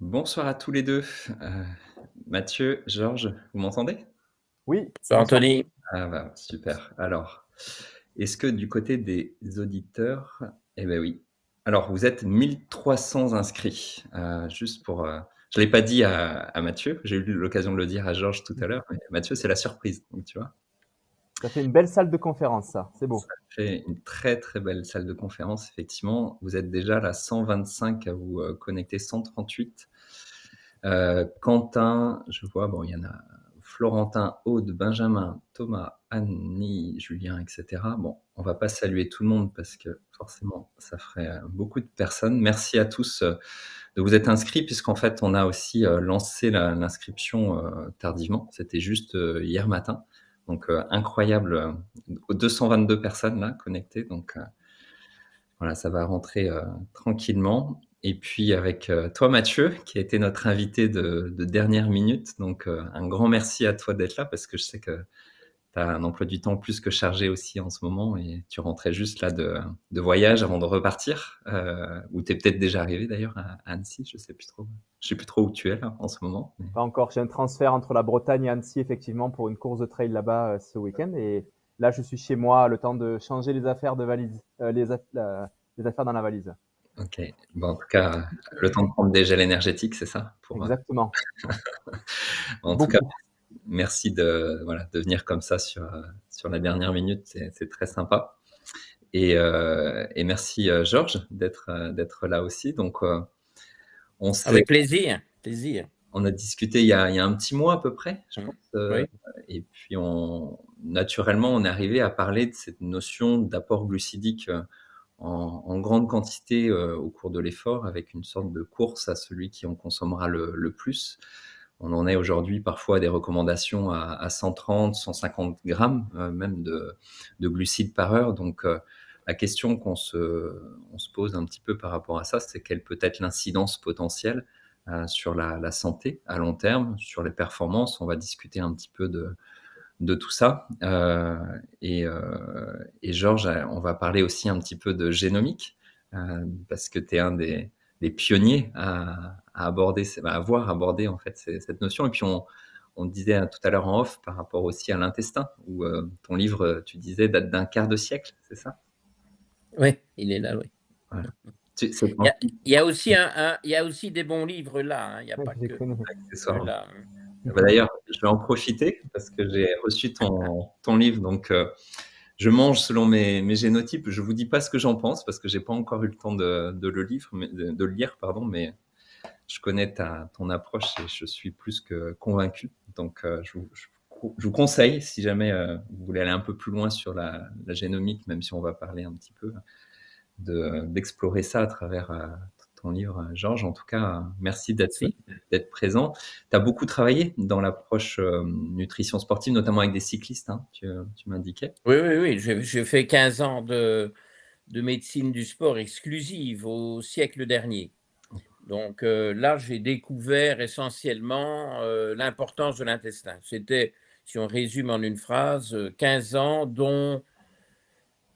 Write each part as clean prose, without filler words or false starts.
Bonsoir à tous les 2. Mathieu, Georges, vous m'entendez? Oui, Bonsoir bonsoir. Anthony. Ah bah, super. Alors, est-ce que du côté des auditeurs eh ben oui. Alors, vous êtes 1300 inscrits, juste pour, je l'ai pas dit à Mathieu, j'ai eu l'occasion de le dire à Georges tout à l'heure, mais Mathieu, c'est la surprise, donc tu vois? Ça fait une belle salle de conférence, ça. C'est beau. Ça fait une très, très belle salle de conférence, effectivement. Vous êtes déjà là 125 à vous, connecter, 138. Quentin, je vois, bon, il y en a Florentin, Aude, Benjamin, Thomas, Annie, Julien, etc. Bon, on va pas saluer tout le monde parce que forcément, ça ferait beaucoup de personnes. Merci à tous de vous être inscrits puisqu'en fait, on a aussi lancé l'inscription tardivement. C'était juste hier matin. Donc, incroyable, 222 personnes là connectées. Donc, voilà, ça va rentrer tranquillement. Et puis avec toi Mathieu, qui a été notre invité de dernière minute. Donc un grand merci à toi d'être là parce que je sais que tu as un emploi du temps plus que chargé aussi en ce moment et tu rentrais juste là de voyage avant de repartir, ou tu es peut-être déjà arrivé d'ailleurs à Annecy, je sais plus trop. Je sais plus trop où tu es là en ce moment. Mais... Pas encore. J'ai un transfert entre la Bretagne et Annecy, effectivement, pour une course de trail là-bas ce week-end. Et là, je suis chez moi, le temps de changer les affaires de valise, les affaires dans la valise. Ok. Bon, en tout cas, le temps de prendre des gels énergétiques, c'est ça pour, Exactement. en tout cas, Beaucoup. merci de, voilà, de venir comme ça sur la dernière minute, c'est très sympa. Et merci Georges d'être là aussi. Donc Avec plaisir, plaisir. on a discuté il y a un petit mois à peu près, je pense. Oui. Et puis naturellement, on est arrivé à parler de cette notion d'apport glucidique en grande quantité au cours de l'effort, avec une sorte de course à celui qui en consommera le plus. On en est aujourd'hui parfois à des recommandations à 130, 150 grammes même de glucides par heure. Donc, la question qu'on se pose un petit peu par rapport à ça, c'est quelle peut être l'incidence potentielle sur la santé à long terme, sur les performances. On va discuter un petit peu de tout ça. Et Georges, on va parler aussi un petit peu de génomique, parce que tu es un des pionniers à aborder, à avoir abordé en fait cette notion. Et puis on disait tout à l'heure en off par rapport aussi à l'intestin, où ton livre, tu disais, date d'un quart de siècle, c'est ça? Oui, il est là, oui. Voilà. Il y a, il y a aussi il y a aussi des bons livres là, hein. Il n'y a Ouais, pas je les que connais. ceux-là. Bah, d'ailleurs, je vais en profiter parce que j'ai reçu ton livre, donc je mange selon mes génotypes. Je vous dis pas ce que j'en pense parce que j'ai pas encore eu le temps de le lire, pardon, mais je connais ton approche et je suis plus que convaincu. Donc, je vous conseille, si jamais vous voulez aller un peu plus loin sur la génomique, même si on va parler un petit peu, d'explorer ça à travers ton livre, Georges. En tout cas, merci Merci. d'être présent. Tu as beaucoup travaillé dans l'approche nutrition sportive, notamment avec des cyclistes, hein, tu m'indiquais. Oui, oui, oui. J'ai fait 15 ans de médecine du sport exclusive au siècle dernier. Donc là, j'ai découvert essentiellement l'importance de l'intestin. C'était, si on résume en une phrase, 15 ans dont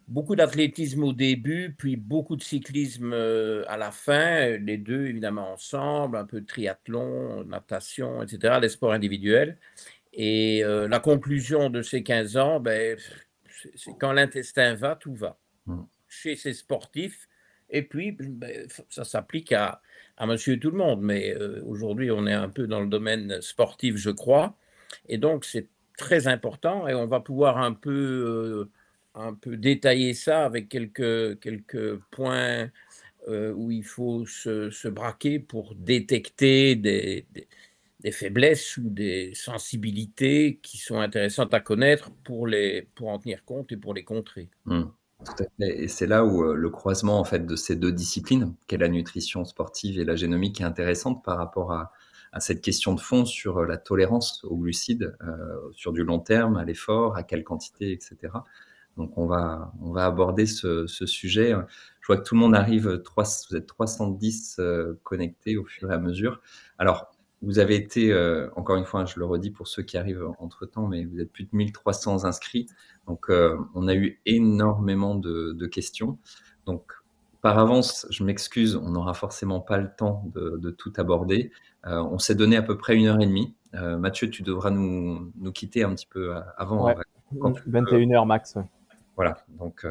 beaucoup d'athlétisme au début, puis beaucoup de cyclisme à la fin, les deux évidemment ensemble, un peu de triathlon, natation, etc., les sports individuels. Et la conclusion de ces 15 ans, ben, c'est quand l'intestin va, tout va. Mm. Chez ces sportifs, et puis ben, ça s'applique à monsieur tout le monde, mais aujourd'hui on est un peu dans le domaine sportif, je crois, et donc c'est très important, et on va pouvoir un peu détailler ça avec quelques points où il faut se braquer pour détecter des faiblesses ou des sensibilités qui sont intéressantes à connaître pour en tenir compte et pour les contrer. Mm. Tout à fait. Et c'est là où le croisement en fait de ces deux disciplines, qu'est la nutrition sportive et la génomique, est intéressante par rapport à cette question de fond sur la tolérance aux glucides sur du long terme, à l'effort, à quelle quantité, etc. Donc on va aborder ce sujet. Je vois que tout le monde arrive, vous êtes 310 connectés au fur et à mesure. Alors, vous avez été, encore une fois, je le redis pour ceux qui arrivent entre-temps, mais vous êtes plus de 1300 inscrits. Donc, on a eu énormément de questions. Donc, par avance, je m'excuse, on n'aura forcément pas le temps de tout aborder. On s'est donné à peu près 1 heure et demie. Mathieu, tu devras nous quitter un petit peu avant, Ouais, hein, quand tu veux. 21 h max. Ouais. Voilà, donc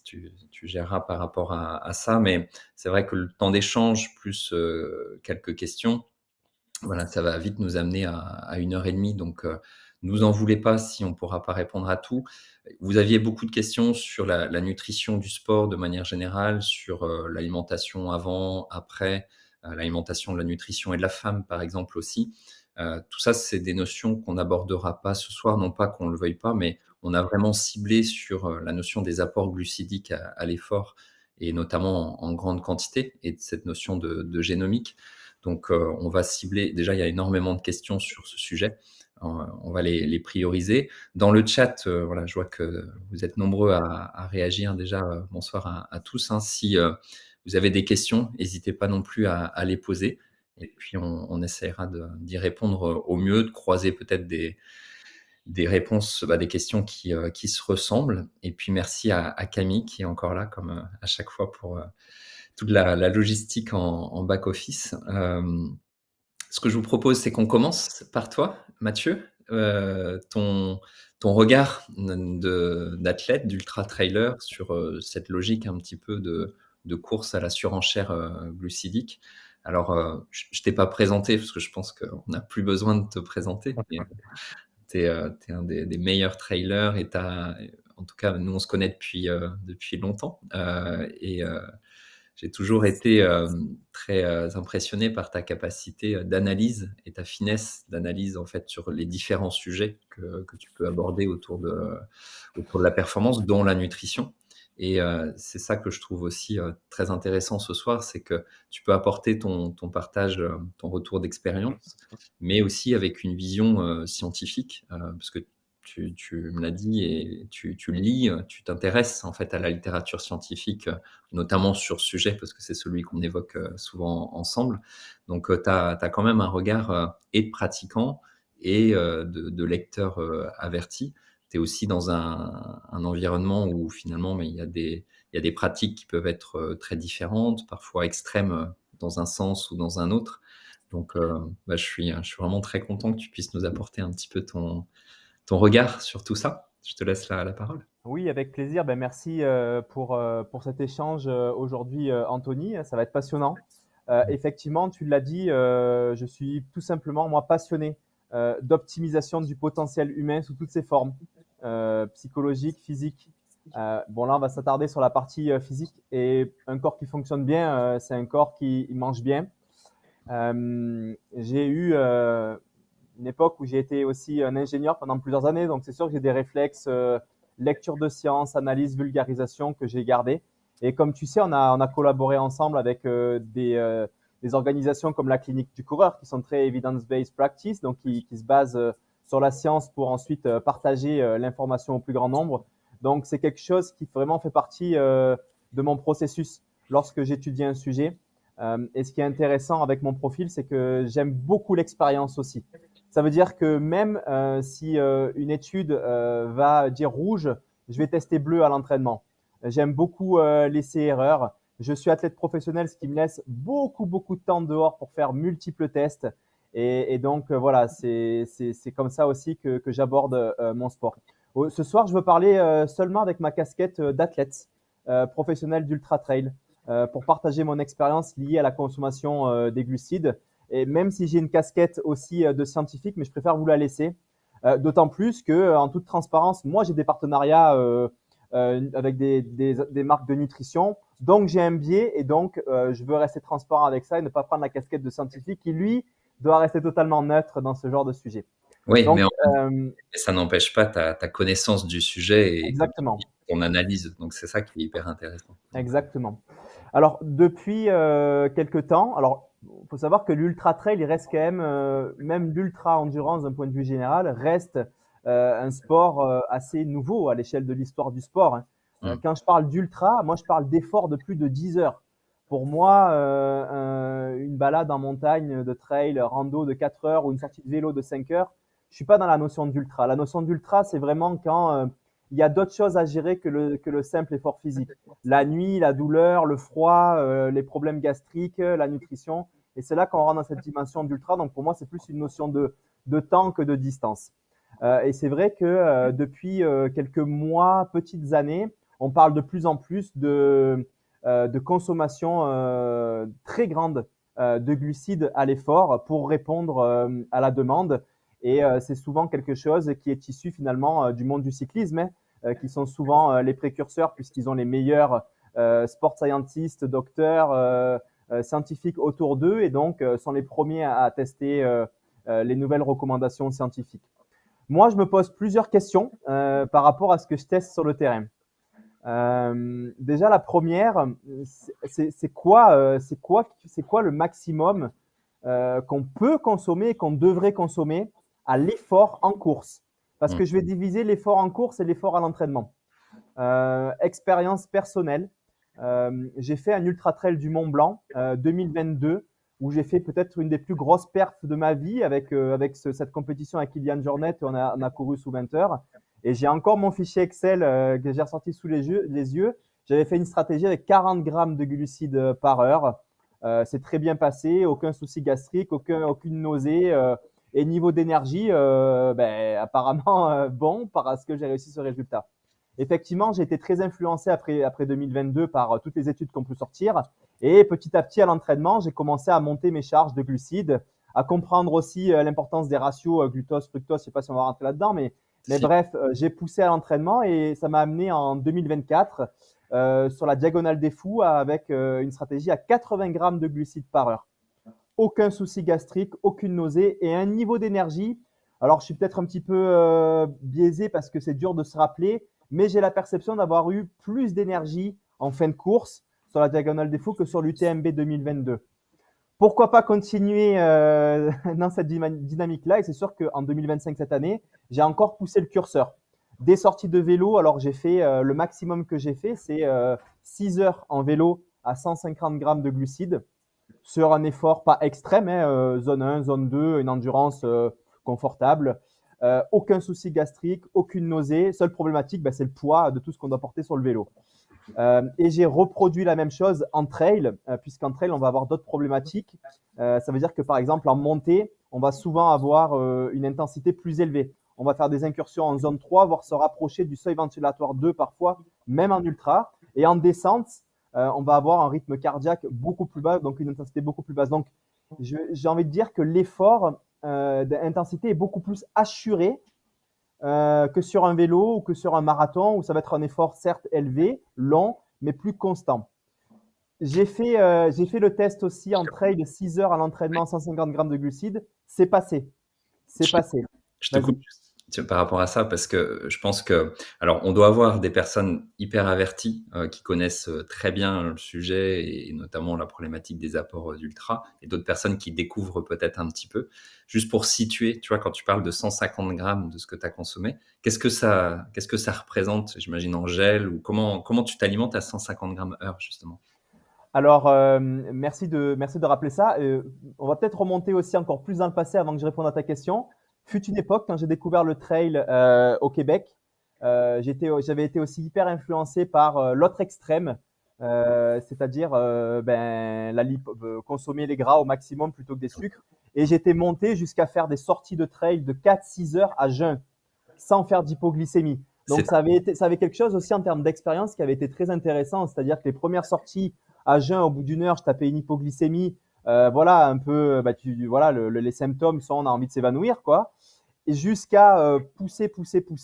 tu géreras par rapport à ça, mais c'est vrai que le temps d'échange plus quelques questions, voilà, ça va vite nous amener à 1 heure et demie. Donc, nous en voulez pas si on ne pourra pas répondre à tout. Vous aviez beaucoup de questions sur la nutrition du sport de manière générale, sur l'alimentation avant, après, l'alimentation, la nutrition et de la femme, par exemple, aussi. Tout ça, c'est des notions qu'on n'abordera pas ce soir, non pas qu'on ne le veuille pas, mais on a vraiment ciblé sur la notion des apports glucidiques à l'effort, et notamment en grande quantité, et de cette notion de génomique. Donc, on va cibler. Déjà, il y a énormément de questions sur ce sujet. On va les prioriser. Dans le chat, voilà, je vois que vous êtes nombreux à réagir déjà. Bonsoir à tous, hein. Si vous avez des questions, n'hésitez pas non plus à les poser. Et puis, on essaiera d'y répondre au mieux, de croiser peut-être des réponses, des questions qui se ressemblent. Et puis, merci à Camille qui est encore là, comme à chaque fois, pour toute la logistique en back-office. Ce que je vous propose, c'est qu'on commence par toi, Mathieu. Ton regard d'athlète, d'ultra-trailer sur cette logique un petit peu de course à la surenchère glucidique. Alors, je ne t'ai pas présenté parce que je pense qu'on n'a plus besoin de te présenter. Tu es un des meilleurs trailers et en tout cas, nous, on se connaît depuis longtemps. Et j'ai toujours été très impressionné par ta capacité d'analyse et ta finesse d'analyse en fait sur les différents sujets que tu peux aborder autour de la performance, dont la nutrition. Et c'est ça que je trouve aussi très intéressant ce soir, c'est que tu peux apporter ton partage, ton retour d'expérience, mais aussi avec une vision scientifique, parce que tu me l'as dit et tu lis, tu t'intéresses en fait à la littérature scientifique, notamment sur ce sujet, parce que c'est celui qu'on évoque souvent ensemble. Donc, tu as quand même un regard et de pratiquant et de lecteur averti. Tu es aussi dans un environnement où finalement, mais il y a des pratiques qui peuvent être très différentes, parfois extrêmes dans un sens ou dans un autre. Donc, je suis vraiment très content que tu puisses nous apporter un petit peu ton regard sur tout ça. Je te laisse la parole. Oui, avec plaisir. Ben, merci pour cet échange aujourd'hui, Anthony. Ça va être passionnant. Effectivement, tu l'as dit, je suis tout simplement, moi, passionné d'optimisation du potentiel humain sous toutes ses formes, psychologique, physique. Bon, là, on va s'attarder sur la partie physique. Et un corps qui fonctionne bien, c'est un corps qui mange bien. J'ai eu une époque où j'ai été aussi un ingénieur pendant plusieurs années, donc c'est sûr que j'ai des réflexes lecture de sciences, analyse, vulgarisation que j'ai gardé. Et comme tu sais, on a collaboré ensemble avec des organisations comme la Clinique du Coureur, qui sont très evidence-based practice, donc qui se basent sur la science pour ensuite partager l'information au plus grand nombre. Donc c'est quelque chose qui vraiment fait partie de mon processus lorsque j'étudie un sujet. Et ce qui est intéressant avec mon profil, c'est que j'aime beaucoup l'expérience aussi. Ça veut dire que même si une étude va dire rouge, je vais tester bleu à l'entraînement. J'aime beaucoup l'essai-erreur. Je suis athlète professionnel, ce qui me laisse beaucoup, beaucoup de temps dehors pour faire multiples tests. Et donc, voilà, c'est comme ça aussi que j'aborde mon sport. Ce soir, je veux parler seulement avec ma casquette d'athlète professionnel d'ultra trail pour partager mon expérience liée à la consommation des glucides. Et même si j'ai une casquette aussi de scientifique, mais je préfère vous la laisser. D'autant plus que, en toute transparence, moi, j'ai des partenariats avec des marques de nutrition. Donc, j'ai un biais et donc, je veux rester transparent avec ça et ne pas prendre la casquette de scientifique qui, lui, doit rester totalement neutre dans ce genre de sujet. Oui, donc, mais ça n'empêche pas ta connaissance du sujet et exactement. ton analyse. Donc, c'est ça qui est hyper intéressant. Exactement. Alors, depuis quelques temps, alors, il faut savoir que l'ultra trail, il reste quand même l'ultra endurance d'un point de vue général, reste un sport assez nouveau à l'échelle de l'histoire du sport. Hein. Quand je parle d'ultra, moi, je parle d'efforts de plus de 10 heures. Pour moi, une balade en montagne de trail, rando de 4 heures ou une sortie de vélo de 5 heures, je suis pas dans la notion d'ultra. La notion d'ultra, c'est vraiment quand il y a d'autres choses à gérer que le simple effort physique. La nuit, la douleur, le froid, les problèmes gastriques, la nutrition. Et c'est là qu'on rentre dans cette dimension d'ultra. Donc pour moi, c'est plus une notion de temps que de distance. Et c'est vrai que depuis quelques mois, petites années, on parle de plus en plus de consommation très grande de glucides à l'effort pour répondre à la demande. Et c'est souvent quelque chose qui est issu finalement du monde du cyclisme, qui sont souvent les précurseurs puisqu'ils ont les meilleurs sport scientists, docteurs, scientifiques autour d'eux et donc sont les premiers à tester les nouvelles recommandations scientifiques. Moi, je me pose plusieurs questions par rapport à ce que je teste sur le terrain. Déjà, la première, c'est quoi le maximum qu'on peut consommer et qu'on devrait consommer à l'effort en course? Parce que je vais diviser l'effort en course et l'effort à l'entraînement. Expérience personnelle, j'ai fait un ultra trail du Mont Blanc 2022 où j'ai fait peut-être une des plus grosses perfs de ma vie avec cette compétition avec Kilian Jornet. On a couru sous 20 heures. Et j'ai encore mon fichier Excel que j'ai ressorti sous les yeux. J'avais fait une stratégie avec 40 grammes de glucides par heure. C'est très bien passé, aucun souci gastrique, aucune nausée. Et niveau d'énergie, apparemment bon parce que j'ai réussi ce résultat. Effectivement, j'ai été très influencé après 2022 par toutes les études qu'on peut sortir. Et petit à petit, à l'entraînement, j'ai commencé à monter mes charges de glucides, à comprendre aussi l'importance des ratios glucose, fructose. Je ne sais pas si on va rentrer là-dedans, mais bref, j'ai poussé à l'entraînement et ça m'a amené en 2024 sur la diagonale des fous avec une stratégie à 80 grammes de glucides par heure. Aucun souci gastrique, aucune nausée et un niveau d'énergie. Alors, je suis peut-être un petit peu biaisé parce que c'est dur de se rappeler, mais j'ai la perception d'avoir eu plus d'énergie en fin de course sur la diagonale des fous que sur l'UTMB 2022. Pourquoi pas continuer dans cette dynamique-là? Et c'est sûr qu'en 2025, cette année, j'ai encore poussé le curseur. Des sorties de vélo, alors j'ai fait le maximum que j'ai fait, c'est 6 heures en vélo à 150 grammes de glucides sur un effort pas extrême, zone 1, zone 2, une endurance confortable. Aucun souci gastrique, aucune nausée. Seule problématique, c'est le poids de tout ce qu'on doit porter sur le vélo. Et j'ai reproduit la même chose en trail, puisqu'en trail, on va avoir d'autres problématiques. Ça veut dire que, par exemple, en montée, on va souvent avoir une intensité plus élevée. On va faire des incursions en zone 3, voire se rapprocher du seuil ventilatoire 2 parfois, même en ultra. Et en descente, on va avoir un rythme cardiaque beaucoup plus bas, donc une intensité beaucoup plus basse. Donc, j'ai envie de dire que l'effort d'intensité est beaucoup plus assuré que sur un vélo ou que sur un marathon où ça va être un effort certes élevé, long, mais plus constant. J'ai fait le test aussi en trail de 6 heures à l'entraînement, 150 grammes de glucides. C'est passé. Je te coupe par rapport à ça parce que je pense que, alors, on doit avoir des personnes hyper averties qui connaissent très bien le sujet et notamment la problématique des apports d'ultra et d'autres personnes qui découvrent peut-être un petit peu. Juste pour situer, tu vois, quand tu parles de 150 grammes de ce que tu as consommé, qu'est-ce que ça représente, j'imagine, en gel ou comment tu t'alimentes à 150 grammes heure, justement? Alors, merci de rappeler ça. On va peut-être remonter aussi encore plus dans le passé avant que je réponde à ta question. Fut une époque, quand j'ai découvert le trail au Québec, j'avais été aussi hyper influencé par l'autre extrême, c'est-à-dire consommer les gras au maximum plutôt que des sucres. Et j'étais monté jusqu'à faire des sorties de trail de 4-6 heures à jeun, sans faire d'hypoglycémie. Donc, ça avait quelque chose aussi en termes d'expérience qui avait été très intéressant. C'est-à-dire que les premières sorties à jeun, au bout d'une heure, je tapais une hypoglycémie. Voilà, un peu, les symptômes sont, on a envie de s'évanouir, quoi. Et jusqu'à pousser.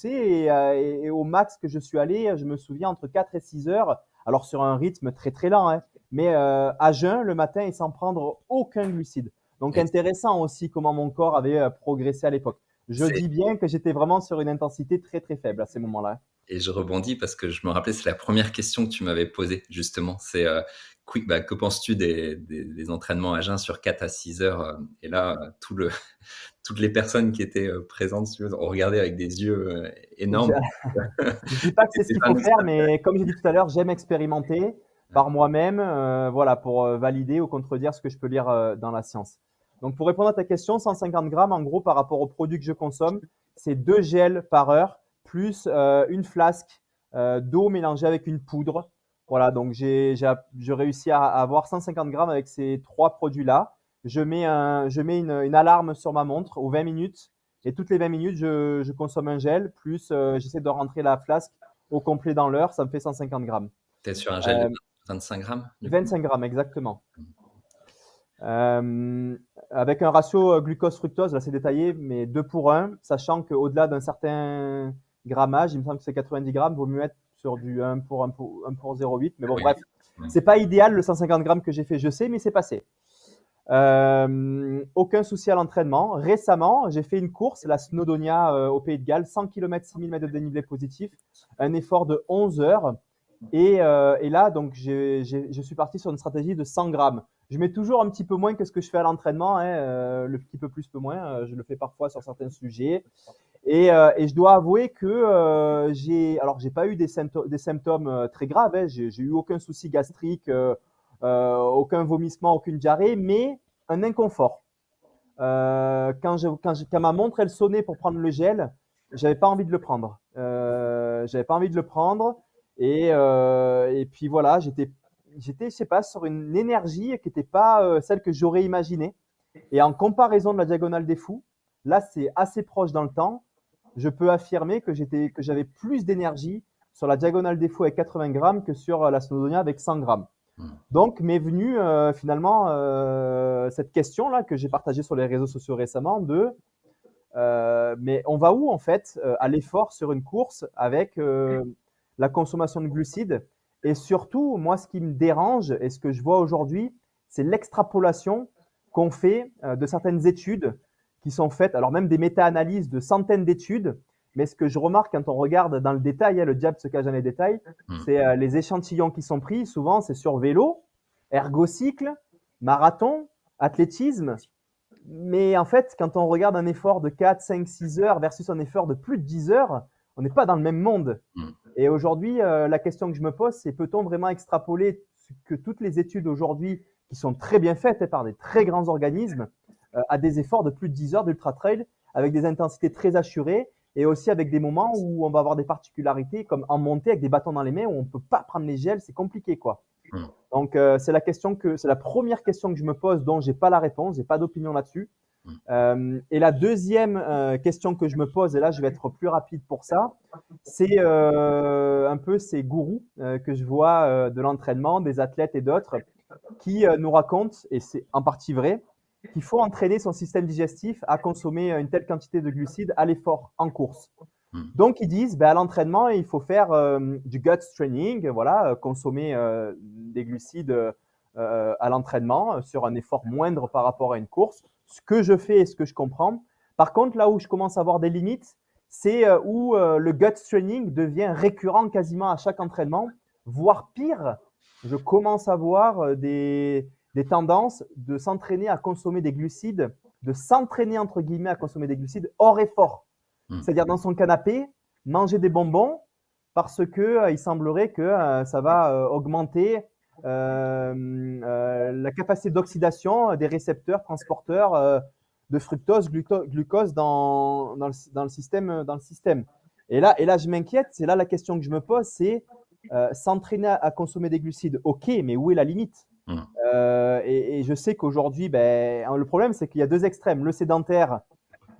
Et au max que je suis allé, je me souviens, entre 4 et 6 heures. Alors, sur un rythme très, très lent, hein, mais à jeun, le matin, et sans prendre aucun glucide. Donc, intéressant aussi comment mon corps avait progressé à l'époque. Je dis bien que j'étais vraiment sur une intensité très, très faible à ces moments-là. Et je rebondis parce que je me rappelais, c'est la première question que tu m'avais posée, justement. C'est que penses-tu des entraînements à jeun sur 4 à 6 heures? Et là, toutes les personnes qui étaient présentes ont regardé avec des yeux énormes. Je ne dis pas que c'est ce qu'il faut faire, mais comme j'ai dit tout à l'heure, j'aime expérimenter par moi-même pour valider ou contredire ce que je peux lire dans la science. Donc, pour répondre à ta question, 150 grammes, en gros, par rapport aux produits que je consomme, c'est 2 gels par heure plus une flasque d'eau mélangée avec une poudre. Voilà, donc j'ai réussi à avoir 150 grammes avec ces 3 produits-là. Je mets une alarme sur ma montre aux 20 minutes et toutes les 20 minutes, je consomme un gel, plus j'essaie de rentrer la flasque au complet dans l'heure, ça me fait 150 grammes. Tu es sur un gel de 25 grammes du coup? 25 grammes, exactement. Avec un ratio glucose-fructose, là c'est détaillé, mais 2 pour 1, sachant qu'au-delà d'un certain grammage, il me semble que c'est 90 grammes, il vaut mieux être sur du 1 pour 0,8. Mais bon, Oui. bref, c'est pas idéal le 150 grammes que j'ai fait, je sais, mais c'est passé. Aucun souci à l'entraînement. Récemment, j'ai fait une course, la Snowdonia au Pays de Galles, 100 km, 6000 mètres de dénivelé positif, un effort de 11 heures. Et là, donc, je suis parti sur une stratégie de 100 grammes. Je mets toujours un petit peu moins que ce que je fais à l'entraînement, hein, le petit peu plus, peu moins. Je le fais parfois sur certains sujets. Et je dois avouer que j'ai pas eu des symptômes très graves. Hein. J'ai eu aucun souci gastrique, aucun vomissement, aucune diarrhée, mais un inconfort. Quand ma montre elle sonnait pour prendre le gel, j'avais pas envie de le prendre. J'avais pas envie de le prendre. Et puis voilà, j'étais, je sais pas, sur une énergie qui n'était pas celle que j'aurais imaginée. Et en comparaison de la Diagonale des Fous, là c'est assez proche dans le temps. Je peux affirmer que j'avais plus d'énergie sur la Diagonale des Fous avec 80 grammes que sur la Snowdonia avec 100 grammes. Donc m'est venue finalement cette question-là que j'ai partagée sur les réseaux sociaux récemment mais on va où en fait à l'effort sur une course avec la consommation de glucides. Et surtout, moi, ce qui me dérange et ce que je vois aujourd'hui, c'est l'extrapolation qu'on fait de certaines études qui sont faites, alors même des méta-analyses de centaines d'études. Mais ce que je remarque quand on regarde dans le détail, le diable se cache dans les détails, c'est les échantillons qui sont pris. Souvent, c'est sur vélo, ergocycle, marathon, athlétisme. Mais en fait, quand on regarde un effort de 4, 5, 6 heures versus un effort de plus de 10 heures, on n'est pas dans le même monde. Et aujourd'hui, la question que je me pose, c'est peut-on vraiment extrapoler que toutes les études aujourd'hui, qui sont très bien faites par des très grands organismes, à des efforts de plus de 10 heures d'ultra trail, avec des intensités très assurées, et aussi avec des moments où on va avoir des particularités, comme en montée avec des bâtons dans les mains, où on ne peut pas prendre les gels, c'est compliqué, quoi. Donc, c'est la première question que je me pose, dont j'ai pas la réponse, j'ai pas d'opinion là-dessus. Et la deuxième question que je me pose, et là je vais être plus rapide pour ça, c'est un peu ces gourous que je vois de l'entraînement, des athlètes et d'autres, qui nous racontent, et c'est en partie vrai, qu'il faut entraîner son système digestif à consommer une telle quantité de glucides à l'effort en course. Donc ils disent à l'entraînement il faut faire du gut training, voilà, consommer des glucides à l'entraînement sur un effort moindre par rapport à une course. Ce que je fais et ce que je comprends. Par contre, là où je commence à avoir des limites, c'est où le gut training devient récurrent quasiment à chaque entraînement, voire pire. Je commence à voir des tendances de s'entraîner à consommer des glucides, de s'entraîner entre guillemets à consommer des glucides hors effort. C'est-à-dire dans son canapé, manger des bonbons parce que il semblerait que ça va augmenter la capacité d'oxydation des récepteurs transporteurs de fructose, glucose dans le système. Et là, je m'inquiète. C'est là la question que je me pose, c'est s'entraîner à consommer des glucides. Ok, mais où est la limite? Et je sais qu'aujourd'hui, le problème, c'est qu'il y a deux extrêmes. Le sédentaire,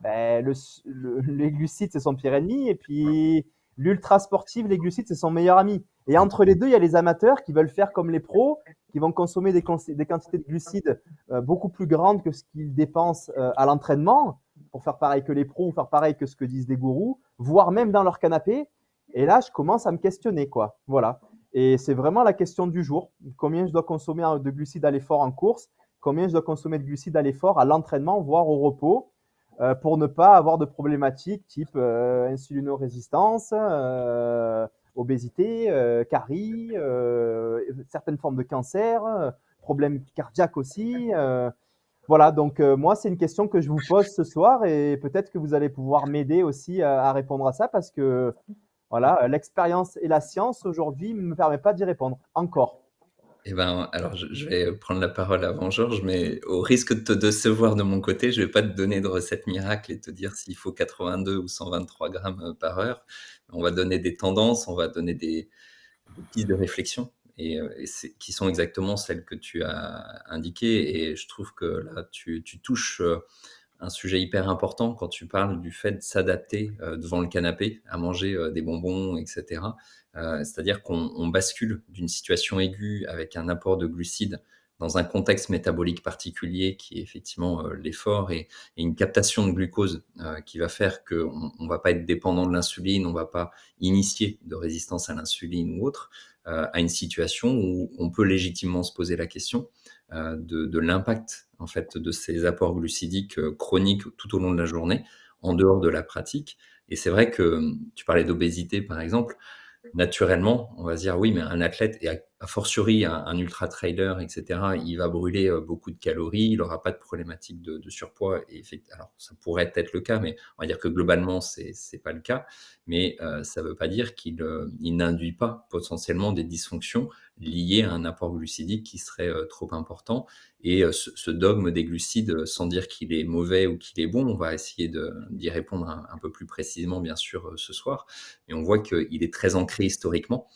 les glucides, c'est son pire ennemi. Et puis, l'ultra sportif, les glucides, c'est son meilleur ami. Et entre les deux, il y a les amateurs qui veulent faire comme les pros, qui vont consommer des quantités de glucides beaucoup plus grandes que ce qu'ils dépensent à l'entraînement pour faire pareil que les pros ou faire pareil que ce que disent des gourous, voire même dans leur canapé. Et là, je commence à me questionner, quoi. Voilà. Et c'est vraiment la question du jour. Combien je dois consommer de glucides à l'effort en course? Combien je dois consommer de glucides à l'effort, à l'entraînement, voire au repos, pour ne pas avoir de problématiques type insulinorésistance, obésité, carie, certaines formes de cancer, problèmes cardiaques aussi. Voilà, donc moi, c'est une question que je vous pose ce soir et peut-être que vous allez pouvoir m'aider aussi à répondre à ça parce que voilà, l'expérience et la science aujourd'hui ne me permettent pas d'y répondre encore. Eh ben, alors je vais prendre la parole avant Georges, mais au risque de te décevoir de mon côté, je vais pas te donner de recette miracle et te dire s'il faut 82 ou 123 grammes par heure. On va donner des tendances, on va donner des pistes de réflexion et qui sont exactement celles que tu as indiquées. Et je trouve que là, tu touches un sujet hyper important quand tu parles du fait de s'adapter devant le canapé à manger des bonbons, etc. C'est-à-dire qu'on bascule d'une situation aiguë avec un apport de glucides dans un contexte métabolique particulier qui est effectivement l'effort et une captation de glucose qui va faire qu'on ne va pas être dépendant de l'insuline, on ne va pas initier de résistance à l'insuline ou autre, à une situation où on peut légitimement se poser la question de l'impact en fait de ces apports glucidiques chroniques tout au long de la journée, en dehors de la pratique. Et c'est vrai que tu parlais d'obésité par exemple. Naturellement, on va se dire oui, mais un athlète, et a fortiori un ultra-trailer, etc., il va brûler beaucoup de calories, il n'aura pas de problématique de surpoids. Et alors, ça pourrait être le cas, mais on va dire que globalement, c'est pas le cas. Mais ça ne veut pas dire il n'induit pas potentiellement des dysfonctions liées à un apport glucidique qui serait trop important. Et ce dogme des glucides, sans dire qu'il est mauvais ou qu'il est bon, on va essayer d'y répondre un peu plus précisément, bien sûr, ce soir. Et on voit qu'il est très ancré historiquement.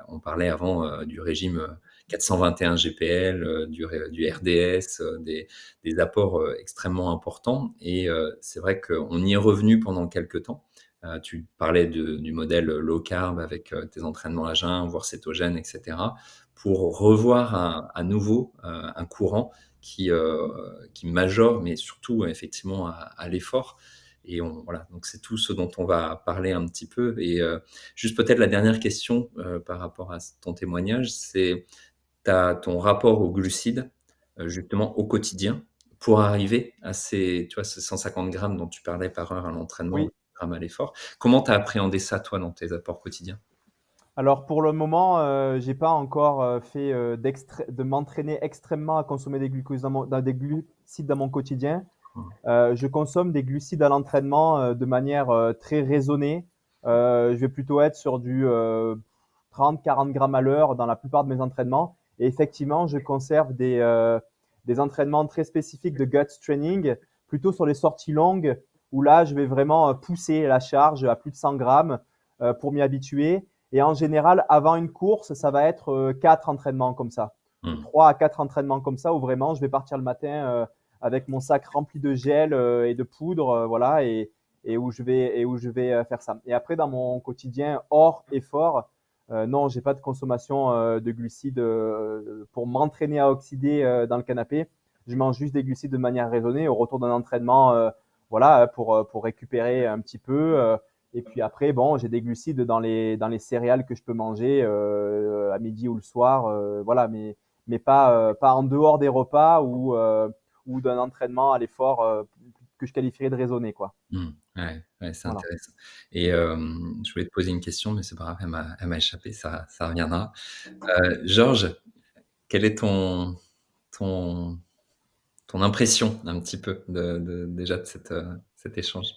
On parlait avant du régime 421 GPL, du RDS, des apports extrêmement importants. Et c'est vrai qu'on y est revenu pendant quelques temps. Tu parlais du modèle low carb avec tes entraînements à jeun, voire cétogène, etc., pour revoir à nouveau un courant qui majore, mais surtout effectivement à l'effort. Et voilà, donc c'est tout ce dont on va parler un petit peu. Et juste peut-être la dernière question par rapport à ton témoignage, c'est ton rapport aux glucides, justement au quotidien, pour arriver à ces 150 grammes dont tu parlais par heure à l'entraînement, Oui. grammes à l'effort. Comment tu as appréhendé ça, toi, dans tes apports quotidiens? Alors pour le moment, j'ai pas encore fait de m'entraîner extrêmement à consommer des glucides dans mon quotidien. Je consomme des glucides à l'entraînement de manière très raisonnée. Je vais plutôt être sur du 30-40 grammes à l'heure dans la plupart de mes entraînements. Et effectivement, je conserve des entraînements très spécifiques de gut training, plutôt sur les sorties longues, où là, je vais vraiment pousser la charge à plus de 100 grammes pour m'y habituer. Et en général, avant une course, ça va être 4 entraînements comme ça. 3 à 4 entraînements comme ça, où vraiment, je vais partir le matin avec mon sac rempli de gel et de poudre, voilà, et où je vais faire ça. Et après, dans mon quotidien hors effort, non, j'ai pas de consommation de glucides pour m'entraîner à oxyder dans le canapé. Je mange juste des glucides de manière raisonnée au retour d'un entraînement, voilà, pour récupérer un petit peu. Et puis après, bon, j'ai des glucides dans les céréales que je peux manger à midi ou le soir, voilà, mais pas en dehors des repas ou d'un entraînement à l'effort que je qualifierais de raisonné, quoi. Ouais, c'est Voilà. intéressant. Et je voulais te poser une question, mais c'est pas grave, elle m'a échappé, ça reviendra. Georges, quelle est ton, ton impression un petit peu déjà de cet échange?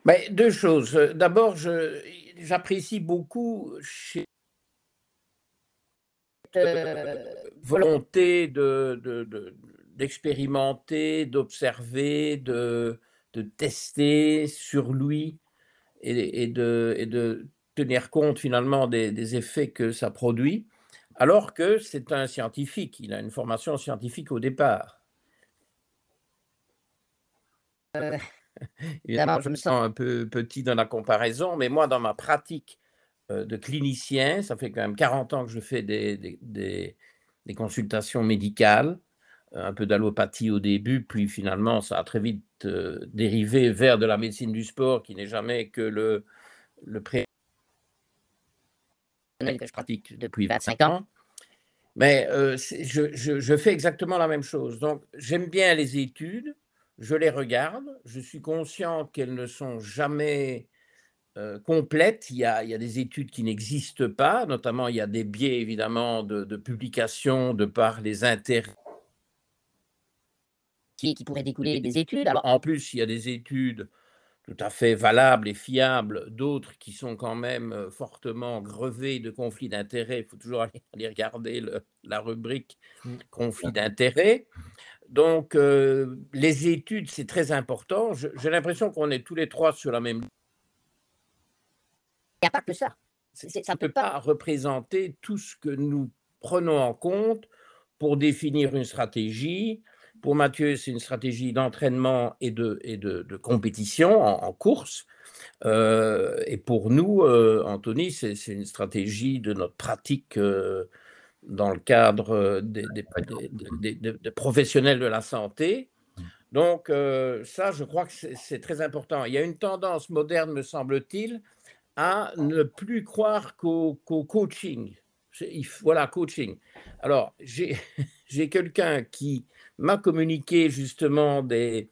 Mais deux choses. D'abord, j'apprécie beaucoup chez volonté d'expérimenter, d'observer, de tester sur lui et de tenir compte finalement des effets que ça produit, alors que c'est un scientifique. Il a une formation scientifique au départ. Évidemment, je me sens un peu petit dans la comparaison, mais moi, dans ma pratique de clinicien, ça fait quand même 40 ans que je fais des consultations médicales, un peu d'allopathie au début, puis finalement, ça a très vite dérivé vers de la médecine du sport, qui n'est jamais que le pré que je pratique depuis 25 ans. Mais je fais exactement la même chose. Donc, j'aime bien les études, je les regarde, je suis conscient qu'elles ne sont jamais complètes. Il y a des études qui n'existent pas, notamment il y a des biais évidemment de publication de par les intérêts qui pourraient découler des études. Alors, en plus, il y a des études tout à fait valables et fiables, d'autres qui sont quand même fortement grevés de conflits d'intérêts. Il faut toujours aller regarder la rubrique Mm. conflit d'intérêts. Donc, les études, c'est très important. J'ai l'impression qu'on est tous les trois sur la même ligne. Il n'y a pas que ça. Ça ne peut pas représenter tout ce que nous prenons en compte pour définir une stratégie. Pour Mathieu, c'est une stratégie d'entraînement et de compétition en course. Et pour nous, Anthony, c'est une stratégie de notre pratique dans le cadre des professionnels de la santé. Donc, ça, je crois que c'est très important. Il y a une tendance moderne, me semble-t-il, à ne plus croire qu'au coaching. Voilà, coaching. Alors, j'ai quelqu'un qui m'a communiqué justement des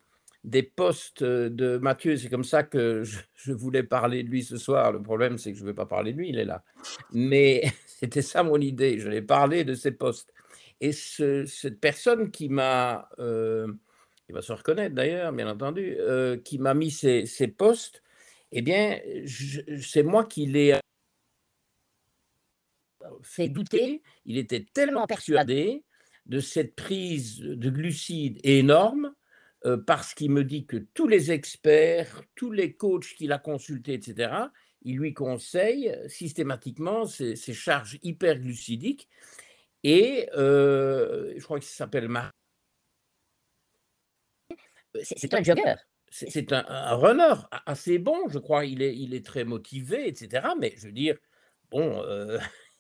posts de Mathieu. C'est comme ça que je voulais parler de lui ce soir. Le problème, c'est que je ne veux pas parler de lui, il est là. Mais c'était ça mon idée. Je vais parler de ses posts. Et cette personne qui m'a, il va se reconnaître d'ailleurs, bien entendu, qui m'a mis ces posts, eh bien, c'est moi qui l'ai fait douter. Il était tellement persuadé de cette prise de glucides énorme parce qu'il me dit que tous les experts, tous les coachs qu'il a consultés, etc., ils lui conseillent systématiquement ces charges hyperglucidiques. Et je crois que ça s'appelle c'est un jogger. C'est un runner assez bon, je crois. Il est très motivé, etc. Mais je veux dire, bon,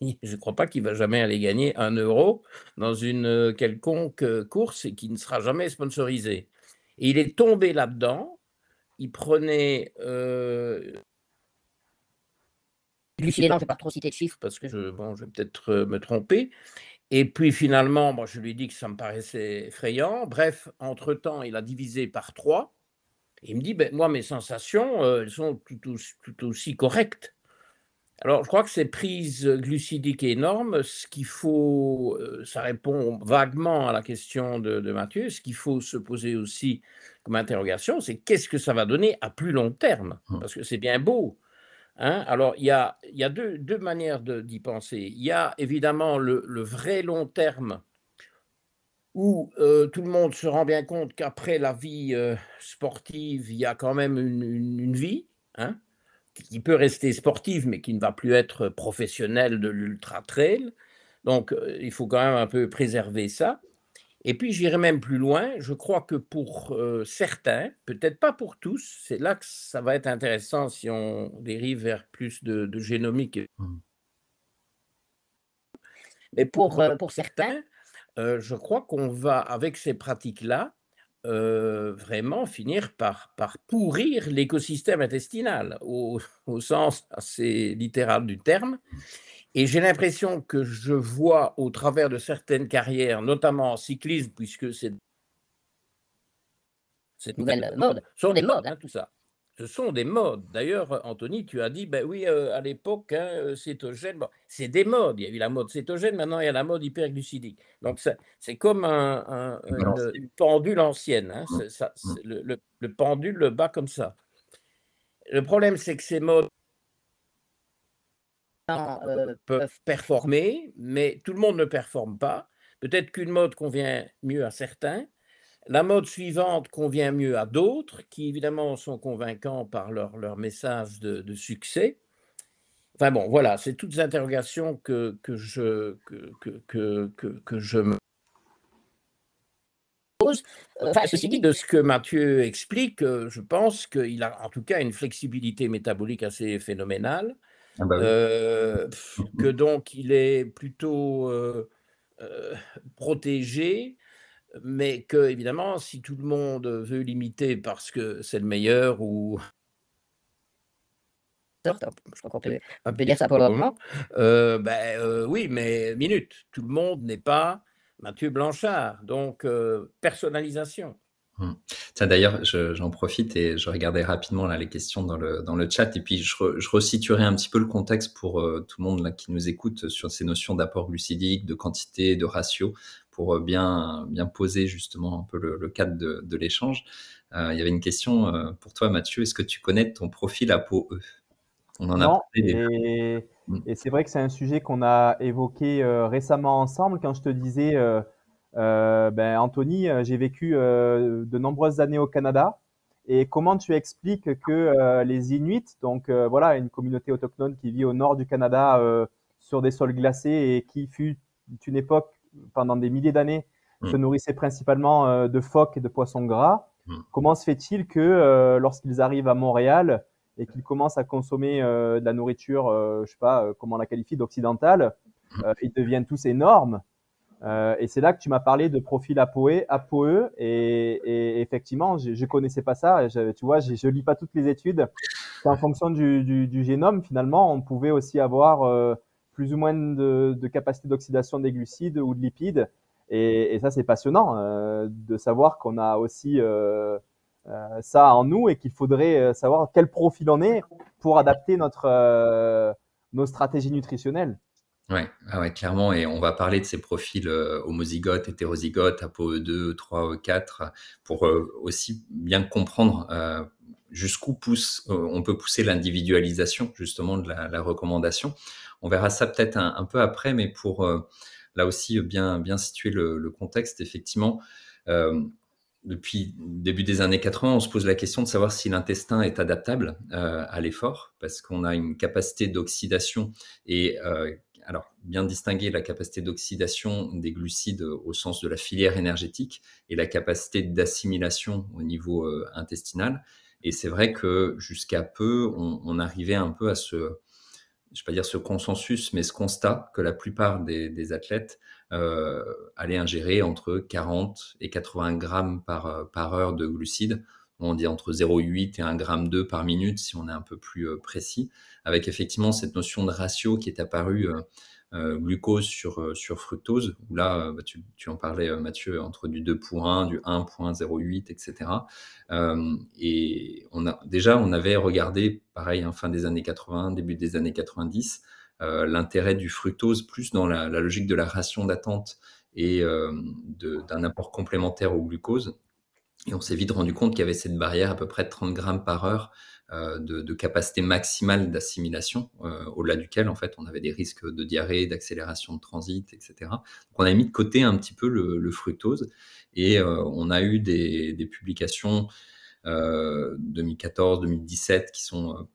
je ne crois pas qu'il va jamais aller gagner 1 € dans une quelconque course et qui ne sera jamais sponsorisé. Et il est tombé là-dedans. Il prenait glucides, je ne vais pas trop citer de chiffres parce que je vais peut-être me tromper. Et puis finalement, moi, je lui ai dit que ça me paraissait effrayant. Bref, entre-temps, il a divisé par 3. Et il me dit, ben, moi, mes sensations, elles sont tout aussi correctes. Alors, je crois que ces prises glucidiques énormes, ce qu'il faut, ça répond vaguement à la question de Mathieu, ce qu'il faut se poser aussi comme interrogation, c'est qu'est-ce que ça va donner à plus long terme? Parce que c'est bien beau. Hein. Alors, il y a deux manières d'y penser. Il y a évidemment le vrai long terme où tout le monde se rend bien compte qu'après la vie sportive, il y a quand même une vie, hein, qui peut rester sportive, mais qui ne va plus être professionnelle de l'ultra-trail. Donc, il faut quand même un peu préserver ça. Et puis, j'irai même plus loin. Je crois que pour certains, peut-être pas pour tous, c'est là que ça va être intéressant si on dérive vers plus de génomique. Mais pour certains, je crois qu'on va, avec ces pratiques-là, vraiment finir par pourrir l'écosystème intestinal, au sens assez littéral du terme. Et j'ai l'impression que je vois au travers de certaines carrières, notamment en cyclisme, puisque cette nouvelle mode, ce sont des modes, hein, tout ça. Ce sont des modes. D'ailleurs, Anthony, tu as dit, ben oui, à l'époque, hein, cétogène, bon, c'est des modes. Il y a eu la mode cétogène, maintenant il y a la mode hyperglucidique. Donc, c'est comme une pendule ancienne. Hein, le pendule le bat comme ça. Le problème, c'est que ces modes peuvent performer, mais tout le monde ne performe pas. Peut-être qu'une mode convient mieux à certains. La mode suivante convient mieux à d'autres, qui évidemment sont convaincants par leur message de succès. Enfin bon, voilà, c'est toutes les interrogations que je me pose. Enfin, ceci dit, de ce que Mathieu explique, je pense qu'il a en tout cas une flexibilité métabolique assez phénoménale, Ah bah oui. que donc il est plutôt protégé. Mais que, évidemment, si tout le monde veut l'imiter parce que c'est le meilleur ou je crois qu'on peut dire ça pour le moment, oui, mais minute, tout le monde n'est pas Mathieu Blanchard, donc personnalisation. Tiens, d'ailleurs, j'en profite et je regardais rapidement là, les questions dans le chat et puis je resituerai un petit peu le contexte pour tout le monde là, qui nous écoute sur ces notions d'apport glucidique, de quantité, de ratio, pour bien poser justement un peu le cadre de l'échange. Il y avait une question pour toi, Mathieu. Est-ce que tu connais ton profil ApoE? On en a Non, parlé déjà. et c'est vrai que c'est un sujet qu'on a évoqué récemment ensemble quand je te disais, ben, Anthony, j'ai vécu de nombreuses années au Canada. Et comment tu expliques que les Inuits, donc voilà, une communauté autochtone qui vit au nord du Canada sur des sols glacés et qui fut une époque, pendant des milliers d'années, se Mm. nourrissait principalement de phoques et de poissons gras, Mm. comment se fait-il que lorsqu'ils arrivent à Montréal et qu'ils commencent à consommer de la nourriture, je sais pas comment on la qualifie, d'occidentale, ils deviennent tous énormes. Et c'est là que tu m'as parlé de profil ApoE et effectivement, je ne connaissais pas ça. Tu vois, je lis pas toutes les études. C'est en fonction du génome, finalement, on pouvait aussi avoir plus ou moins de capacité d'oxydation des glucides ou de lipides. Et ça, c'est passionnant de savoir qu'on a aussi ça en nous et qu'il faudrait savoir quel profil on est pour adapter nos stratégies nutritionnelles. Ouais, ah ouais, clairement. Et on va parler de ces profils homozygotes, hétérozygotes, ApoE2, 3, E4, pour aussi bien comprendre jusqu'où on peut pousser l'individualisation justement de la recommandation. On verra ça peut-être un peu après, mais pour là aussi bien situer le contexte, effectivement. euh, Depuis le début des années 80, on se pose la question de savoir si l'intestin est adaptable à l'effort, parce qu'on a une capacité d'oxydation et alors bien distinguer la capacité d'oxydation des glucides au sens de la filière énergétique et la capacité d'assimilation au niveau intestinal. Et c'est vrai que jusqu'à peu, on arrivait un peu à je vais pas dire ce consensus, mais ce constat que la plupart des athlètes allaient ingérer entre 40 et 80 grammes par heure de glucides. On dit entre 0,8 et 1,2 g par minute si on est un peu plus précis, avec effectivement cette notion de ratio qui est apparue glucose sur fructose, où là, bah, tu en parlais Mathieu, entre du 2 pour 1, du 1,08, etc. Et on avait regardé, pareil, hein, fin des années 80, début des années 90, l'intérêt du fructose plus dans la logique de la ration d'attente et d'un apport complémentaire au glucose. Et on s'est vite rendu compte qu'il y avait cette barrière à peu près de 30 grammes par heure de capacité maximale d'assimilation, au-delà duquel en fait on avait des risques de diarrhée, d'accélération de transit, etc. Donc on a mis de côté un petit peu le fructose et on a eu des publications 2014-2017 qui sont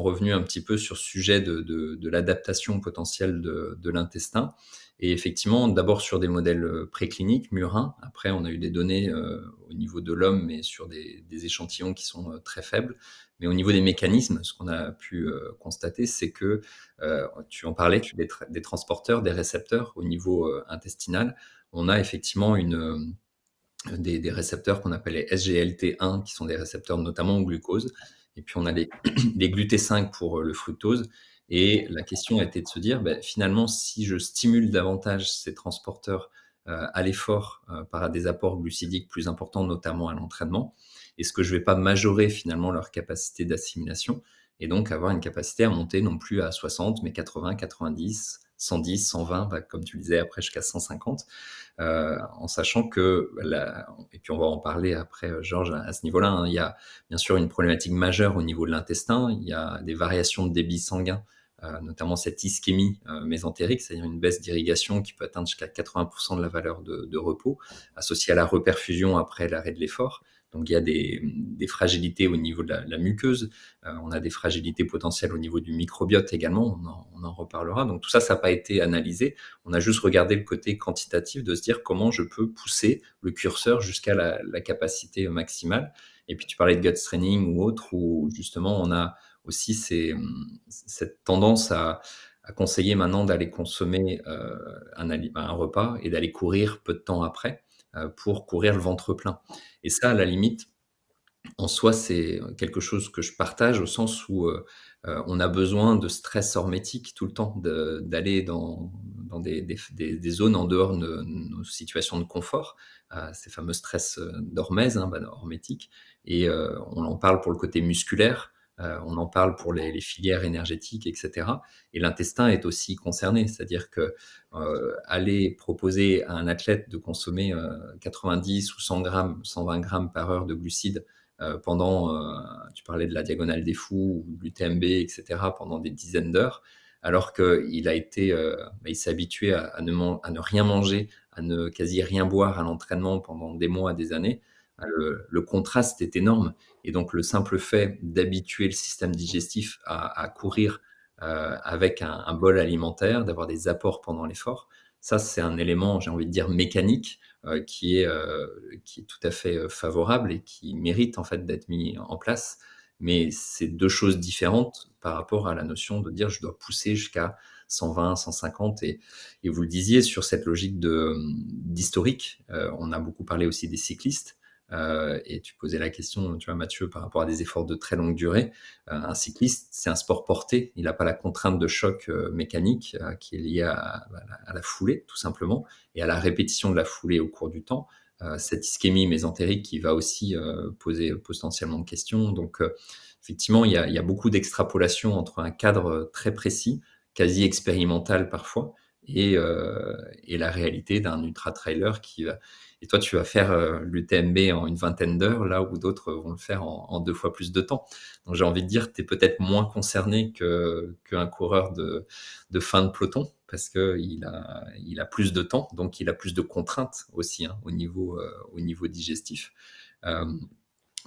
revenus un petit peu sur ce sujet de l'adaptation potentielle de l'intestin. Et effectivement, d'abord sur des modèles précliniques, murins. Après, on a eu des données au niveau de l'homme, mais sur des échantillons qui sont très faibles. Mais au niveau des mécanismes, ce qu'on a pu constater, c'est que, tu en parlais, des transporteurs, des récepteurs au niveau intestinal. On a effectivement des récepteurs qu'on appelle les SGLT1, qui sont des récepteurs notamment au glucose. Et puis on a les GLUT5 pour le fructose. Et la question était de se dire, ben, finalement, si je stimule davantage ces transporteurs à l'effort par des apports glucidiques plus importants, notamment à l'entraînement, est-ce que je ne vais pas majorer finalement leur capacité d'assimilation et donc avoir une capacité à monter non plus à 60, mais 80, 90, 110, 120, bah, comme tu le disais, après jusqu'à 150, en sachant que, et puis on va en parler après, Georges, à ce niveau-là, hein, il y a bien sûr une problématique majeure au niveau de l'intestin, il y a des variations de débit sanguin, notamment cette ischémie mésentérique, c'est-à-dire une baisse d'irrigation qui peut atteindre jusqu'à 80% de la valeur de repos, associée à la reperfusion après l'arrêt de l'effort. Donc il y a des fragilités au niveau de la muqueuse, on a des fragilités potentielles au niveau du microbiote également, on en reparlera. Donc tout ça, ça n'a pas été analysé, on a juste regardé le côté quantitatif de se dire comment je peux pousser le curseur jusqu'à la capacité maximale. Et puis tu parlais de gut training ou autre, où justement on a aussi cette tendance à conseiller maintenant d'aller consommer un repas et d'aller courir peu de temps après pour courir le ventre plein. Et ça, à la limite, en soi, c'est quelque chose que je partage au sens où on a besoin de stress hormétique tout le temps, d'aller dans des zones en dehors de nos situations de confort, ces fameux stress d'hormèse, hein, hormétique. Et on en parle pour le côté musculaire. On en parle pour les filières énergétiques, etc. Et l'intestin est aussi concerné, c'est-à-dire que aller proposer à un athlète de consommer 90 ou 100 grammes, 120 grammes par heure de glucides pendant, tu parlais de la diagonale des fous ou de l'UTMB, etc., pendant des dizaines d'heures, alors qu'il a été, il s'est habitué à ne rien manger, à ne quasi rien boire à l'entraînement pendant des mois, des années. Le contraste est énorme. Et donc, le simple fait d'habituer le système digestif à courir avec un bol alimentaire, d'avoir des apports pendant l'effort, ça, c'est un élément, j'ai envie de dire, mécanique qui est tout à fait favorable et qui mérite en fait d'être mis en place. Mais c'est deux choses différentes par rapport à la notion de dire je dois pousser jusqu'à 120, 150. Et vous le disiez sur cette logique d'historique, on a beaucoup parlé aussi des cyclistes. Et tu posais la question, tu vois, Mathieu, par rapport à des efforts de très longue durée. Un cycliste, c'est un sport porté. Il n'a pas la contrainte de choc mécanique qui est liée à la foulée, tout simplement, et à la répétition de la foulée au cours du temps. Cette ischémie mésentérique qui va aussi poser potentiellement de questions. Donc, effectivement, il y a beaucoup d'extrapolation entre un cadre très précis, quasi expérimental parfois, et la réalité d'un ultra-trailer qui va... Et toi, tu vas faire l'UTMB en une vingtaine d'heures, là où d'autres vont le faire en 2 fois plus de temps. Donc, j'ai envie de dire, tu es peut-être moins concerné qu'un coureur de fin de peloton, parce qu'il a plus de temps, donc il a plus de contraintes aussi au niveau digestif.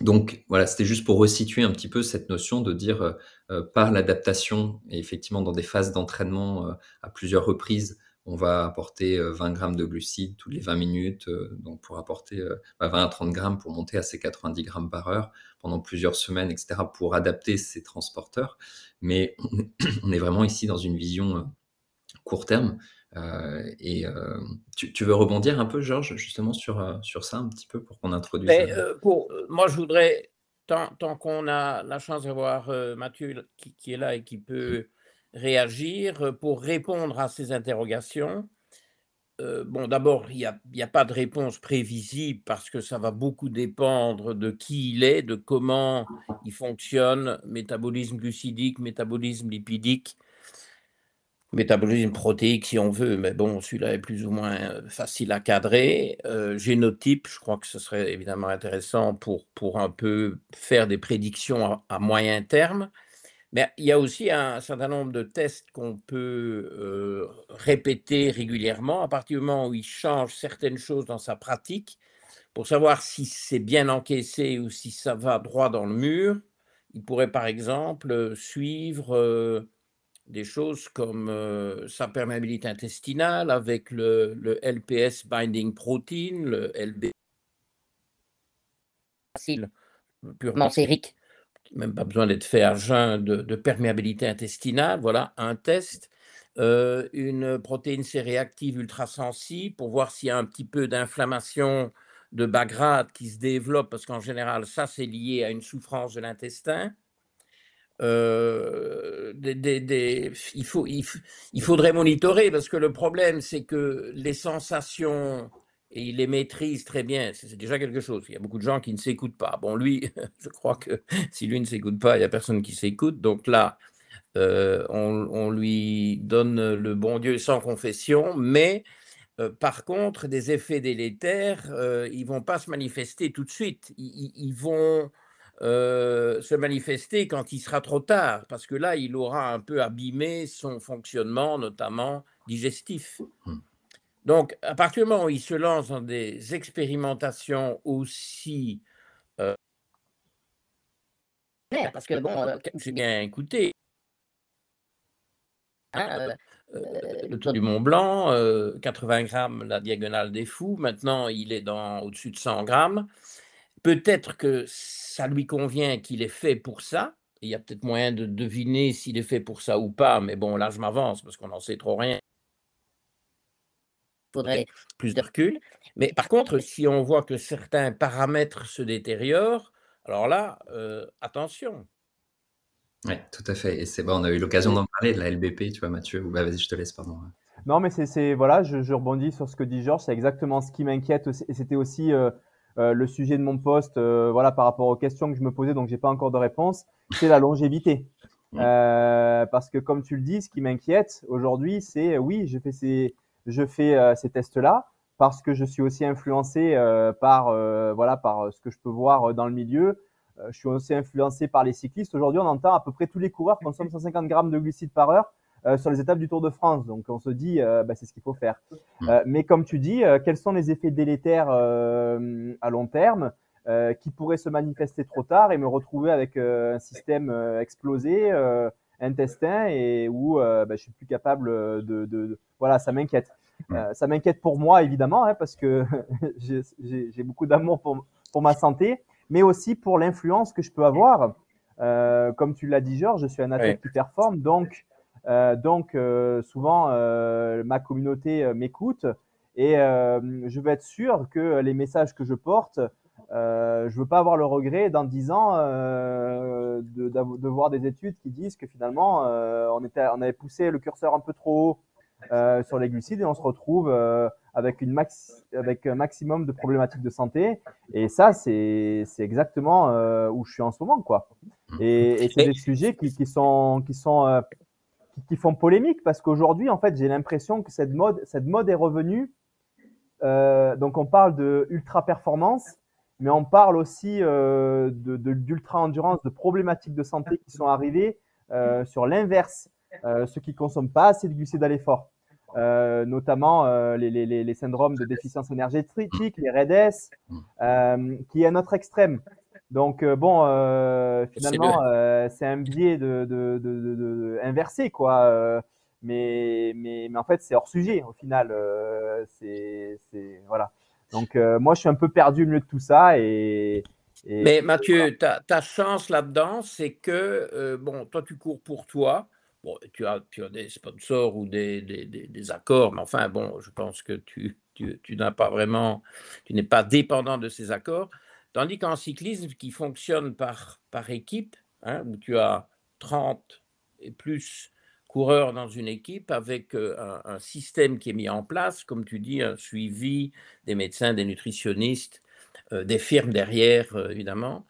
Donc voilà, c'était juste pour resituer un petit peu cette notion de dire par l'adaptation, et effectivement dans des phases d'entraînement à plusieurs reprises, on va apporter 20 grammes de glucides toutes les 20 minutes, donc pour apporter 20 à 30 grammes pour monter à ces 90 grammes par heure pendant plusieurs semaines, etc., pour adapter ces transporteurs. Mais on est vraiment ici dans une vision court terme. Tu veux rebondir un peu, Georges, justement sur ça un petit peu pour qu'on introduise moi, je voudrais, tant qu'on a la chance d'avoir Mathieu qui est là et qui peut réagir, pour répondre à ces interrogations. Bon, d'abord, il y a pas de réponse prévisible parce que ça va beaucoup dépendre de qui il est, de comment il fonctionne, métabolisme glucidique, métabolisme lipidique, métabolisme protéique si on veut, mais bon, celui-là est plus ou moins facile à cadrer. Génotype, je crois que ce serait évidemment intéressant pour un peu faire des prédictions à moyen terme. Mais il y a aussi un certain nombre de tests qu'on peut répéter régulièrement à partir du moment où il change certaines choses dans sa pratique pour savoir si c'est bien encaissé ou si ça va droit dans le mur. Il pourrait par exemple suivre des choses comme sa perméabilité intestinale avec le LPS binding protein, le LB facile, purement sérique, même pas besoin d'être fait à jeun de perméabilité intestinale. Voilà un test. Une protéine C-réactive ultrasensible pour voir s'il y a un petit peu d'inflammation de bas grade qui se développe, parce qu'en général, ça, c'est lié à une souffrance de l'intestin. Il faudrait monitorer, parce que le problème, c'est que les sensations, et il les maîtrise très bien, c'est déjà quelque chose. Il y a beaucoup de gens qui ne s'écoutent pas. Bon, lui, je crois que si lui ne s'écoute pas, il n'y a personne qui s'écoute. Donc là, on lui donne le bon Dieu sans confession, mais par contre, des effets délétères, ils ne vont pas se manifester tout de suite. Ils vont se manifester quand il sera trop tard, parce que là, il aura un peu abîmé son fonctionnement, notamment digestif. Donc, à partir du moment où il se lance dans des expérimentations aussi, parce que bon, j'ai bien écouté, le Tour du Mont Blanc, 80 grammes la diagonale des fous, maintenant il est au-dessus de 100 grammes. Peut-être que ça lui convient, qu'il est fait pour ça. Il y a peut-être moyen de deviner s'il est fait pour ça ou pas, mais bon, là je m'avance parce qu'on n'en sait trop rien. Il faudrait plus de recul. Mais par contre, si on voit que certains paramètres se détériorent, alors là, attention. Oui, tout à fait. Et c'est bon, on a eu l'occasion d'en parler de la LBP, tu vois, Mathieu. Bah, vas-y, je te laisse, pardon. Non, mais voilà, je rebondis sur ce que dit Georges, c'est exactement ce qui m'inquiète aussi. Et c'était aussi le sujet de mon poste, voilà, par rapport aux questions que je me posais, donc j'ai pas encore de réponse, c'est la longévité. Parce que comme tu le dis, ce qui m'inquiète aujourd'hui, c'est oui, je fais ces tests-là parce que je suis aussi influencé voilà, par ce que je peux voir dans le milieu. Je suis aussi influencé par les cyclistes. Aujourd'hui, on entend à peu près tous les coureurs consomment 150 grammes de glucides par heure sur les étapes du Tour de France. Donc, on se dit, c'est ce qu'il faut faire. Mais comme tu dis, quels sont les effets délétères à long terme qui pourraient se manifester trop tard et me retrouver avec un système explosé, intestin, et où je suis plus capable voilà, ça m'inquiète. Ça m'inquiète pour moi, évidemment, hein, parce que j'ai beaucoup d'amour pour ma santé, mais aussi pour l'influence que je peux avoir. Comme tu l'as dit, Georges, je suis un athlète qui performe, donc souvent ma communauté m'écoute, et je veux être sûr que les messages que je porte, je veux pas avoir le regret dans 10 ans de voir des études qui disent que finalement on avait poussé le curseur un peu trop haut sur les glucides et on se retrouve avec un maximum de problématiques de santé. Et ça, c'est exactement où je suis en ce moment, quoi. Et c'est des sujets qui font polémique, parce qu'aujourd'hui, en fait, j'ai l'impression que cette mode est revenue. Donc, on parle de ultra performance, mais on parle aussi d'ultra endurance, de problématiques de santé qui sont arrivées sur l'inverse, ceux qui consomment pas assez de glucides à l'effort, notamment les syndromes de déficience énergétique, les RED-S, qui est un autre extrême. Donc finalement, c'est un biais inversé, quoi. Mais en fait, c'est hors sujet au final. Voilà. Donc moi, je suis un peu perdu au milieu de tout ça. Mais Mathieu, ta chance là-dedans, c'est que bon, toi, tu cours pour toi. Bon, tu as des sponsors ou des accords, mais enfin, bon, je pense que tu n'as pas vraiment, tu n'es pas dépendant de ces accords. Tandis qu'en cyclisme, qui fonctionne par équipe, hein, où tu as 30 et plus coureurs dans une équipe avec un système qui est mis en place, comme tu dis, un suivi des médecins, des nutritionnistes, des firmes derrière, évidemment.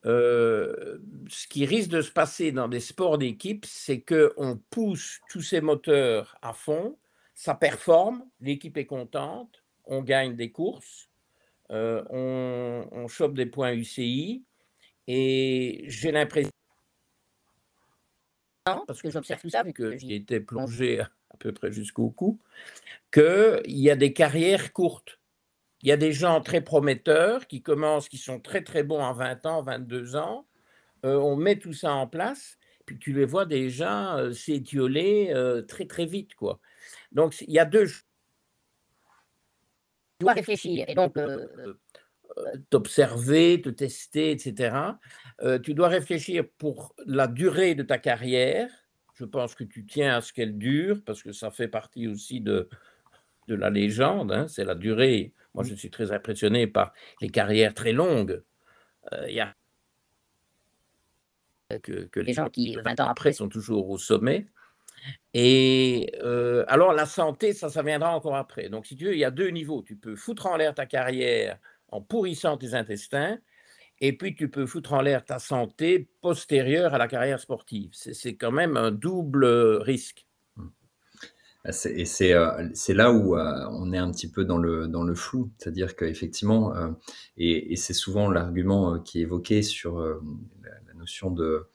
Ce qui risque de se passer dans des sports d'équipe, c'est qu'on pousse tous ces moteurs à fond, ça performe, l'équipe est contente, on gagne des courses, on chope des points UCI, et j'ai l'impression, parce que j'observe tout ça, vu que j'y étais plongé à peu près jusqu'au cou, qu'il y a des carrières courtes. Il y a des gens très prometteurs qui commencent, qui sont très très bons en 20 ans, 22 ans. On met tout ça en place, puis tu les vois déjà s'étioler très très vite, quoi. Donc il y a deux choses. Tu dois réfléchir et donc t'observer, te tester, etc. Tu dois réfléchir pour la durée de ta carrière. Je pense que tu tiens à ce qu'elle dure, parce que ça fait partie aussi de la légende, hein, c'est la durée. Moi, je suis très impressionné par les carrières très longues. Il y a que les gens qui, 20 ans après, sont toujours au sommet. Et alors, la santé, ça viendra encore après. Donc, si tu veux, il y a deux niveaux. Tu peux foutre en l'air ta carrière en pourrissant tes intestins, et puis tu peux foutre en l'air ta santé postérieure à la carrière sportive. C'est quand même un double risque. C'est là où on est un petit peu dans le flou, c'est-à-dire qu'effectivement, et c'est souvent l'argument qui est évoqué sur la notion de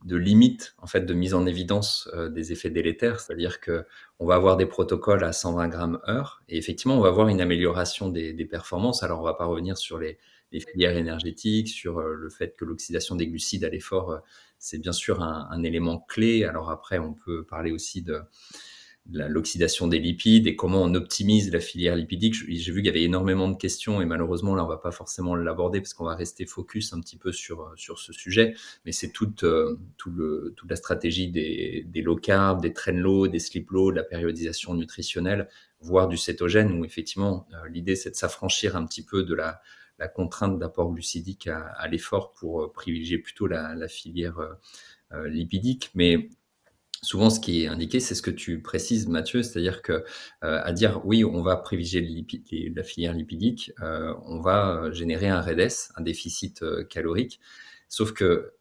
limite, en fait, de mise en évidence des effets délétères, c'est-à-dire que on va avoir des protocoles à 120 grammes heure, et effectivement, on va avoir une amélioration des performances. Alors, on va pas revenir sur les filières énergétiques, sur le fait que l'oxydation des glucides à l'effort, c'est bien sûr un élément clé. Alors après, on peut parler aussi de l'oxydation des lipides et comment on optimise la filière lipidique. J'ai vu qu'il y avait énormément de questions et malheureusement, là, on va pas forcément l'aborder parce qu'on va rester focus un petit peu sur ce sujet. Mais c'est toute la stratégie des low carb, des train low, des sleep low, de la périodisation nutritionnelle, voire du cétogène, où effectivement, l'idée, c'est de s'affranchir un petit peu de la contrainte d'apport glucidique à l'effort pour privilégier plutôt la filière lipidique. Mais souvent, ce qui est indiqué, c'est ce que tu précises, Mathieu, c'est-à-dire que à dire oui, on va privilégier la filière lipidique, on va générer un REDS, un déficit calorique. Sauf que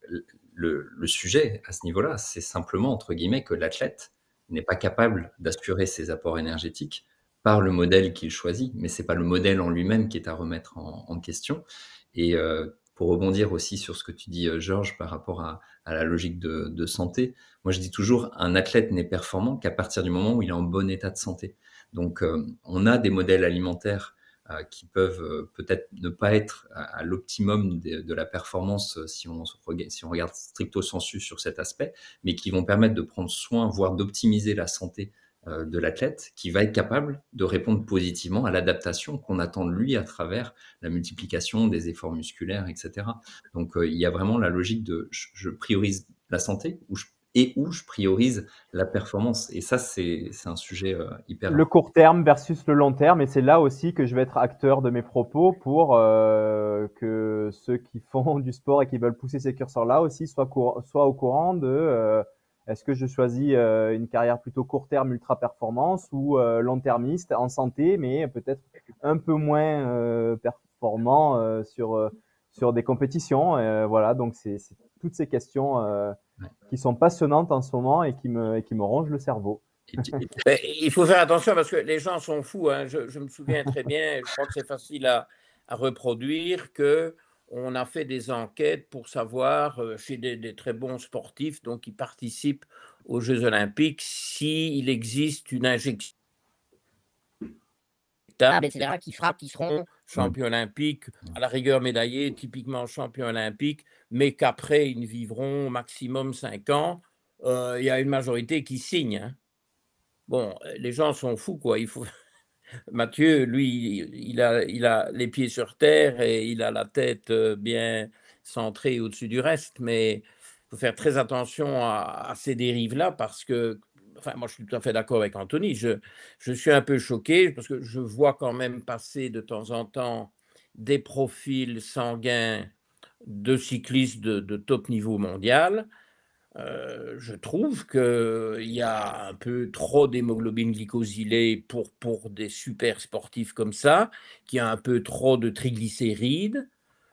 le sujet à ce niveau-là, c'est simplement, entre guillemets, que l'athlète n'est pas capable d'assurer ses apports énergétiques par le modèle qu'il choisit, mais c'est pas le modèle en lui-même qui est à remettre en question. Et pour rebondir aussi sur ce que tu dis, Georges, par rapport à la logique de santé, moi je dis toujours, un athlète n'est performant qu'à partir du moment où il est en bon état de santé. Donc on a des modèles alimentaires qui peuvent peut-être ne pas être à l'optimum de la performance si on regarde stricto sensu sur cet aspect, mais qui vont permettre de prendre soin, voire d'optimiser la santé de l'athlète, qui va être capable de répondre positivement à l'adaptation qu'on attend de lui à travers la multiplication des efforts musculaires, etc. Donc il y a vraiment la logique de je priorise la santé où je priorise la performance. Et ça, c'est un sujet hyper Le court terme versus le long terme, et c'est là aussi que je vais être acteur de mes propos pour que ceux qui font du sport et qui veulent pousser ces curseurs-là aussi soient au courant de est-ce que je choisis une carrière plutôt court terme ultra performance ou long termiste en santé, mais peut-être un peu moins performant sur des compétitions. Voilà, donc c'est toutes ces questions qui sont passionnantes en ce moment et qui me rongent le cerveau. Ben, il faut faire attention parce que les gens sont fous, hein. Je me souviens très bien, je crois que c'est facile à reproduire, qu'on a fait des enquêtes pour savoir chez des très bons sportifs donc qui participent aux Jeux olympiques s'il existe une injection, etc., qui seront champions olympiques, à la rigueur médaillés, typiquement champions olympiques, mais qu'après ils ne vivront maximum 5 ans. Il y a une majorité qui signe, hein. Bon, les gens sont fous, quoi. Il faut Mathieu, lui, il a les pieds sur terre et il a la tête bien centrée au-dessus du reste, mais il faut faire très attention à ces dérives-là parce que, enfin, moi, je suis tout à fait d'accord avec Anthony. Je suis un peu choqué parce que je vois quand même passer de temps en temps des profils sanguins de cyclistes de top niveau mondial. Je trouve qu'il y a un peu trop d'hémoglobine glycosylée pour des super sportifs comme ça, qu'il y a un peu trop de triglycérides.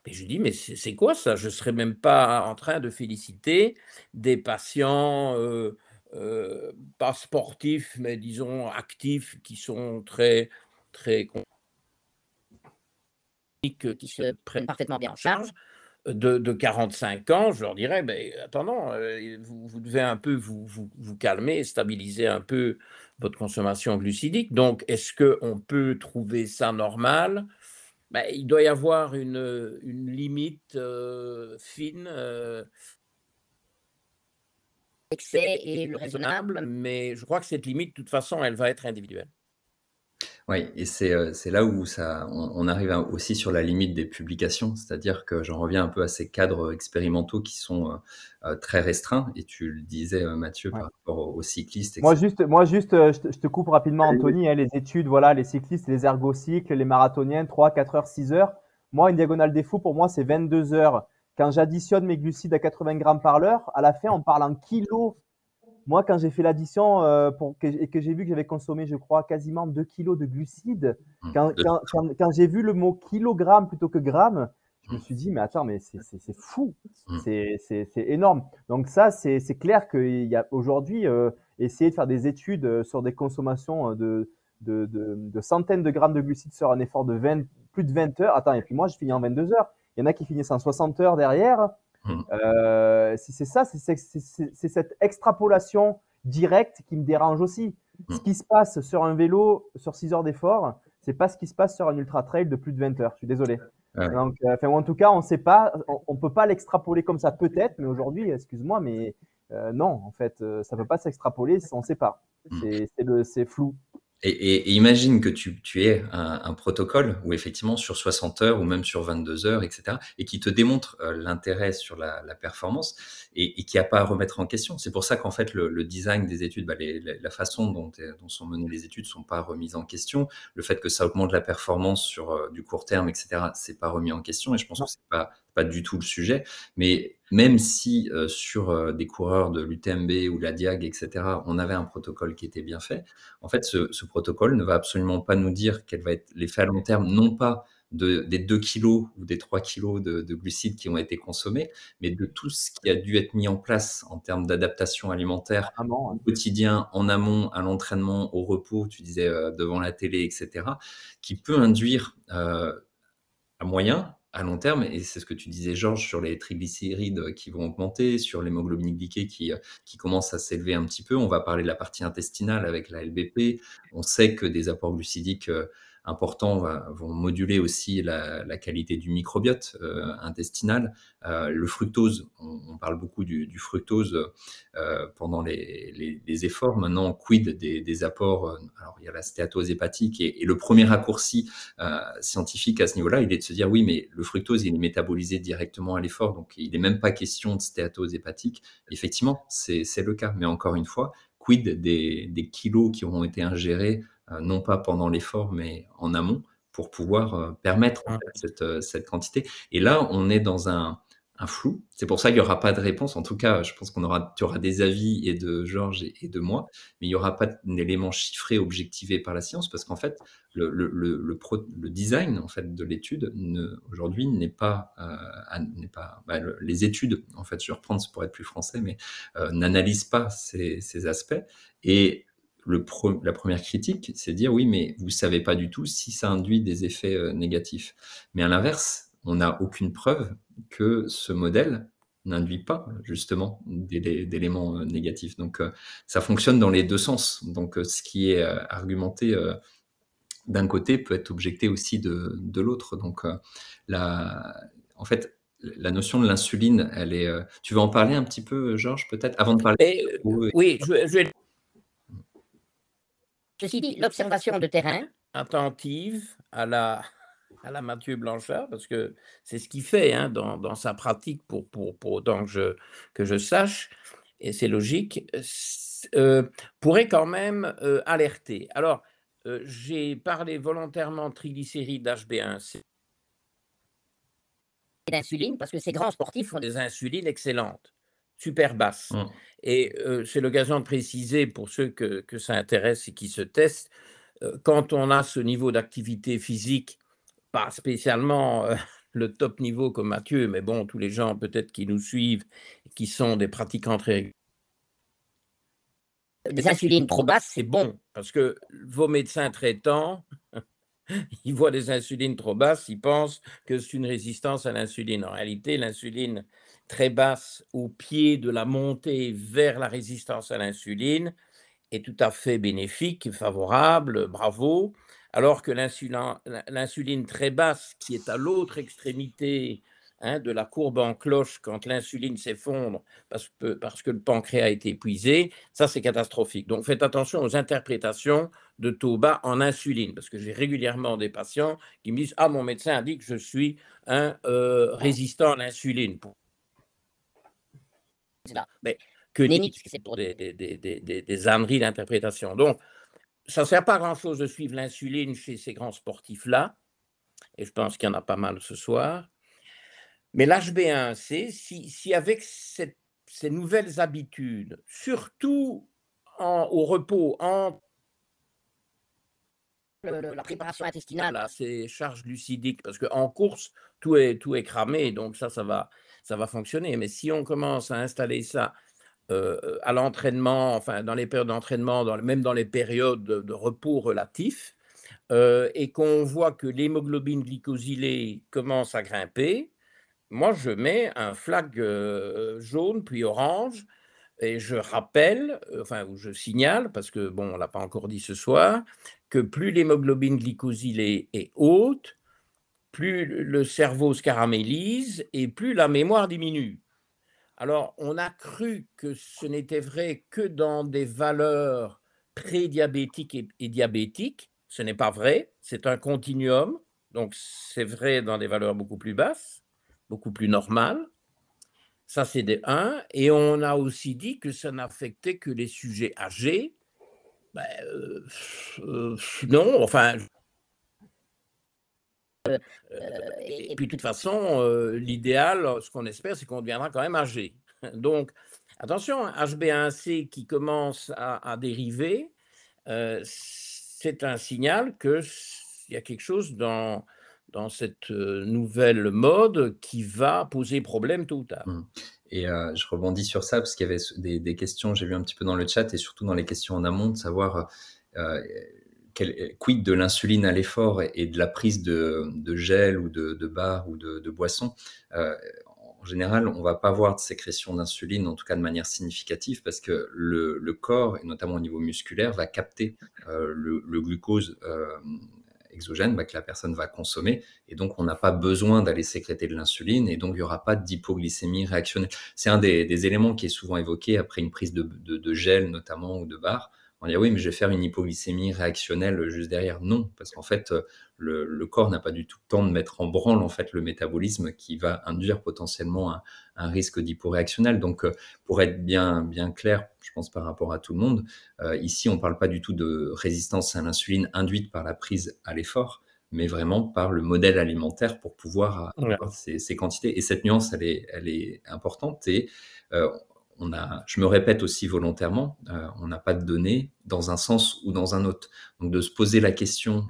Et je dis, mais c'est quoi ça? Je ne serais même pas en train de féliciter des patients, pas sportifs, mais disons actifs, qui sont très, très, qui se prennent parfaitement bien en charge de 45 ans, je leur dirais, ben, attends, vous devez un peu vous calmer, stabiliser un peu votre consommation glucidique. Donc, est-ce qu'on peut trouver ça normal? Ben, il doit y avoir une limite fine, excès et le raisonnable, mais je crois que cette limite, de toute façon, elle va être individuelle. Oui, et c'est là où on arrive aussi sur la limite des publications, c'est-à-dire que j'en reviens un peu à ces cadres expérimentaux qui sont très restreints, et tu le disais, Mathieu, Ouais. par rapport aux cyclistes, Moi, etc. juste, je te coupe rapidement, Anthony, hein, les études, voilà, les cyclistes, les ergocycles, les marathoniens, 3, 4 heures, 6 heures. Moi, une diagonale des fous, pour moi, c'est 22 heures. Quand j'additionne mes glucides à 80 grammes par l'heure, à la fin, on parle en kilos. Moi, quand j'ai fait l'addition et que j'ai vu que j'avais consommé, je crois, quasiment 2 kilos de glucides, quand j'ai vu le mot kilogramme plutôt que gramme, je me suis dit, mais attends, mais c'est fou, c'est énorme. Donc ça, c'est clair qu'il y a aujourd'hui, essayer de faire des études sur des consommations de centaines de grammes de glucides sur un effort de plus de 20 heures. Attends, et puis moi, je finis en 22 heures. Il y en a qui finissent en 60 heures derrière. C'est ça, c'est cette extrapolation directe qui me dérange aussi. Ce qui se passe sur un vélo sur 6 heures d'effort, c'est pas ce qui se passe sur un ultra trail de plus de 20 heures. Je suis désolé. Donc, en tout cas, on sait pas, on peut pas l'extrapoler comme ça peut-être, mais aujourd'hui, excuse-moi, mais non, en fait, ça peut pas s'extrapoler, on sait pas. C'est flou. Et imagine que tu aies un protocole où effectivement sur 60 heures ou même sur 22 heures, etc., et qui te démontre l'intérêt sur la performance et qui a pas à remettre en question. C'est pour ça qu'en fait le design des études, la façon dont sont menées les études sont pas remises en question. Le fait que ça augmente la performance sur du court terme, etc., c'est pas remis en question. Et je pense que c'est pas pas du tout le sujet. Mais même si sur des coureurs de l'UTMB ou de la Diag, etc., on avait un protocole qui était bien fait, en fait, ce protocole ne va absolument pas nous dire quel va être l'effet à long terme, non pas des 2 kilos ou des 3 kilos de glucides qui ont été consommés, mais de tout ce qui a dû être mis en place en termes d'adaptation alimentaire au quotidien, en amont, à l'entraînement, au repos, tu disais devant la télé, etc., qui peut induire à moyen, à long terme, et c'est ce que tu disais, Georges, sur les triglycérides qui vont augmenter, sur l'hémoglobine glyquée qui commence à s'élever un petit peu. On va parler de la partie intestinale avec la LBP. On sait que des apports glucidiques importants vont moduler aussi la qualité du microbiote intestinal. Le fructose, on parle beaucoup du fructose pendant les efforts. Maintenant, quid des apports alors, il y a la stéatose hépatique et le premier raccourci scientifique à ce niveau-là, il est de se dire oui, mais le fructose, il est métabolisé directement à l'effort, donc il n'est même pas question de stéatose hépatique. Effectivement, c'est le cas, mais encore une fois, quid des kilos qui auront été ingérés, non pas pendant l'effort, mais en amont, pour pouvoir permettre en fait, cette quantité. Et là, on est dans un flou. C'est pour ça qu'il n'y aura pas de réponse. En tout cas, je pense tu auras des avis et de Georges et de moi, mais il n'y aura pas d'éléments chiffrés objectivés par la science parce qu'en fait, le design en fait de l'étude aujourd'hui n'est pas les études en fait, je vais reprendre pour être plus français, mais n'analysent pas ces aspects. Et la première critique, c'est de dire oui, mais vous savez pas du tout si ça induit des effets négatifs. Mais à l'inverse, on n'a aucune preuve que ce modèle n'induit pas justement d'éléments négatifs. Donc ça fonctionne dans les deux sens. Donc ce qui est argumenté d'un côté peut être objecté aussi de l'autre. Donc en fait, la notion de l'insuline, elle est. Tu veux en parler un petit peu, Georges, peut-être, avant de parler oui, ceci dit, l'observation de terrain attentive à la Mathieu Blanchard, parce que c'est ce qu'il fait hein, dans sa pratique pour autant que je sache, et c'est logique, pourrait quand même alerter. Alors, j'ai parlé volontairement de triglycérides HbA1c et d'insuline, parce que ces grands sportifs ont des insulines excellentes, super basses. Et c'est l'occasion de préciser pour ceux que ça intéresse et qui se testent, quand on a ce niveau d'activité physique, pas spécialement le top niveau comme Mathieu, mais bon, tous les gens peut-être qui nous suivent, qui sont des pratiquants très réguliers, des insulines trop basses, c'est bon, parce que vos médecins traitants, ils voient des insulines trop basses, ils pensent que c'est une résistance à l'insuline. En réalité, l'insuline très basse au pied de la montée vers la résistance à l'insuline est tout à fait bénéfique, favorable, bravo, alors que l'insuline très basse, qui est à l'autre extrémité hein, de la courbe en cloche quand l'insuline s'effondre parce que le pancréas a été épuisé, ça c'est catastrophique. Donc faites attention aux interprétations de taux bas en insuline, parce que j'ai régulièrement des patients qui me disent « Ah, mon médecin a dit que je suis un résistant à l'insuline. » Mais que nenni, parce que c'est pour des âneries d'interprétation. Donc, ça ne sert pas à grand-chose de suivre l'insuline chez ces grands sportifs-là, et je pense qu'il y en a pas mal ce soir. Mais l'HbA1c, si avec ces nouvelles habitudes, surtout au repos, la préparation intestinale à ces charges glucidiques, parce qu'en course, tout est cramé, donc ça va fonctionner. Mais si on commence à installer ça à l'entraînement, enfin dans les périodes d'entraînement, même dans les périodes de repos relatifs, et qu'on voit que l'hémoglobine glycosylée commence à grimper, moi je mets un flag jaune puis orange et je rappelle, enfin ou je signale, parce que bon, on l'a pas encore dit ce soir, que plus l'hémoglobine glycosylée est haute, plus le cerveau se caramélise et plus la mémoire diminue. Alors, on a cru que ce n'était vrai que dans des valeurs prédiabétiques et diabétiques. Ce n'est pas vrai, c'est un continuum. Donc, c'est vrai dans des valeurs beaucoup plus basses, beaucoup plus normales. Ça, c'est des 1. Et on a aussi dit que ça n'affectait que les sujets âgés. Ben, non, enfin, Et puis de toute façon, l'idéal, ce qu'on espère, c'est qu'on deviendra quand même âgé. Donc attention, hein, HbA1c qui commence à dériver, c'est un signal qu'il y a quelque chose dans cette nouvelle mode qui va poser problème tôt ou tard. Et je rebondis sur ça parce qu'il y avait des questions, j'ai vu un petit peu dans le chat et surtout dans les questions en amont, de savoir quid de l'insuline à l'effort et de la prise de gel ou de bar ou de boisson. En général, on va pas avoir de sécrétion d'insuline, en tout cas de manière significative, parce que le corps, et notamment au niveau musculaire, va capter le glucose exogène que la personne va consommer, et donc on n'a pas besoin d'aller sécréter de l'insuline, et donc il n'y aura pas d'hypoglycémie réactionnelle. C'est un des éléments qui est souvent évoqué après une prise de gel notamment ou de bar. On dit oui, mais je vais faire une hypoglycémie réactionnelle juste derrière. Non, parce qu'en fait, le corps n'a pas du tout le temps de mettre en branle en fait le métabolisme qui va induire potentiellement un risque d'hyporéactionnel. Donc, pour être bien clair, je pense par rapport à tout le monde, ici on ne parle pas du tout de résistance à l'insuline induite par la prise à l'effort, mais vraiment par le modèle alimentaire pour pouvoir avoir ces quantités. Et cette nuance, elle est importante. Et je me répète aussi volontairement, on n'a pas de données dans un sens ou dans un autre. Donc de se poser la question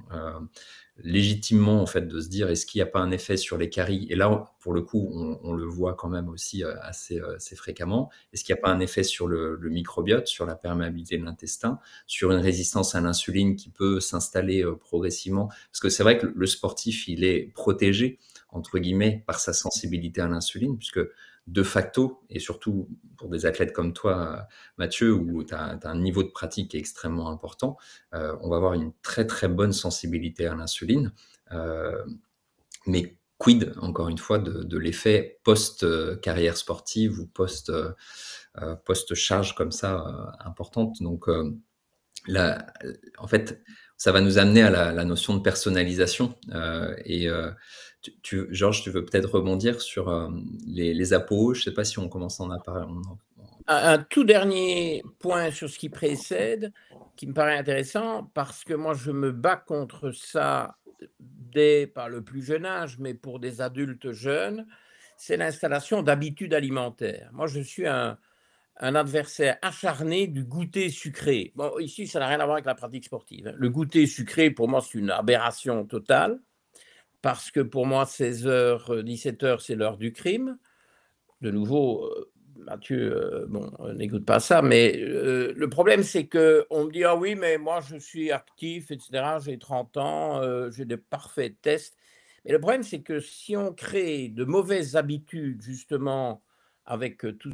légitimement, en fait, de se dire est-ce qu'il n'y a pas un effet sur les caries? Et là, pour le coup, on le voit quand même aussi assez fréquemment. Est-ce qu'il n'y a pas un effet sur le microbiote, sur la perméabilité de l'intestin, sur une résistance à l'insuline qui peut s'installer progressivement? Parce que c'est vrai que le sportif, il est protégé, entre guillemets, par sa sensibilité à l'insuline, puisque de facto, et surtout pour des athlètes comme toi, Mathieu, où tu as un niveau de pratique qui est extrêmement important, on va avoir une très très bonne sensibilité à l'insuline. Mais quid, encore une fois, de l'effet post-carrière sportive ou post-charge comme ça importante. Donc, en fait, ça va nous amener à la notion de personnalisation. Georges, tu veux peut-être rebondir sur les APO? Je ne sais pas si on commence à en parler. Un tout dernier point sur ce qui précède, qui me paraît intéressant, parce que moi je me bats contre ça dès pas le plus jeune âge, mais pour des adultes jeunes, c'est l'installation d'habitudes alimentaires. Moi je suis un adversaire acharné du goûter sucré. Bon, ici, ça n'a rien à voir avec la pratique sportive. Le goûter sucré, pour moi, c'est une aberration totale, parce que pour moi, 16h, 17h, c'est l'heure du crime. De nouveau, Mathieu, n'écoute pas ça, mais le problème, c'est qu'on me dit « Ah oui, mais moi, je suis actif, etc., j'ai 30 ans, j'ai de parfaits tests. » Mais le problème, c'est que si on crée de mauvaises habitudes, justement, avec tout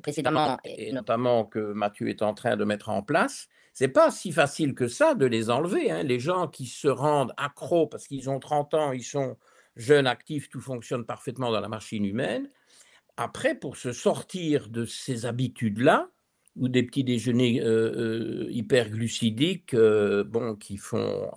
précédemment, et notamment que Mathieu est en train de mettre en place, c'est pas si facile que ça de les enlever, hein. Les gens qui se rendent accros parce qu'ils ont 30 ans, ils sont jeunes, actifs, tout fonctionne parfaitement dans la machine humaine. Après, pour se sortir de ces habitudes-là, ou des petits déjeuners hyperglucidiques qui font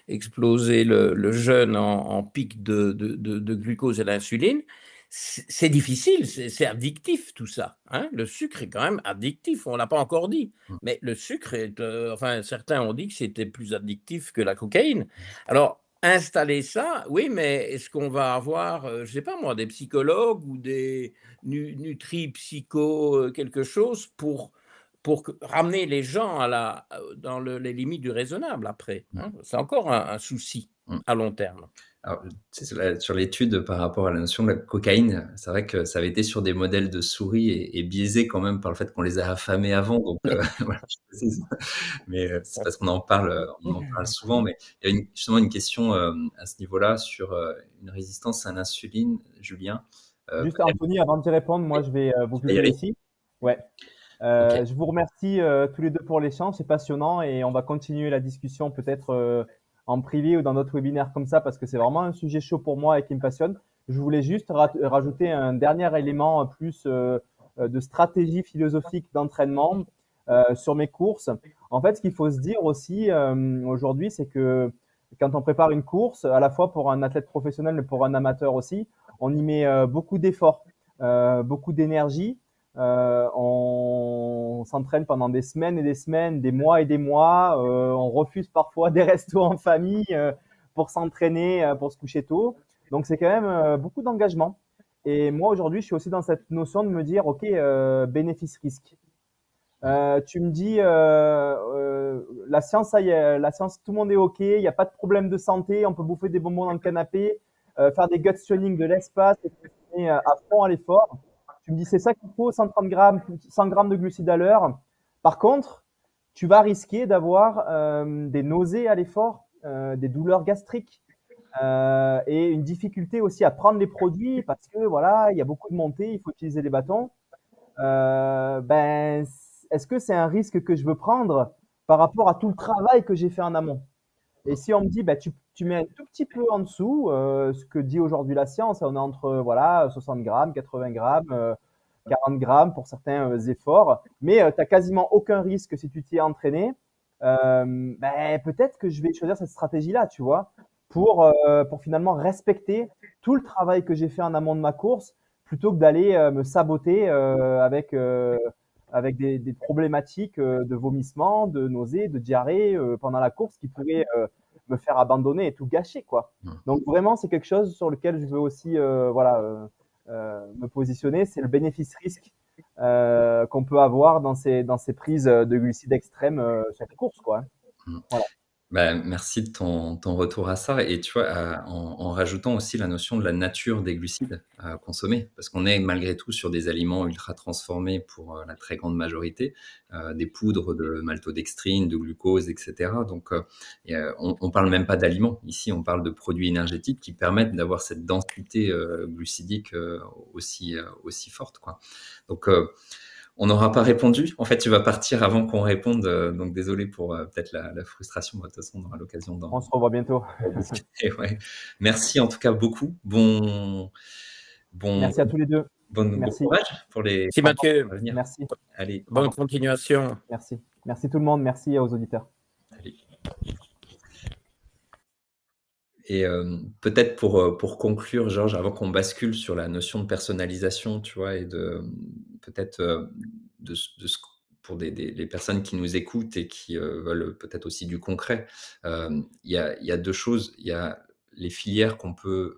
exploser le jeûne en pic de glucose et d'insuline, c'est difficile, c'est addictif tout ça, hein. Le sucre est quand même addictif, on ne l'a pas encore dit, mais le sucre est, certains ont dit que c'était plus addictif que la cocaïne. Alors, installer ça, oui, mais est-ce qu'on va avoir, je ne sais pas moi, des psychologues ou des nutri-psycho quelque chose pour ramener les gens dans les limites du raisonnable après, hein. C'est encore un souci à long terme. Alors, sur l'étude par rapport à la notion de la cocaïne, c'est vrai que ça avait été sur des modèles de souris et biaisé quand même par le fait qu'on les a affamés avant. Donc, voilà, je précise. Mais c'est parce qu'on en parle souvent. Mais il y a justement une question à ce niveau-là sur une résistance à l'insuline, Julien. Juste Anthony, avant d'y répondre, moi je vais vous quitter ici. Ouais. Okay. Je vous remercie tous les deux pour l'échange, c'est passionnant et on va continuer la discussion peut-être en privé ou dans d'autres webinaires comme ça parce que c'est vraiment un sujet chaud pour moi et qui me passionne. Je voulais juste rajouter un dernier élément plus de stratégie philosophique d'entraînement sur mes courses. En fait, ce qu'il faut se dire aussi aujourd'hui, c'est que quand on prépare une course, à la fois pour un athlète professionnel mais pour un amateur aussi, on y met beaucoup d'efforts, beaucoup d'énergie. On on s'entraîne pendant des semaines et des semaines, des mois et des mois. On refuse parfois des restos en famille pour s'entraîner, pour se coucher tôt. Donc, c'est quand même beaucoup d'engagement. Et moi, aujourd'hui, je suis aussi dans cette notion de me dire, OK, bénéfice-risque. Tu me dis, la science, ça y est, la science, tout le monde est OK, il n'y a pas de problème de santé, on peut bouffer des bonbons dans le canapé, faire des gut training de l'espace et continuer à fond à l'effort. Tu me dis, c'est ça qu'il faut, 130 grammes, 100 grammes de glucides à l'heure. Par contre, tu vas risquer d'avoir des nausées à l'effort, des douleurs gastriques et une difficulté aussi à prendre les produits parce que voilà, il y a beaucoup de montées, il faut utiliser les bâtons. Ben, est-ce que c'est un risque que je veux prendre par rapport à tout le travail que j'ai fait en amont? Et si on me dit, ben, tu mets un tout petit peu en dessous, ce que dit aujourd'hui la science, on est entre voilà, 60 grammes, 80 grammes, 40 grammes pour certains efforts, mais tu n'as quasiment aucun risque si tu t'y es entraîné. Ben, peut-être que je vais choisir cette stratégie-là, tu vois, pour finalement respecter tout le travail que j'ai fait en amont de ma course, plutôt que d'aller me saboter avec des problématiques de vomissement, de nausées, de diarrhée pendant la course qui pourraient me faire abandonner et tout gâcher, quoi. Donc vraiment, c'est quelque chose sur lequel je veux aussi me positionner, c'est le bénéfice-risque qu'on peut avoir dans ces prises de glucides extrêmes sur les courses, quoi. Voilà. Bah, merci de ton retour à ça. Et tu vois, en rajoutant aussi la notion de la nature des glucides à consommer, parce qu'on est malgré tout sur des aliments ultra transformés pour la très grande majorité, des poudres de maltodextrine, de glucose, etc. Donc, on parle même pas d'aliments. Ici, on parle de produits énergétiques qui permettent d'avoir cette densité glucidique aussi forte, quoi. Donc, on n'aura pas répondu. En fait, tu vas partir avant qu'on réponde. Donc, désolé pour peut-être la frustration. De toute façon, on aura l'occasion d'en On se revoit bientôt. discuter. Ouais. Merci en tout cas beaucoup. Bon, Merci à tous les deux. bon Merci. courage pour les Merci Mathieu. à venir. Merci. Allez, Bonne continuation. Merci. Merci tout le monde. Merci aux auditeurs. allez. Et peut-être pour conclure, Georges, avant qu'on bascule sur la notion de personnalisation, tu vois, et de peut-être pour les personnes qui nous écoutent et qui veulent peut-être aussi du concret, il y a deux choses. Il y a les filières qu'on peut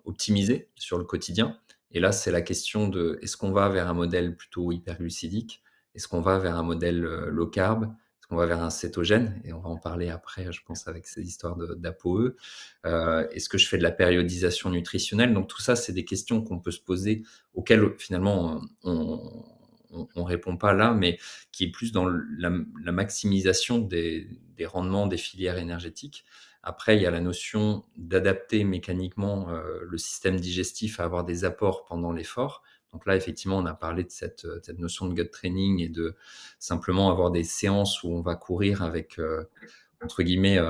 optimiser sur le quotidien. Et là, c'est la question de est-ce qu'on va vers un modèle plutôt hyperglucidique? Est-ce qu'on va vers un modèle low carb? Est-ce qu'on va vers un cétogène? Et on va en parler après, je pense, avec ces histoires d'ApoE. Est-ce que je fais de la périodisation nutritionnelle? Donc tout ça, c'est des questions qu'on peut se poser, auxquelles finalement on répond pas là, mais qui est plus dans la maximisation des rendements des filières énergétiques. Après, il y a la notion d'adapter mécaniquement le système digestif à avoir des apports pendant l'effort. Donc là, effectivement, on a parlé de cette notion de gut training et de simplement avoir des séances où on va courir avec, entre guillemets,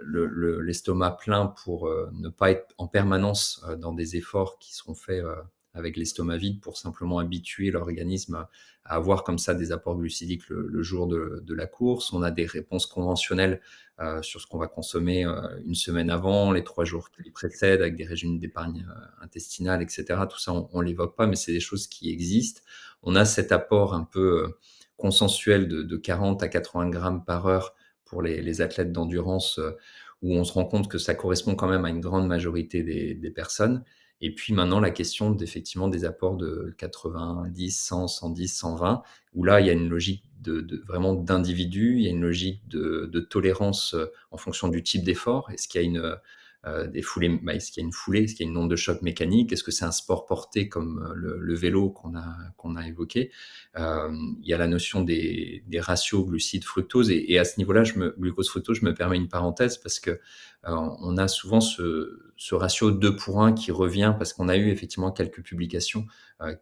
l'estomac plein pour ne pas être en permanence dans des efforts qui seront faits avec l'estomac vide pour simplement habituer l'organisme à avoir comme ça des apports glucidiques le jour de la course. On a des réponses conventionnelles sur ce qu'on va consommer une semaine avant, les 3 jours qui précèdent, avec des régimes d'épargne intestinale, etc. Tout ça, on ne l'évoque pas, mais c'est des choses qui existent. On a cet apport un peu consensuel de 40 à 80 grammes par heure pour les athlètes d'endurance, où on se rend compte que ça correspond quand même à une grande majorité des personnes. Et puis maintenant, la question effectivement des apports de 90, 100, 110, 120, où là, il y a une logique vraiment d'individu, il y a une logique de tolérance en fonction du type d'effort. Est-ce qu'il y a des foulées, est-ce qu'il y a une foulée, est-ce qu'il y a une onde de choc mécanique, est-ce que c'est un sport porté comme le vélo qu'on a évoqué. Il y a la notion des ratios glucides-fructose, et à ce niveau-là, glucose-fructose, je me permets une parenthèse parce que on a souvent ce ratio 2 pour 1 qui revient parce qu'on a eu effectivement quelques publications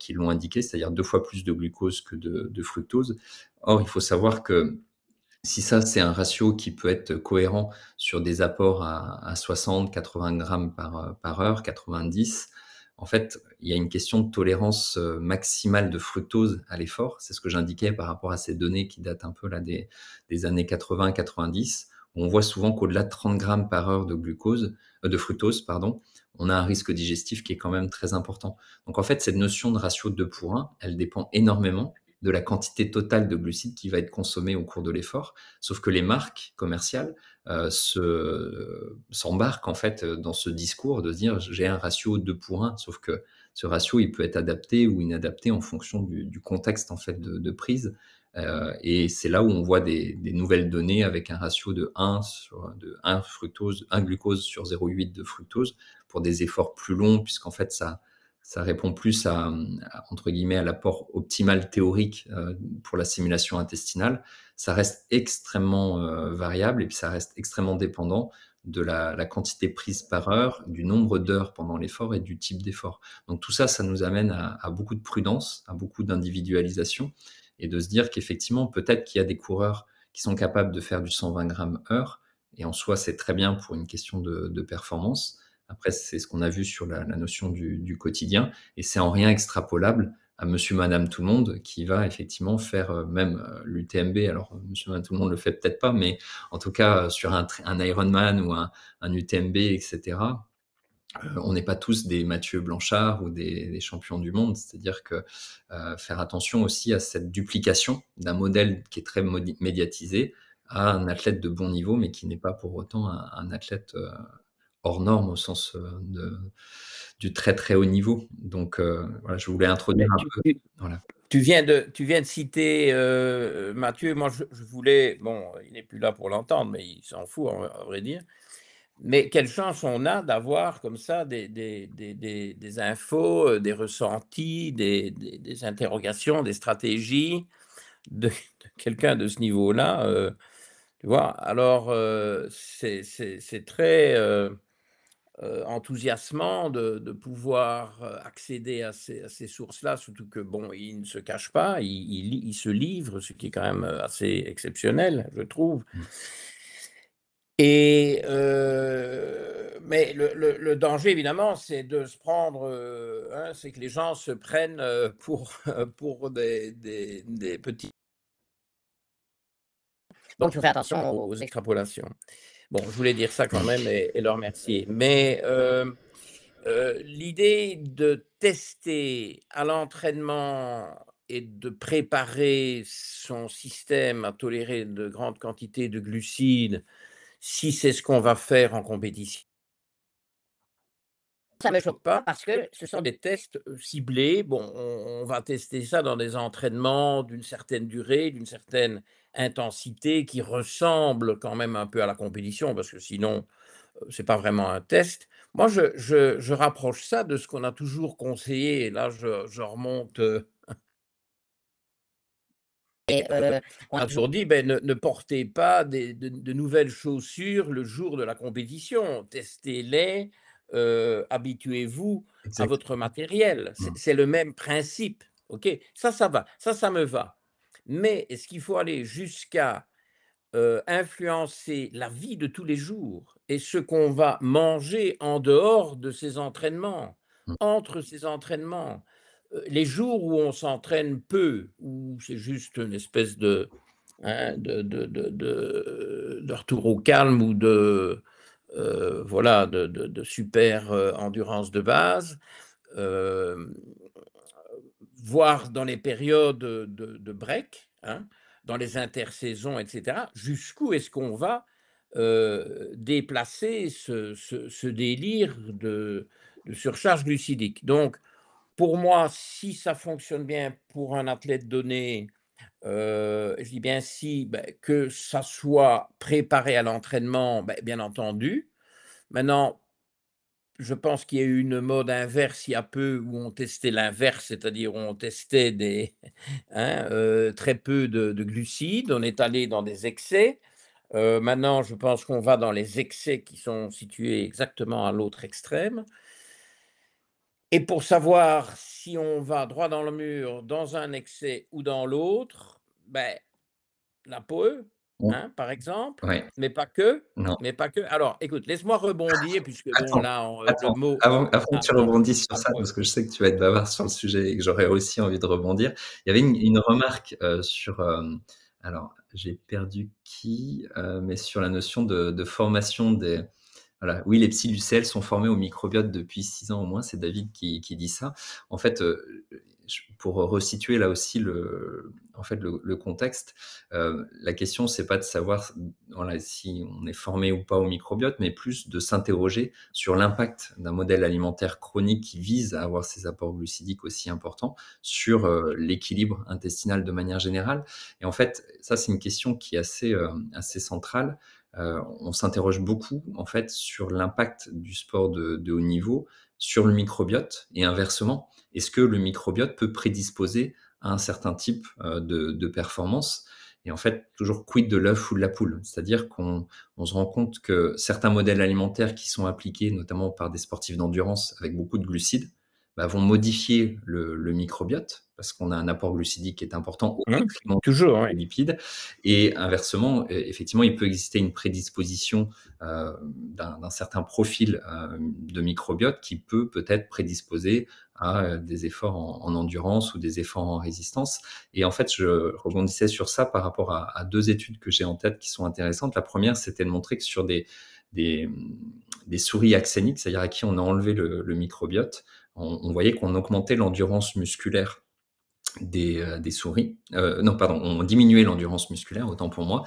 qui l'ont indiqué, c'est-à-dire 2 fois plus de glucose que de fructose. Or, il faut savoir que si ça, c'est un ratio qui peut être cohérent sur des apports à 60, 80 grammes par heure, 90, en fait, il y a une question de tolérance maximale de fructose à l'effort. C'est ce que j'indiquais par rapport à ces données qui datent un peu là des années 80-90. On voit souvent qu'au-delà de 30 grammes par heure de fructose, on a un risque digestif qui est quand même très important. Donc en fait, cette notion de ratio 2 pour 1, elle dépend énormément de la quantité totale de glucides qui va être consommée au cours de l'effort. Sauf que les marques commerciales s'embarquent en fait dans ce discours de se dire j'ai un ratio 2 pour 1, sauf que ce ratio il peut être adapté ou inadapté en fonction du contexte en fait de prise. Et c'est là où on voit des nouvelles données avec un ratio de 1 fructose, 1 glucose sur 0,8 de fructose pour des efforts plus longs, puisqu'en fait ça répond plus entre guillemets à l'apport optimal théorique pour la simulation intestinale. Ça reste extrêmement variable et puis ça reste extrêmement dépendant de la quantité prise par heure, du nombre d'heures pendant l'effort et du type d'effort. Donc tout ça, ça nous amène à beaucoup de prudence, à beaucoup d'individualisation et de se dire qu'effectivement, peut-être qu'il y a des coureurs qui sont capables de faire du 120 grammes heure et en soi, c'est très bien pour une question de performance. Après, c'est ce qu'on a vu sur la notion du quotidien et c'est en rien extrapolable à monsieur, madame, tout le monde qui va effectivement faire même l'UTMB. Alors, monsieur, madame, tout le monde le fait peut-être pas, mais en tout cas, sur un Ironman ou un UTMB, etc., on n'est pas tous des Mathieu Blanchard ou des champions du monde. C'est-à-dire que faire attention aussi à cette duplication d'un modèle qui est très médiatisé à un athlète de bon niveau, mais qui n'est pas pour autant un athlète hors norme au sens du très très haut niveau. Donc voilà, je voulais introduire un peu. Voilà. Tu viens de citer Mathieu. Moi, je voulais, bon, il n'est plus là pour l'entendre, mais il s'en fout, à vrai dire. Mais quelle chance on a d'avoir comme ça des infos, des ressentis, des interrogations, des stratégies de quelqu'un de ce niveau-là. Tu vois, alors c'est très enthousiasmant de pouvoir accéder à ces sources-là, surtout que, bon, il ne se cache pas, il se livre, ce qui est quand même assez exceptionnel, je trouve. Et mais le danger, évidemment, c'est de se prendre, c'est que les gens se prennent pour des petits. Donc il faut faire attention aux extrapolations. Bon, je voulais dire ça quand même et le remercier. Mais l'idée de tester à l'entraînement et de préparer son système à tolérer de grandes quantités de glucides, si c'est ce qu'on va faire en compétition, ça ne me choque pas parce que ce sont des tests ciblés. Bon, on va tester ça dans des entraînements d'une certaine durée, d'une certaine intensité qui ressemble quand même un peu à la compétition parce que sinon, c'est pas vraiment un test. Moi, je rapproche ça de ce qu'on a toujours conseillé et là je remonte, et on a toujours dit: «Beh, ne portez pas de nouvelles chaussures le jour de la compétition. Testez-les, habituez-vous à Exact. votre matériel». C'est le même principe, OK? Ça va, ça me va. Mais est-ce qu'il faut aller jusqu'à influencer la vie de tous les jours et ce qu'on va manger en dehors de ces entraînements, Mmh. entre ces entraînements. Les jours où on s'entraîne peu, où c'est juste une espèce de, hein, de retour au calme ou voilà, de super endurance de base, euh, voire dans les périodes de break, hein, dans les intersaisons, etc. Jusqu'où est-ce qu'on va déplacer ce délire de surcharge glucidique? Donc, pour moi, si ça fonctionne bien pour un athlète donné, je dis bien si, que ça soit préparé à l'entraînement, bien entendu. Maintenant, je pense qu'il y a eu une mode inverse il y a peu où on testait l'inverse, c'est-à-dire où on testait hein, très peu de glucides, on est allé dans des excès. Maintenant, je pense qu'on va dans les excès qui sont situés exactement à l'autre extrême. Et pour savoir si on va droit dans le mur, dans un excès ou dans l'autre, la POE, Bon, hein, par exemple, ouais, mais pas que, non. mais pas que. Alors, écoute, laisse-moi rebondir puisque bon, Attends, là, le attends, mot, avant que tu non, rebondisses sur la ça, POE. parce que je sais que tu vas être bavard sur le sujet et que j'aurais aussi envie de rebondir. Il y avait une remarque sur, alors j'ai perdu qui, mais sur la notion de formation des. Voilà, oui, les psilucelles sont formés au microbiote depuis 6 ans au moins. C'est David qui dit ça. En fait, pour resituer là aussi en fait, le contexte, la question, c'est pas de savoir voilà, si on est formé ou pas au microbiote, mais plus de s'interroger sur l'impact d'un modèle alimentaire chronique qui vise à avoir ces apports glucidiques aussi importants sur l'équilibre intestinal de manière générale. Et en fait, ça, c'est une question qui est assez centrale. On s'interroge beaucoup en fait sur l'impact du sport de haut niveau sur le microbiote et inversement. Est-ce que le microbiote peut prédisposer à un certain type de performance? Et en fait, toujours quid de l'œuf ou de la poule? C'est-à-dire qu'on se rend compte que certains modèles alimentaires qui sont appliqués, notamment par des sportifs d'endurance avec beaucoup de glucides, bah, vont modifier le microbiote parce qu'on a un apport glucidique qui est important au Mmh, détriment toujours, des oui. lipides. Et inversement, effectivement, il peut exister une prédisposition d'un certain profil de microbiote qui peut peut-être prédisposer à des efforts en endurance ou des efforts en résistance. Et en fait, je rebondissais sur ça par rapport à deux études que j'ai en tête qui sont intéressantes. La première, c'était de montrer que sur des, des souris axéniques, c'est-à-dire à qui on a enlevé le microbiote, on voyait qu'on augmentait l'endurance musculaire des souris. Non, pardon, on diminuait l'endurance musculaire, autant pour moi.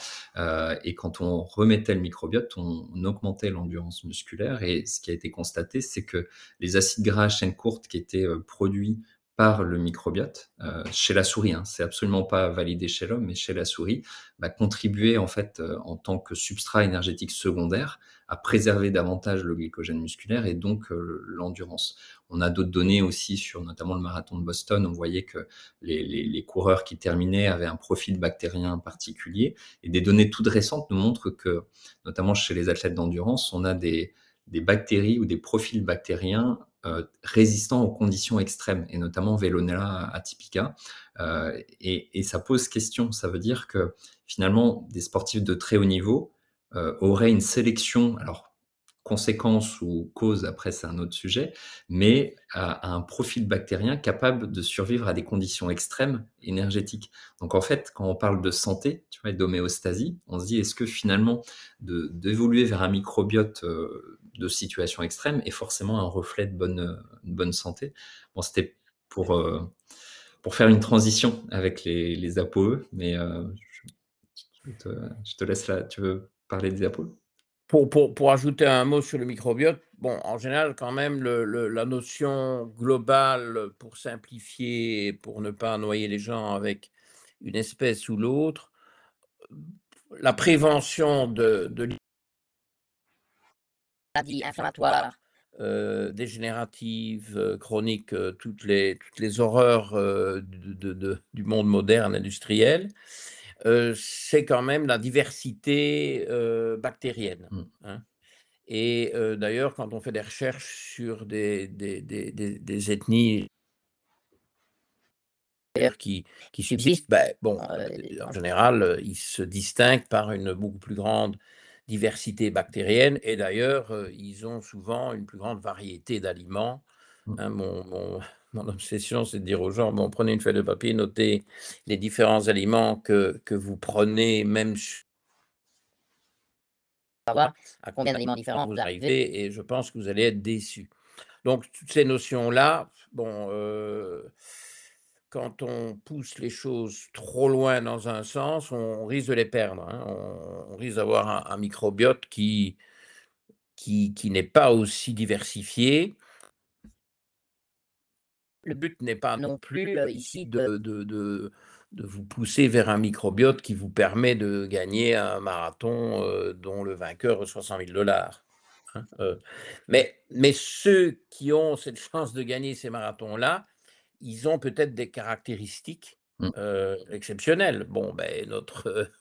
Et quand on remettait le microbiote, on augmentait l'endurance musculaire. Et ce qui a été constaté, c'est que les acides gras à chaîne courte qui étaient produits par le microbiote chez la souris, hein, c'est absolument pas validé chez l'homme, mais chez la souris, bah, contribuaient en fait en tant que substrat énergétique secondaire à préserver davantage le glycogène musculaire et donc l'endurance. On a d'autres données aussi sur notamment le marathon de Boston. On voyait que les coureurs qui terminaient avaient un profil bactérien particulier. Et des données toutes récentes nous montrent que, notamment chez les athlètes d'endurance, on a des bactéries ou des profils bactériens résistants aux conditions extrêmes, et notamment Veillonella atypica. Et ça pose question. Ça veut dire que finalement, des sportifs de très haut niveau auraient une sélection, alors conséquence ou cause, après c'est un autre sujet, mais à un profil bactérien capable de survivre à des conditions extrêmes énergétiques. Donc en fait, quand on parle de santé, tu vois, et d'homéostasie, on se dit est-ce que finalement d'évoluer vers un microbiote de situation extrême est forcément un reflet de une bonne santé? Bon, c'était pour, euh, pour faire une transition avec les ApoE, mais je te laisse là. Tu veux parler des ApoE? Pour ajouter un mot sur le microbiote, bon, en général, quand même, la notion globale, pour simplifier, pour ne pas noyer les gens avec une espèce ou l'autre, la prévention de maladies inflammatoires, dégénératives, chroniques, toutes les horreurs du monde moderne industriel, c'est quand même la diversité bactérienne, Mm. hein. Et d'ailleurs, quand on fait des recherches sur des ethnies qui subsistent, ben, bon, en général, ils se distinguent par une beaucoup plus grande diversité bactérienne et d'ailleurs, ils ont souvent une plus grande variété d'aliments, Mm. hein. Mon obsession, c'est de dire aux gens: «Bon, prenez une feuille de papier, notez les différents aliments que vous prenez, même savoir à combien d'aliments différents vous arrivez et je pense que vous allez être déçus». Donc toutes ces notions-là, bon, quand on pousse les choses trop loin dans un sens, on risque de les perdre, hein. On risque d'avoir un microbiote qui n'est pas aussi diversifié. Le but n'est pas non plus, ici de vous pousser vers un microbiote qui vous permet de gagner un marathon, dont le vainqueur reçoit 100 000 $, hein, mais ceux qui ont cette chance de gagner ces marathons-là, ils ont peut-être des caractéristiques, Mm. exceptionnelles. Bon, ben, notre,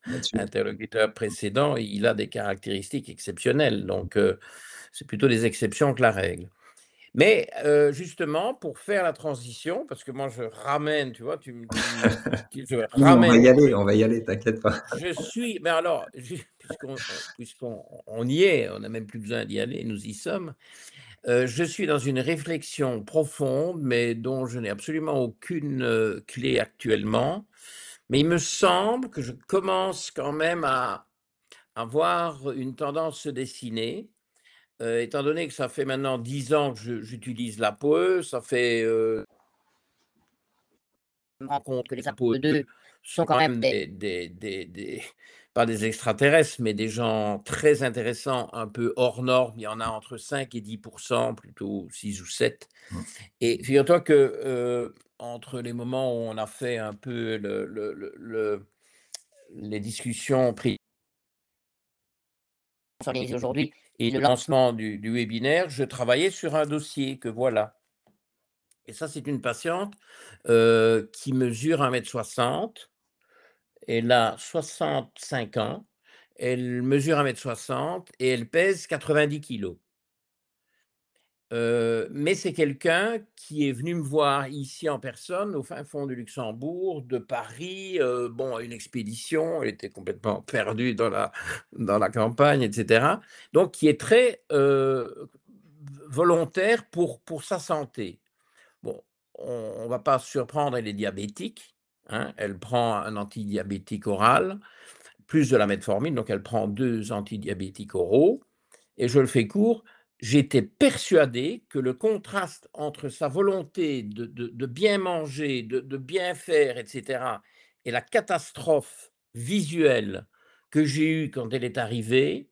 Là-dessus. interlocuteur précédent, il a des caractéristiques exceptionnelles, donc c'est plutôt les exceptions que la règle. Mais justement, pour faire la transition, parce que moi je ramène, tu vois, je Oui, mais ramène le truc. on va y aller, t'inquiète pas. Je suis mais alors, puisqu'on y est, on n'a même plus besoin d'y aller, nous y sommes. Je suis dans une réflexion profonde, mais dont je n'ai absolument aucune, clé actuellement. Mais il me semble que je commence quand même à voir une tendance se dessiner, étant donné que ça fait maintenant 10 ans que j'utilise l'ApoE, ça fait, me rends compte que les ApoE2 sont quand même pas des extraterrestres, mais des gens très intéressants, un peu hors normes. Il y en a entre 5 et 10%, plutôt 6 ou 7. Mmh. Et figure-toi que, entre les moments où on a fait un peu les discussions prises organisées aujourd'hui et le lancement du webinaire, je travaillais sur un dossier que voilà. Et ça, c'est une patiente, qui mesure 1,60 m. Elle a 65 ans, elle mesure 1,60 m et elle pèse 90 kilos. Mais c'est quelqu'un qui est venu me voir ici en personne, au fin fond du Luxembourg, de Paris, bon, à une expédition, elle était complètement perdue dans la campagne, et cetera. Donc qui est très, volontaire pour sa santé. Bon, on va pas se surprendre, elle est diabétique, hein, elle prend un antidiabétique oral, plus de la metformine, donc elle prend 2 antidiabétiques oraux et je le fais court, j'étais persuadé que le contraste entre sa volonté de bien manger, de bien faire et cetera et la catastrophe visuelle que j'ai eue quand elle est arrivée.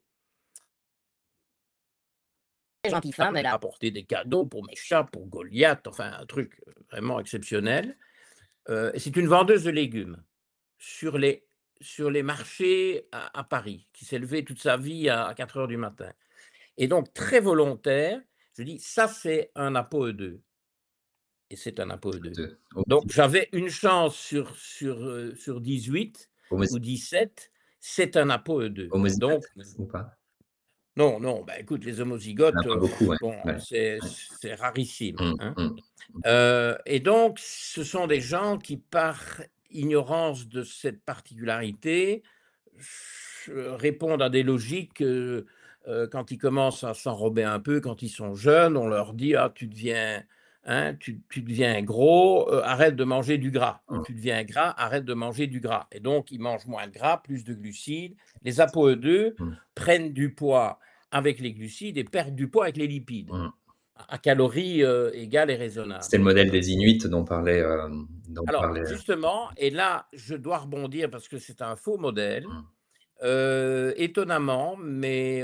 Très gentille femme, elle a apporté des cadeaux pour mes chats, pour Goliath, enfin un truc, vraiment exceptionnel. Et c'est une vendeuse de légumes sur les sur les marchés à Paris, qui s'est levée toute sa vie à 4 heures du matin. Et donc très volontaire, je dis: «Ça, c'est un ApoE2» et c'est un ApoE2. De Donc j'avais une chance sur 18 homozy ou 17, c'est un ApoE2. Donc homozygote ou pas? non, non, bah, écoute, les Il y en a homozygotes, pas beaucoup, ouais. bon, Ouais, ouais. c'est rarissime, Mmh, hein. mmh. Et donc ce sont des gens qui, par ignorance de cette particularité, répondent à des logiques, quand ils commencent à s'enrober un peu, quand ils sont jeunes, on leur dit: «Ah, tu deviens, hein, tu deviens gros, arrête de manger du gras. Mmh, Tu deviens gras, arrête de manger du gras» et donc ils mangent moins de gras, plus de glucides. Les ApoE2 mmh, prennent du poids avec les glucides et perdent du poids avec les lipides, mmh. à calories, égales et raisonnables. C'était le modèle des Inuits dont Alors parlait, justement, et là, je dois rebondir parce que c'est un faux modèle, mmh, étonnamment, mais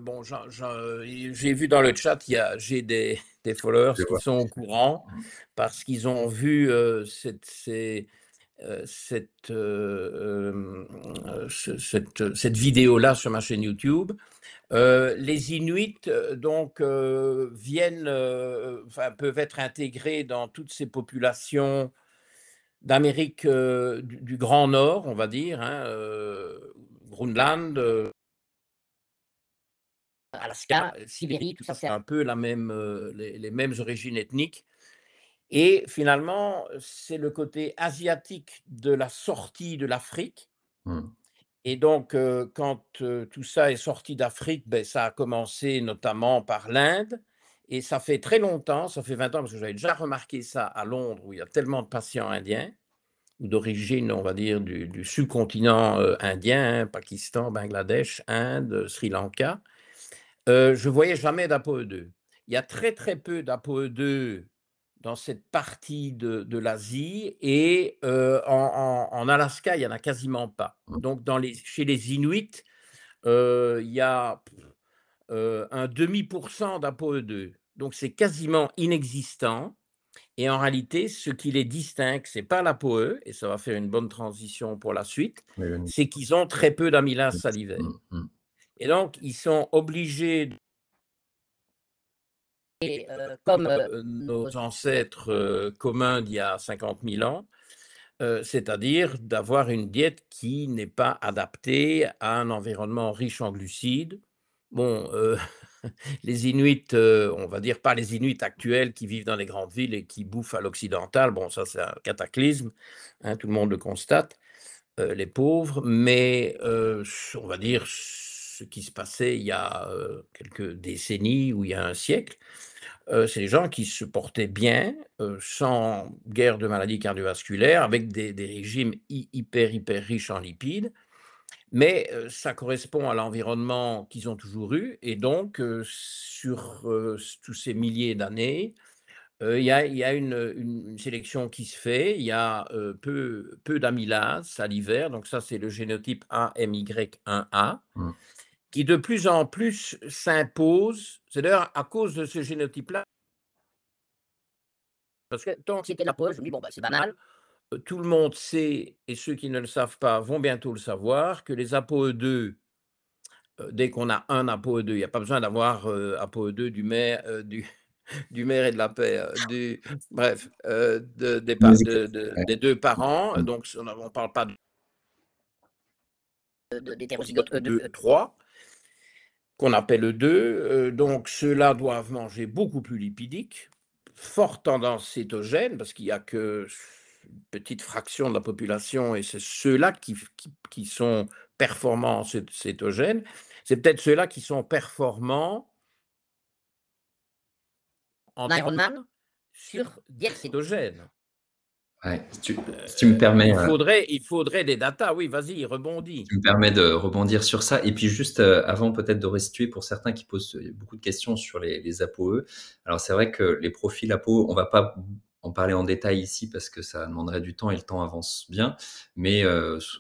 bon, j'ai vu dans le chat, j'ai des followers je qui vois. sont au courant Mmh, parce qu'ils ont vu, cette vidéo-là sur ma chaîne YouTube. Les Inuits, donc, viennent, enfin, peuvent être intégrés dans toutes ces populations d'Amérique, du Grand Nord, on va dire, hein, Groenland, Alaska, Sibérie, tout ça, c'est un peu la même, les mêmes origines ethniques et finalement, c'est le côté asiatique de la sortie de l'Afrique mmh, et donc, quand, tout ça est sorti d'Afrique, beh, ça a commencé notamment par l'Inde et ça fait très longtemps, ça fait 20 ans, parce que j'avais déjà remarqué ça à Londres où il y a tellement de patients indiens ou d'origine, on va dire, du subcontinent, indien, hein, Pakistan, Bangladesh, Inde, Sri Lanka. Je voyais jamais d'ApoE2. Il y a très, très peu d'ApoE2 dans cette partie de l'Asie et en Alaska, il y en a quasiment pas. mmh. Donc chez les Inuits, il y a, 0,5 % d'ApoE2. Donc c'est quasiment inexistant et en réalité, ce qui les distingue, c'est pas l'ApoE et ça va faire une bonne transition pour la suite, Mélanie. c'est qu'ils ont très peu d'amylase salivaire Mmh, mmh. et donc ils sont obligés, comme, nos ancêtres, communs d'il y a 50 000 ans, c'est-à-dire d'avoir une diète qui n'est pas adaptée à un environnement riche en glucides. Bon, les Inuits, on va dire pas les Inuits actuels qui vivent dans les grandes villes et qui bouffent à l'occidental, bon ça c'est un cataclysme, hein, tout le monde le constate, les pauvres, mais on va dire ce qui se passait il y a, quelques décennies ou il y a un siècle. C'est des gens qui se portaient bien, sans guère de maladies cardiovasculaires, avec des régimes hyper, hyper riches en lipides, mais ça correspond à l'environnement qu'ils ont toujours eu et donc sur, tous ces milliers d'années, Il y a une sélection qui se fait. Il y a peu d'amylase salivaire. Donc ça, c'est le génotype AMY1A, Mmh. qui de plus en plus s'impose. C'est d'ailleurs à cause de ce génotype-là, parce que tant que c'était la pause, je me dis, bon, bah, c'est banal. Tout le monde sait, et ceux qui ne le savent pas vont bientôt le savoir, que les ApoE2, dès qu'on a un ApoE2, il n'y a pas besoin d'avoir ApoE2 du maire et de la paix, bref, Ouais. des deux parents. Mmh. Donc, on ne parle pas d'hétérozygote E2, E3, qu'on appelle E2. Donc, ceux-là doivent manger beaucoup plus lipidique, forte tendance cétogène, parce qu'il n'y a que une petite fraction de la population, et c'est ceux-là qui sont performants en cétogène. C'est peut-être ceux-là qui sont performants en Ironman sur diète cétogène. Ouais, si tu me permets, Il faudrait des datas. Oui, vas-y, rebondis. tu me permets de rebondir sur ça. Et puis juste avant peut-être de restituer pour certains qui posent beaucoup de questions sur les ApoE. Alors c'est vrai que les profils APO, on va pas en parler en détail ici parce que ça demanderait du temps et le temps avance bien. Mais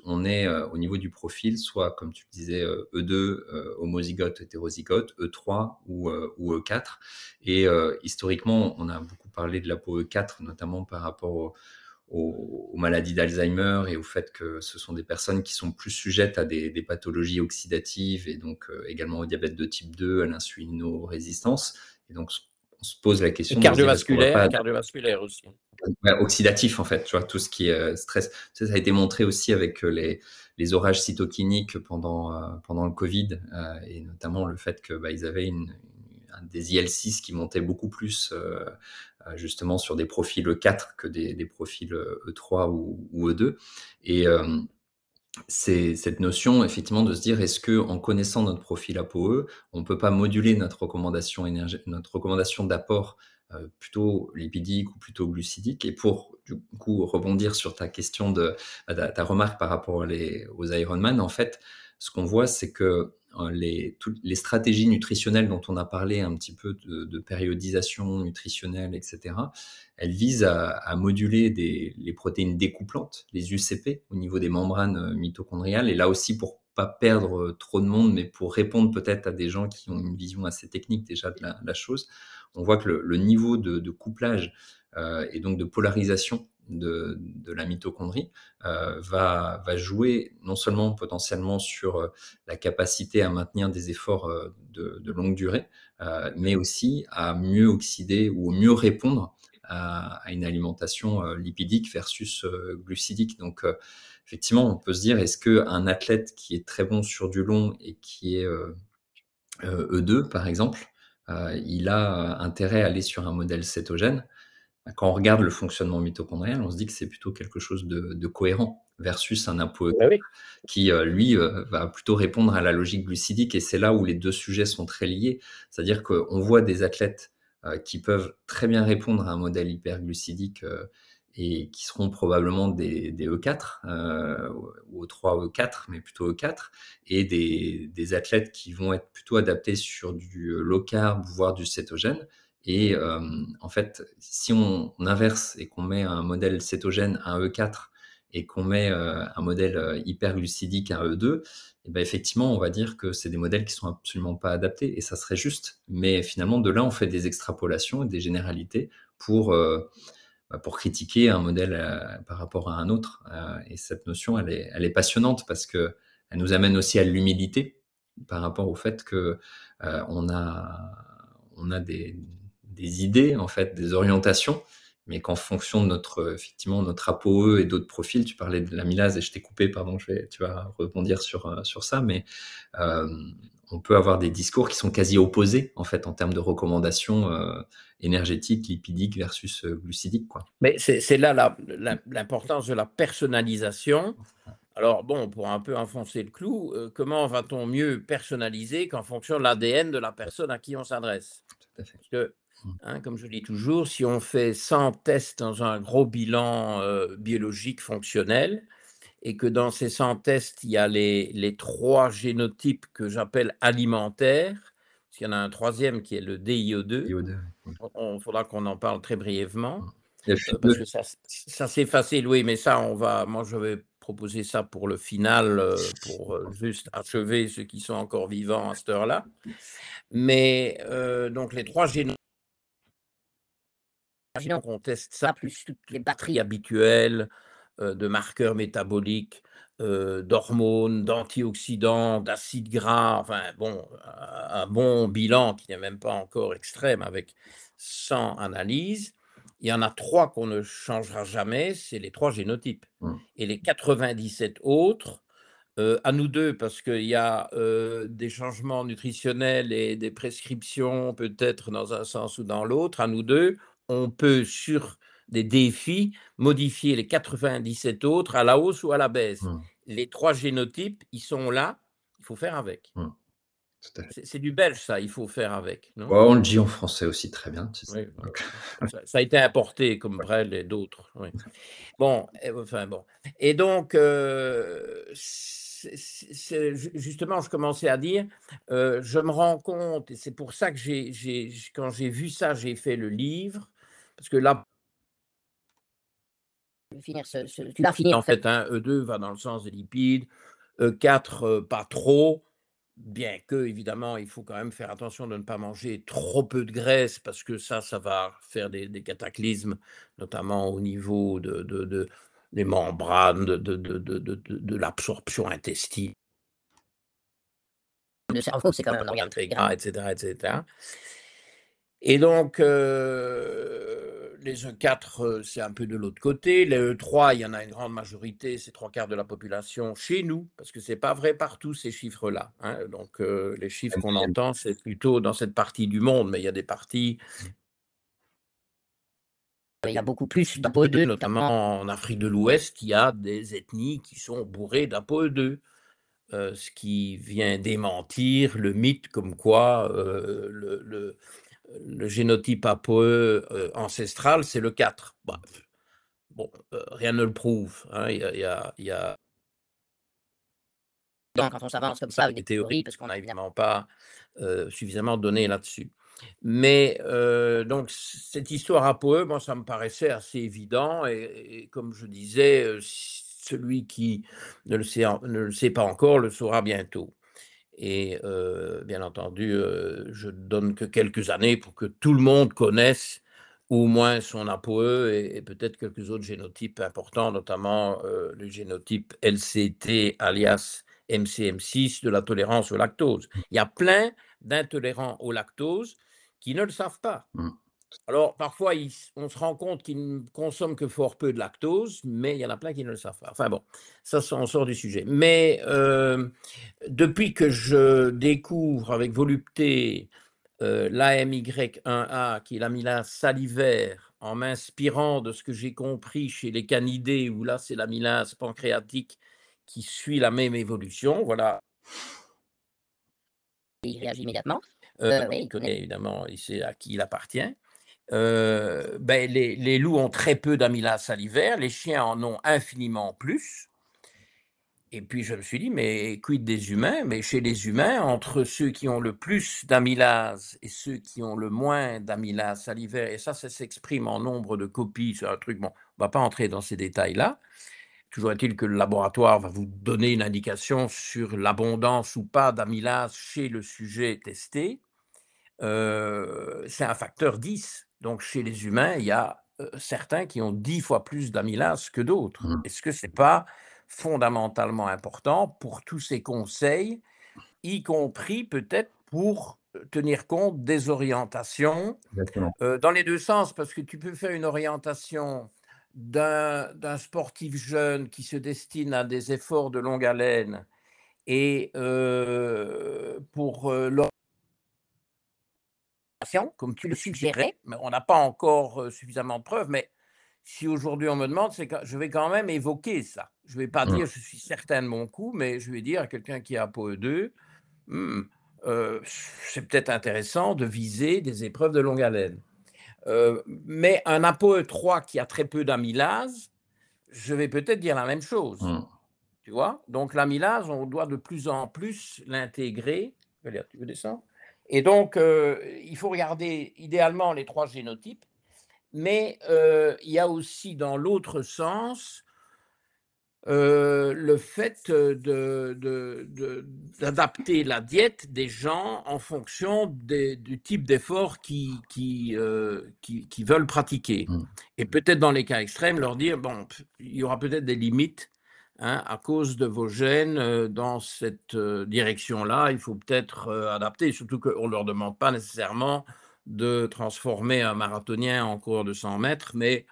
on est au niveau du profil, soit comme tu le disais, E2, homozygote, hétérozygote, E3 ou E4. Et historiquement, on a beaucoup parlé de l'ApoE4, notamment par rapport aux maladies d'Alzheimer et au fait que ce sont des personnes qui sont plus sujettes à des pathologies oxydatives et donc également au diabète de type 2, à l'insulinorésistance. Et donc, on se pose la question de se dire est-ce qu'on va pas Cardiovasculaire aussi. Ouais, oxydatif en fait, tu vois, tout ce qui est stress. Ça a été montré aussi avec les orages cytokiniques pendant le Covid et notamment le fait que ils avaient des IL-6 qui montaient beaucoup plus justement sur des profils E4 que des profils E3 ou E2. Et c'est cette notion effectivement de se dire est-ce que en connaissant notre profil ApoE, on peut pas moduler notre recommandation d'apport plutôt lipidique ou plutôt glucidique. Et pour du coup rebondir sur ta question ta remarque par rapport aux Ironman, en fait, ce qu'on voit, c'est que toutes les stratégies nutritionnelles dont on a parlé un petit peu de périodisation nutritionnelle, etc., elles visent à moduler les protéines découplantes, les UCP, au niveau des membranes mitochondriales. Et là aussi, pour pas perdre trop de monde, mais pour répondre peut-être à des gens qui ont une vision assez technique déjà de la chose, on voit que le niveau de couplage et donc de polarisation de la mitochondrie va jouer non seulement potentiellement sur la capacité à maintenir des efforts de longue durée, mais aussi à mieux oxyder ou mieux répondre à une alimentation lipidique versus glucidique. Donc, effectivement, on peut se dire, est-ce qu'un athlète qui est très bon sur du long et qui est E2, par exemple, il a intérêt à aller sur un modèle cétogène? Quand on regarde le fonctionnement mitochondrial, on se dit que c'est plutôt quelque chose de cohérent versus un ApoE Oui. qui, lui, va plutôt répondre à la logique glucidique. Et c'est là où les deux sujets sont très liés. C'est-à-dire qu'on voit des athlètes qui peuvent très bien répondre à un modèle hyperglucidique et qui seront probablement des E4 ou E3 E4, mais plutôt E4, et des athlètes qui vont être plutôt adaptés sur du low carb, voire du cétogène. Et en fait, si on inverse et qu'on met un modèle cétogène à un E4 et qu'on met un modèle hyperglucidique à E2, et ben effectivement, on va dire que c'est des modèles qui sont absolument pas adaptés et ça serait juste. Mais finalement, de là, on fait des extrapolations et des généralités pour critiquer un modèle par rapport à un autre. Et cette notion, elle est passionnante parce que elle nous amène aussi à l'humilité par rapport au fait que on a des idées, en fait, des orientations, mais qu'en fonction de effectivement, notre ApoE et d'autres profils, tu parlais de l'amylase et je t'ai coupé, pardon, tu vas rebondir sur ça, mais on peut avoir des discours qui sont quasi opposés, en fait, en termes de recommandations énergétiques, lipidiques versus glucidiques, quoi. Mais c'est là l'importance de la personnalisation. Alors bon, pour un peu enfoncer le clou, comment va-t-on mieux personnaliser qu'en fonction de l'ADN de la personne à qui on s'adresse? Tout à fait. Parce que, comme je dis toujours, si on fait 100 tests dans un gros bilan biologique fonctionnel et que dans ces 100 tests, il y a les 3 génotypes que j'appelle alimentaires, parce qu'il y en a un troisième qui est le DIO2. IO2. Il faudra qu'on en parle très brièvement, Il y a le parce FiO2. que ça c'est facile, oui, mais ça, moi je vais proposer ça pour le final, pour juste achever ceux qui sont encore vivants à cette heure-là. Mais donc les trois génotypes, imaginons qu'on teste ça, plus toutes les batteries habituelles de marqueurs métaboliques, d'hormones, d'antioxydants, d'acides gras, enfin bon, un bon bilan qui n'est même pas encore extrême avec 100 analyses. Il y en a 3 qu'on ne changera jamais, c'est les 3 génotypes. Et les 97 autres, à nous 2, parce qu'il y a des changements nutritionnels et des prescriptions, peut-être dans un sens ou dans l'autre, à nous 2, on peut, sur des défis, modifier les 97 autres à la hausse ou à la baisse. Les 3 génotypes, ils sont là, il faut faire avec. Tout à fait. C'est du belge, ça, il faut faire avec, non? Ouais, on le dit en français aussi très bien, tu sais. Oui, ça a été importé comme Brel et d'autres, oui. Bon, enfin bon. Et donc, justement, je commençais à dire, je me rends compte, et c'est pour ça que quand j'ai vu ça, j'ai fait le livre, parce que là, tu vas finir en fait, hein, E2 va dans le sens des lipides, E4 pas trop, bien que évidemment il faut quand même faire attention de ne pas manger trop peu de graisse, parce que ça va faire des cataclysmes, notamment au niveau des membranes, de l'absorption intestinale. Le cerveau, c'est quand même un organe très gras, etc., etc. Et donc, les E4, c'est un peu de l'autre côté. Les E3, il y en a une grande majorité, c'est 3/4 de la population chez nous, parce que ce n'est pas vrai partout, ces chiffres-là, hein. Donc, les chiffres qu'on entend, c'est plutôt dans cette partie du monde, mais il y a des parties. Il y a beaucoup plus d'ApoE2, notamment en Afrique de l'Ouest, il y a des ethnies qui sont bourrées d'ApoE2. Ce qui vient démentir le mythe comme quoi le génotype ApoE ancestral, c'est le 4. Bah, bon, rien ne le prouve, hein. Il y a donc, quand on s'avance comme ça avec des théories, parce qu'on n'a évidemment pas suffisamment de données là-dessus. Mais donc, cette histoire ApoE, moi, ça me paraissait assez évident. Et comme je disais, celui qui ne le sait pas encore le saura bientôt. Et bien entendu, je donne que quelques années pour que tout le monde connaisse au moins son ApoE et peut-être quelques autres génotypes importants, notamment le génotype LCT alias MCM6 de la tolérance au lactose. Il y a plein d'intolérants au lactose qui ne le savent pas. Alors, parfois, on se rend compte qu'ils ne consomment que fort peu de lactose, mais il y en a plein qui ne le savent pas. Enfin bon, ça, on sort du sujet. Mais depuis que je découvre avec volupté l'AMY1A, qui est l'amylase salivaire, en m'inspirant de ce que j'ai compris chez les canidés, où là, c'est l'amylase pancréatique qui suit la même évolution, voilà. Il réagit immédiatement. Oui, il connaît évidemment, il sait à qui il appartient. Les loups ont très peu d'amylase salivaire, les chiens en ont infiniment plus. Et puis je me suis dit, mais quid des humains? Mais chez les humains, entre ceux qui ont le plus d'amylase et ceux qui ont le moins d'amylase salivaire, et ça s'exprime en nombre de copies, c'est un truc, bon, on ne va pas entrer dans ces détails-là. Toujours est-il que le laboratoire va vous donner une indication sur l'abondance ou pas d'amylase chez le sujet testé. C'est un facteur 10. Donc chez les humains, il y a certains qui ont 10 fois plus d'amylase que d'autres. Est-ce que ce n'est pas fondamentalement important pour tous ces conseils, y compris peut-être pour tenir compte des orientations Exactement. dans les deux sens, parce que tu peux faire une orientation d'un sportif jeune qui se destine à des efforts de longue haleine et pour comme tu le suggérais, mais on n'a pas encore suffisamment de preuves, mais si aujourd'hui on me demande, je vais quand même évoquer ça. Je ne vais pas dire je suis certain de mon coup, mais je vais dire à quelqu'un qui a ApoE2, c'est peut-être intéressant de viser des épreuves de longue haleine. Mais un ApoE3 qui a très peu d'amylase, je vais peut-être dire la même chose. Tu vois? Donc l'amylase, on doit de plus en plus l'intégrer. Tu veux descendre? Et donc, il faut regarder idéalement les 3 génotypes, mais il y a aussi dans l'autre sens, le fait d'adapter la diète des gens en fonction du type d'effort qu'ils veulent pratiquer. Mmh. Et peut-être dans les cas extrêmes, leur dire, bon, il y aura peut-être des limites, hein, à cause de vos gènes dans cette direction-là. Il faut peut-être adapter, surtout qu'on ne leur demande pas nécessairement de transformer un marathonien en coureur de 100 mètres, mais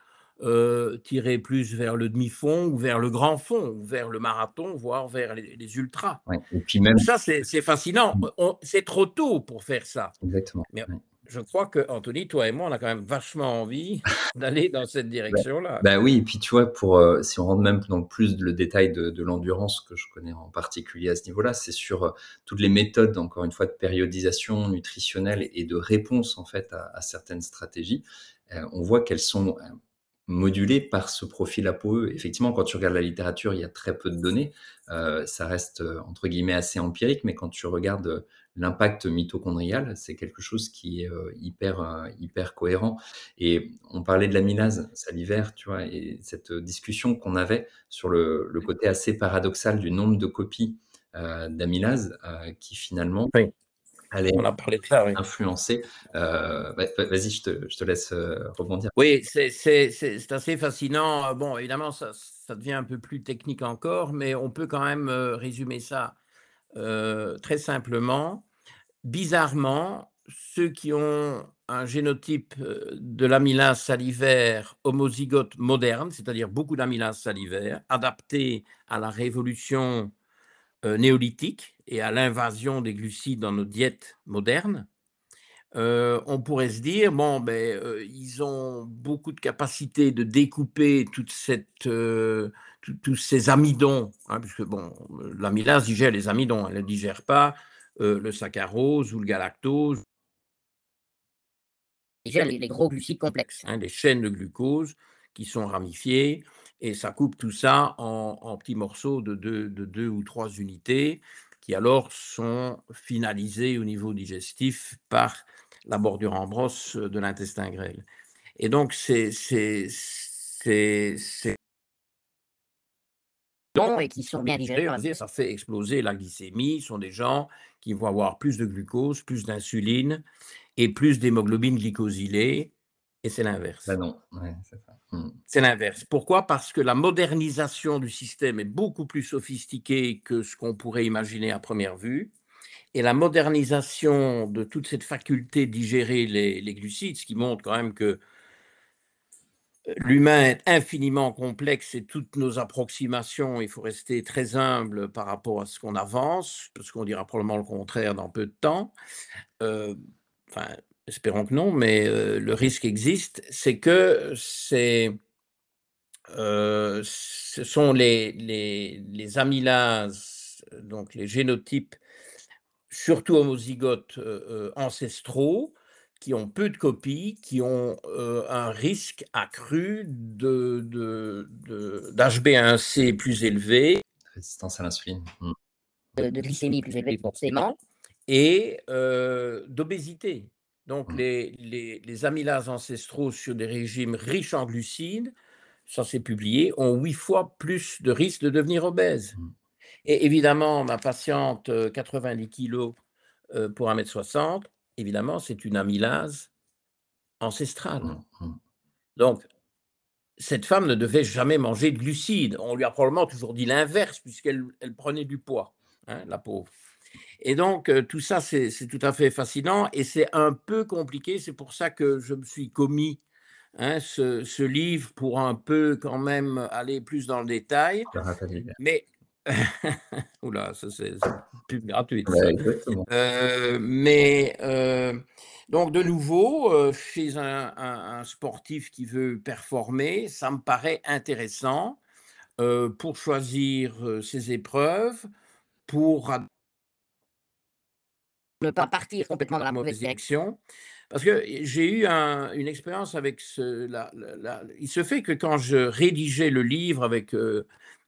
tirer plus vers le demi-fond ou vers le grand fond, ou vers le marathon, voire vers les ultras. Ouais et puis Tout même ça, c'est fascinant. mmh, C'est trop tôt pour faire ça. exactement, Mais ouais. je crois que, Anthony, toi et moi, on a quand même vachement envie d'aller dans cette Bah direction-là. bah, oui et puis tu vois pour, si on rentre même dans plus le détail de l'endurance que je connais en particulier à ce niveau-là, c'est sur, toutes les méthodes encore une fois de périodisation nutritionnelle et de réponse en fait à certaines stratégies. On voit qu'elles sont, modulées par ce profil ApoE. Effectivement, quand tu regardes la littérature, il y a très peu de données. Ça reste, entre guillemets «assez empirique», mais quand tu regardes, l'impact mitochondrial, c'est quelque chose qui est, hyper cohérent et on parlait de l'amylase salivaire, tu vois? Et cette discussion qu'on avait sur le côté assez paradoxal du nombre de copies, d'amylase, qui finalement Oui, allait on a parlé de ça, oui. influencer, vas-y, je te laisse, rebondir. Oui, c'est assez fascinant. Bon, évidemment, ça devient un peu plus technique encore, mais on peut quand même résumer ça très simplement. Bizarrement, ceux qui ont un génotype de l'amylase salivaire homozygote moderne, c'est-à-dire beaucoup d'amylase salivaire, adapté à la révolution néolithique et à l'invasion des glucides dans nos diètes modernes, on pourrait se dire, bon, ben, ils ont beaucoup de capacité de découper toute cette, tous ces amidons, hein, puisque bon, l'amylase digère les amidons, elle ne digère pas le saccharose ou le galactose, elle digère les gros glucides complexes, hein, les chaînes de glucose qui sont ramifiées, et ça coupe tout ça en petits morceaux de 2 ou 3 unités, qui alors sont finalisés au niveau digestif par la bordure en brosse de l'intestin grêle. Et donc, c'est bons et qui sont bien digérés, on va dire, ça fait exploser la glycémie. Ce sont des gens qui vont avoir plus de glucose, plus d'insuline et plus d'hémoglobine glycosylée, et c'est Bah l'inverse. non, ouais, c'est ça. Mmh. C'est l'inverse. Pourquoi? Parce que la modernisation du système est beaucoup plus sophistiquée que ce qu'on pourrait imaginer à première vue. Et la modernisation de toute cette faculté de digérer les glucides, ce qui montre quand même que l'humain est infiniment complexe et toutes nos approximations, il faut rester très humble par rapport à ce qu'on avance, parce qu'on dira probablement le contraire dans peu de temps. Euh, enfin, espérons que non, mais le risque existe. C'est que ce sont les amylases, donc les génotypes surtout homozygotes ancestraux, qui ont peu de copies, qui ont un risque accru d'HbA1c plus élevé, Résistance à l'insuline. Mmh. de glycémie plus élevée forcément, et d'obésité. Donc Mmh. les amylases ancestraux sur des régimes riches en glucides, ça c'est publié, ont 8 fois plus de risque de devenir obèse. Mmh. Et évidemment, ma patiente, 90 kilos pour 1,60 m, évidemment, c'est une amylase ancestrale. Mmh. Mmh. Donc, cette femme ne devait jamais manger de glucides. On lui a probablement toujours dit l'inverse, puisqu'elle prenait du poids, hein, la pauvre. Et donc, tout ça, c'est tout à fait fascinant et c'est un peu compliqué. C'est pour ça que je me suis commis, hein, ce livre pour un peu quand même aller plus dans le détail. Le rappel est Mais, oula, ça c'est pub gratuite ouais, ça. exactement. Mais donc de nouveau, chez un sportif qui veut performer, ça me paraît intéressant, pour choisir, ses épreuves, pour ne pas partir complètement dans la mauvaise direction. Parce que j'ai eu une expérience avec il se fait que quand je rédigeais le livre avec,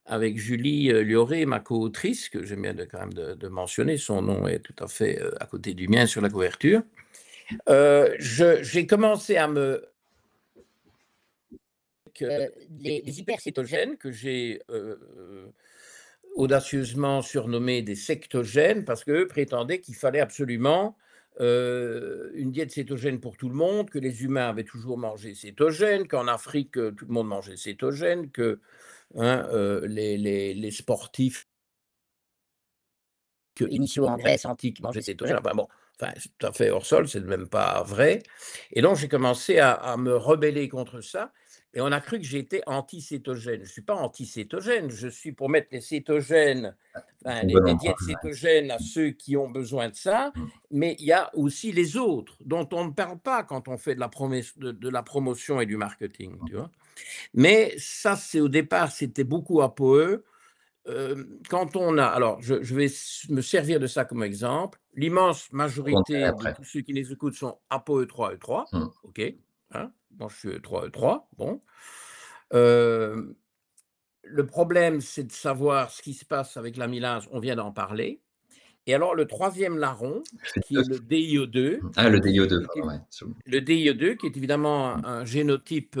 avec Julie Lioré, ma co-autrice, que j'aime bien quand même de mentionner. Son nom est tout à fait à côté du mien sur la couverture. J'ai commencé à me... les hypercétogènes que j'ai audacieusement surnommés des sectogènes, parce qu'eux prétendaient qu'il fallait absolument une diète cétogène pour tout le monde, que les humains avaient toujours mangé cétogène, qu'en Afrique, tout le monde mangeait cétogène, que les sportifs initiaux en Grèce antique mangeaient cétogène. Enfin bon, enfin, c'est tout à fait hors sol, c'est même pas vrai. Et donc, j'ai commencé à me rebeller contre ça. Et on a cru que j'étais anti-cétogène. Je ne suis pas anti-cétogène, je suis pour mettre les cétogènes, enfin, C'est une bonne les endroit. diètes cétogènes à ceux qui ont besoin de ça, Mmh. mais il y a aussi les autres dont on ne parle pas quand on fait de la promotion et du marketing, tu vois. Mais ça, c'est au départ, c'était beaucoup ApoE. Quand on a, alors je vais me servir de ça comme exemple. L'immense Je rebondirai majorité de après. tous ceux qui les écoutent sont ApoE3, E3, Mmh. ok, hein, moi je suis E3, E3, bon. Euh, le problème, c'est de savoir ce qui se passe avec l'amylase, on vient d'en parler. Et alors le troisième larron, Je fais qui est 2. le DIO2, Ah, le DIO2, qui est, pardon, ouais, absolument. le DIO2, qui est évidemment Mmh. un génotype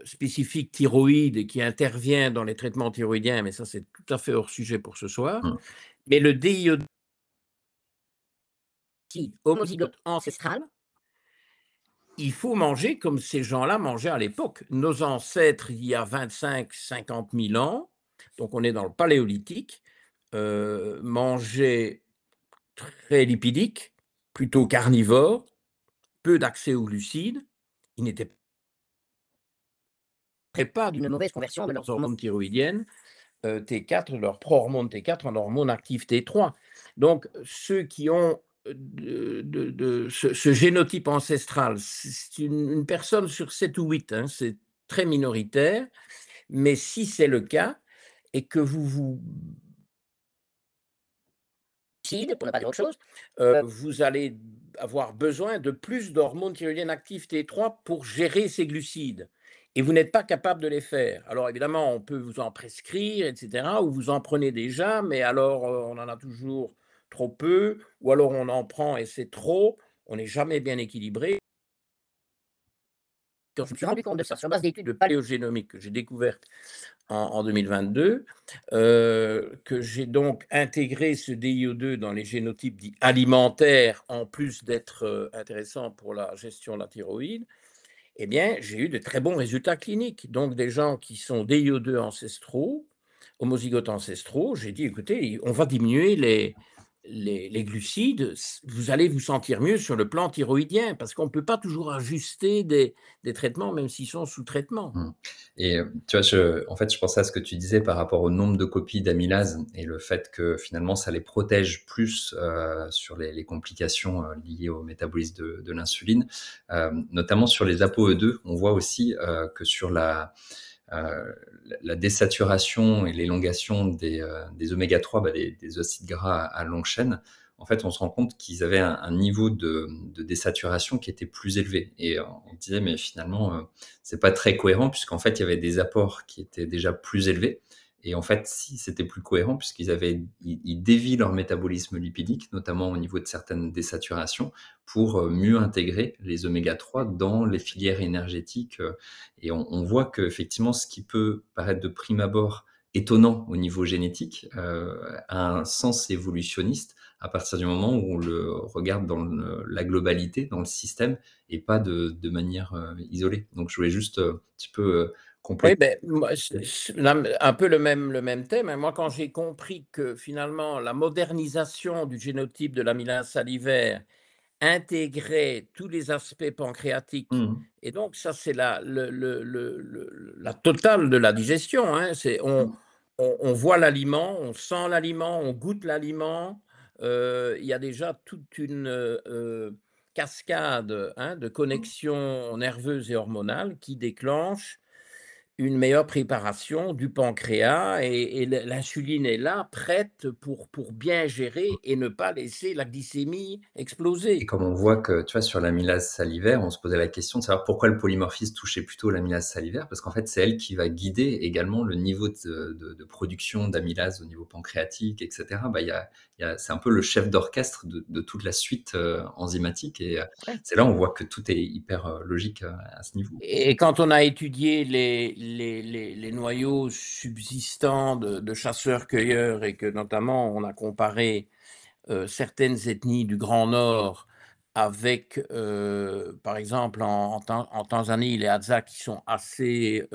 spécifique thyroïde et qui intervient dans les traitements thyroïdiens, mais ça c'est tout à fait hors sujet pour ce soir. Mmh. Mais le DIO2 homozygote ancestral, il faut manger comme ces gens-là mangeaient à l'époque. Nos ancêtres, il y a 25-50 000 ans, donc on est dans le paléolithique, mangeaient très lipidique, plutôt carnivore, peu d'accès aux glucides. Ils n'étaient pas d'une mauvaise conversion de leurs hormones thyroïdiennes T4, leur pro-hormone T4 en hormone active T3. Donc, ceux qui ont ce génotype ancestral, c'est une personne sur 7 ou 8, hein, c'est très minoritaire, mais si c'est le cas, et que vous pour ne pas dire autre chose, vous allez avoir besoin de plus d'hormones thyroïdiennes actives T3 pour gérer ces glucides. Et vous n'êtes pas capable de les faire. Alors évidemment, on peut vous en prescrire, etc., ou vous en prenez déjà, mais alors on en a toujours trop peu, ou alors on en prend et c'est trop, on n'est jamais bien équilibré. Quand je me suis rendu compte de ça sur base d'études de paléogénomique que j'ai découvertes en 2022, que j'ai donc intégré ce DIO2 dans les génotypes dits alimentaires, en plus d'être intéressant pour la gestion de la thyroïde, eh bien, j'ai eu de très bons résultats cliniques. Donc, des gens qui sont DIO2 ancestraux, homozygotes ancestraux, j'ai dit, écoutez, on va diminuer les glucides, vous allez vous sentir mieux sur le plan thyroïdien, parce qu'on ne peut pas toujours ajuster des traitements, même s'ils sont sous traitement. Mmh. Et tu vois, en fait, je pensais à ce que tu disais par rapport au nombre de copies d'amylase et le fait que finalement, ça les protège plus sur les complications liées au métabolisme de l'insuline. Notamment sur les ApoE2, on voit aussi que sur la désaturation et l'élongation des oméga-3, des acides gras à longue chaîne, en fait, on se rend compte qu'ils avaient un niveau de désaturation qui était plus élevé. Et on disait, mais finalement, c'est pas très cohérent, puisqu'en fait, il y avait des apports qui étaient déjà plus élevés. Et en fait, si c'était plus cohérent, ils dévient leur métabolisme lipidique, notamment au niveau de certaines désaturations, pour mieux intégrer les oméga-3 dans les filières énergétiques. Et on voit qu'effectivement, ce qui peut paraître de prime abord étonnant au niveau génétique a un sens évolutionniste à partir du moment où on le regarde dans la globalité, dans le système, et pas de manière isolée. Donc, je voulais juste un petit peu Oui, compléter. ben, moi, c'est un peu le même thème, hein. Moi, quand j'ai compris que finalement la modernisation du génotype de l'amylase salivaire intégrait tous les aspects pancréatiques, Mmh. et donc ça, c'est la totale de la digestion, hein. Mmh. On voit l'aliment, on sent l'aliment, on goûte l'aliment. Il y a déjà toute une cascade, hein, de connexions nerveuses et hormonales qui déclenche une meilleure préparation du pancréas et l'insuline est là, prête pour bien gérer et ne pas laisser la glycémie Et exploser. comme on voit que, tu vois, sur l'amylase salivaire, on se posait la question de savoir pourquoi le polymorphisme touchait plutôt l'amylase salivaire, parce qu'en fait, c'est elle qui va guider également le niveau de production d'amylase au niveau pancréatique, etc. Bah, c'est un peu le chef d'orchestre de toute la suite enzymatique, et Ouais. c'est là où on voit que tout est hyper logique à ce niveau. Et quand on a étudié les noyaux subsistants de chasseurs-cueilleurs et que notamment on a comparé certaines ethnies du Grand Nord avec, par exemple, en Tanzanie, les Hadza qui sont assez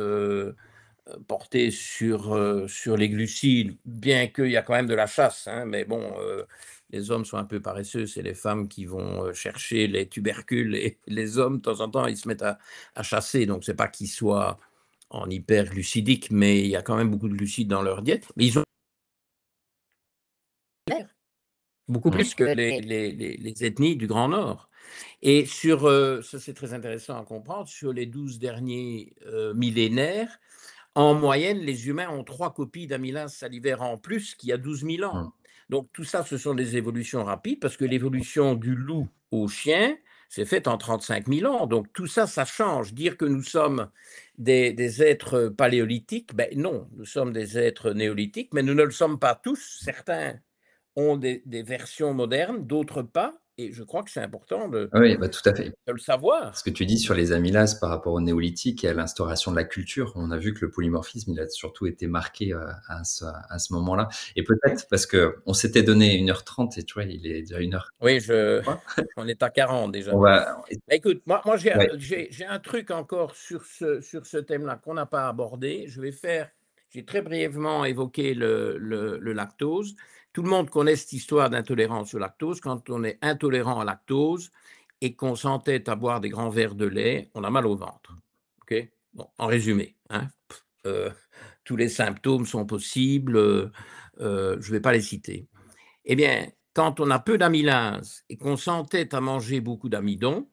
portés sur les glucides, bien qu'il y a quand même de la chasse, hein, mais bon, les hommes sont un peu paresseux, c'est les femmes qui vont chercher les tubercules et les hommes, de temps en temps, ils se mettent à chasser. Donc, c'est pas qu'ils soient en hyperglucidique, mais il y a quand même beaucoup de glucides dans leur diète. Mais ils ont beaucoup Mm. plus que les ethnies du Grand Nord. Et ça c'est très intéressant à comprendre, sur les 12 derniers millénaires, en moyenne, les humains ont 3 copies d'amylase salivaire en plus qu'il y a 12 000 ans. Mm. Donc tout ça, ce sont des évolutions rapides parce que l'évolution du loup au chien s'est faite en 35 000 ans. Donc tout ça, ça change. Dire que nous sommes des êtres paléolithiques, ben non, nous sommes des êtres néolithiques, mais nous ne le sommes pas tous. Certains ont des versions modernes, d'autres pas. Et je crois que c'est important Ah oui, bah, tout à fait. de le Ce que savoir. tu dis sur les amylases par rapport au néolithique et à l'instauration de la culture, on a vu que le polymorphisme, il a surtout été marqué à ce moment-là. Et Oui, peut-être parce que on s'était donné 1h30 et tu vois, il est déjà 1h03. oui, on est à 40 déjà. On va, Bah, écoute, moi ouais, j'ai un truc encore sur ce thème-là qu'on n'a pas abordé. J'ai très brièvement évoqué le lactose. Tout le monde connaît cette histoire d'intolérance au lactose. Quand on est intolérant à lactose et qu'on s'entête à boire des grands verres de lait, on a mal au ventre. OK? Bon, en résumé, hein, euh, tous les symptômes sont possibles, je ne vais pas les citer. Eh bien, quand on a peu d'amylase et qu'on s'entête à manger beaucoup d'amidon,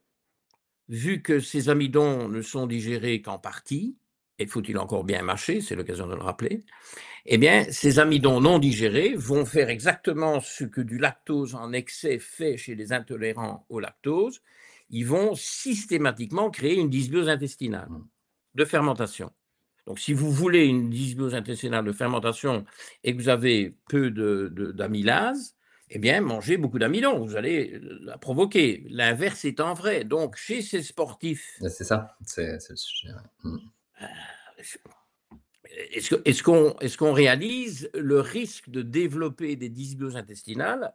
vu que ces amidons ne sont digérés qu'en partie, et faut-il encore bien mâcher, c'est l'occasion de le rappeler, eh bien, ces amidons non digérés vont faire exactement ce que du lactose en excès fait chez les intolérants au lactose. Ils vont systématiquement créer une dysbiose intestinale de fermentation. Donc, si vous voulez une dysbiose intestinale de fermentation et que vous avez peu d'amylase, eh bien, mangez beaucoup d'amidon, vous allez la provoquer. L'inverse étant vrai. Donc, chez ces sportifs, c'est ça, c'est le sujet. Ouais. est-ce qu'on réalise le risque de développer des dysbioses intestinales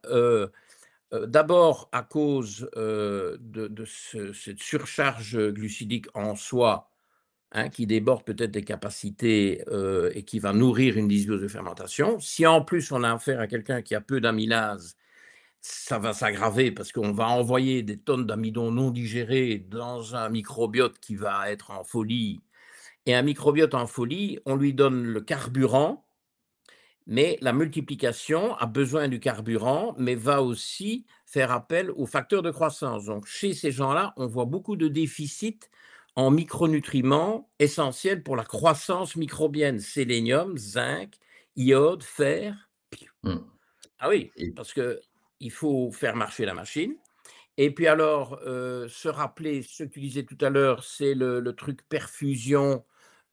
d'abord à cause de cette surcharge glucidique en soi, hein, qui déborde peut-être des capacités et qui va nourrir une dysbiose de fermentation. Si en plus on a affaire à quelqu'un qui a peu d'amylase, ça va s'aggraver parce qu'on va envoyer des tonnes d'amidon non digérés dans un microbiote qui va être en folie. Et un microbiote en folie, on lui donne le carburant, mais la multiplication a besoin du carburant, mais va aussi faire appel aux facteurs de croissance. Donc, chez ces gens-là, on voit beaucoup de déficits en micronutriments essentiels pour la croissance microbienne: sélénium, zinc, iode, fer. Mm. Ah oui, Et parce qu'il faut faire marcher la machine. Et puis alors, se rappeler ce que tu disais tout à l'heure, c'est le truc perfusion,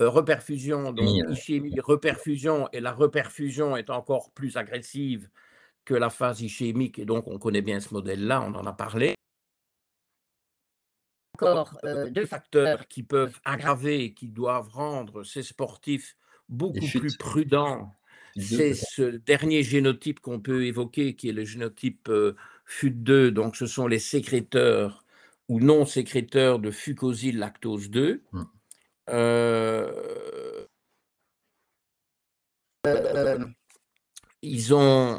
reperfusion, donc Mimi, ischémie, reperfusion, et la reperfusion est encore plus agressive que la phase ischémique et donc on connaît bien ce modèle-là, on en a parlé. Encore, 2 facteurs qui peuvent aggraver et qui doivent rendre ces sportifs les beaucoup plus FUT, prudents. FUT 2 C'est peut-être. ce dernier génotype qu'on peut évoquer, qui est le génotype, FUT2, donc ce sont les sécréteurs ou non sécréteurs de fucosyl lactose 2. Mm. Heu, Ils ont,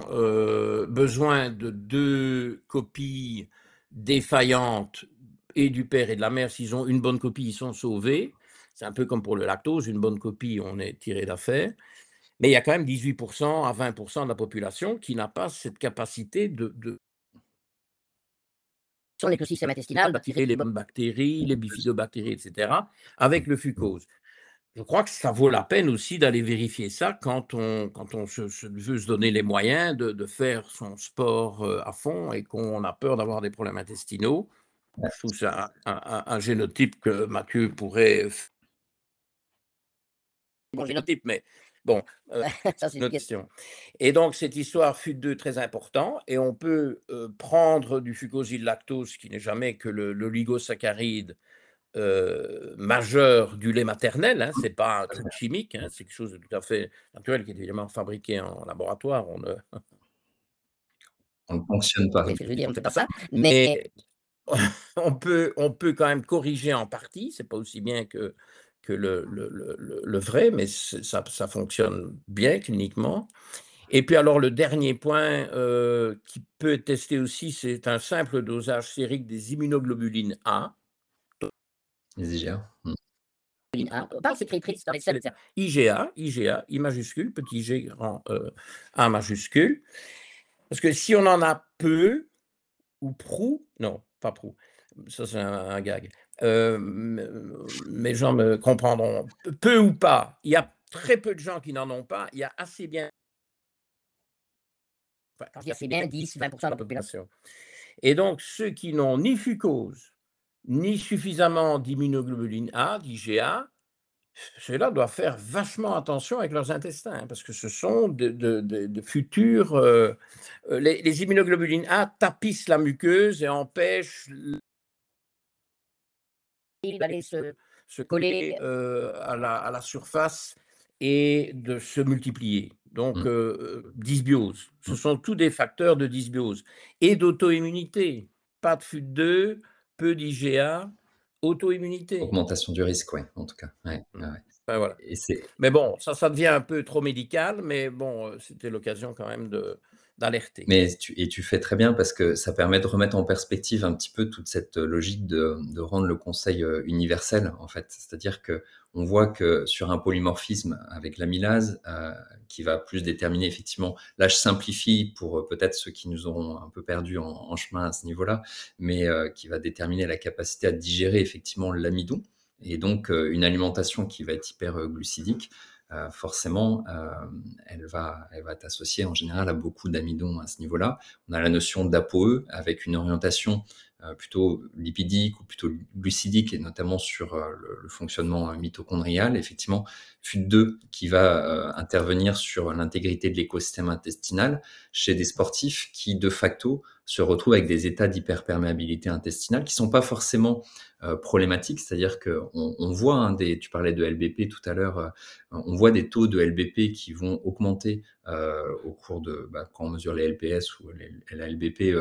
besoin de 2 copies défaillantes et du père et de la mère. S'ils ont une bonne copie, ils sont sauvés. C'est un peu comme pour le lactose, une bonne copie, on est tiré d'affaire. Mais il y a quand même 18 à 20 de la population qui n'a pas cette capacité de sur l'écosystème intestinal d'attirer les bonnes bactéries, les bifidobactéries, et cetera, avec le fucose. je crois que ça vaut la peine aussi d'aller vérifier ça quand on veut se donner les moyens de faire son sport, à fond et qu'on a peur d'avoir des problèmes intestinaux. Ouais, Je trouve ça un génotype que Mathieu pourrait f bon génotype, mais bon, ça c'est une autre question. Et donc cette histoire FUT2 très important et on peut, prendre du fucosyl-lactose qui n'est jamais que l'oligosaccharide majeur du lait maternel, hein, c'est pas un truc chimique, hein, c'est quelque chose de tout à fait naturel qui est évidemment fabriqué en laboratoire. on ne fonctionne pas. Ce que je veux dire, on ne fait pas ça, mais on peut quand même corriger en partie. C'est pas aussi bien que le vrai, mais ça fonctionne bien cliniquement. Et puis alors le dernier point qui peut être testé aussi, c'est un simple dosage sérique des immunoglobulines A. Les IGA. Pas c'est écrit dans les selles, IgA, I majuscule, petit g, grand A majuscule. Parce que si on en a peu, ou prou, non, pas prou, ça c'est un gag. Mes gens me comprendront. Peu ou pas, il y a très peu de gens qui n'en ont pas, il y a assez bien, enfin, quand je dis assez bien, 10-20% de la population. Et donc, ceux qui n'ont ni fucose, ni suffisamment d'immunoglobulines A, d'IgA, ceux-là doivent faire vachement attention avec leurs intestins, hein, parce que ce sont de futurs. Les immunoglobulines A tapissent la muqueuse et empêchent d'aller se coller à la surface et de se multiplier. Donc, Mmh. dysbiose. Ce Mmh. sont tous des facteurs de dysbiose et d'auto-immunité. Pas de FUT2, peu d'IgA, auto-immunité. Augmentation du risque, ouais, en tout cas. Ouais, Mmh. ouais, ouais. Enfin, voilà. Et c'est Mais bon, ça devient un peu trop médical, mais bon, c'était l'occasion quand même d'alerter. Mais tu fais très bien parce que ça permet de remettre en perspective un petit peu toute cette logique de rendre le conseil, universel, en fait. C'est-à-dire qu'on voit que sur un polymorphisme avec l'amylase, qui va plus déterminer effectivement là je simplifie pour, peut-être ceux qui nous auront un peu perdus en chemin à ce niveau-là, mais qui va déterminer la capacité à digérer effectivement l'amidon et donc une alimentation qui va être hyper, glucidique. Forcément, elle va être associée en général à beaucoup d'amidon à ce niveau-là. On a la notion d'ApoE avec une orientation plutôt lipidique ou plutôt glucidique et notamment sur le fonctionnement mitochondrial. Effectivement, FUT2 qui va intervenir sur l'intégrité de l'écosystème intestinal chez des sportifs qui de facto se retrouvent avec des états d'hyperperméabilité intestinale qui sont pas forcément problématiques, c'est-à-dire qu'on voit tu parlais de LBP tout à l'heure, on voit des taux de LBP qui vont augmenter au cours de quand on mesure les LPS ou la LBP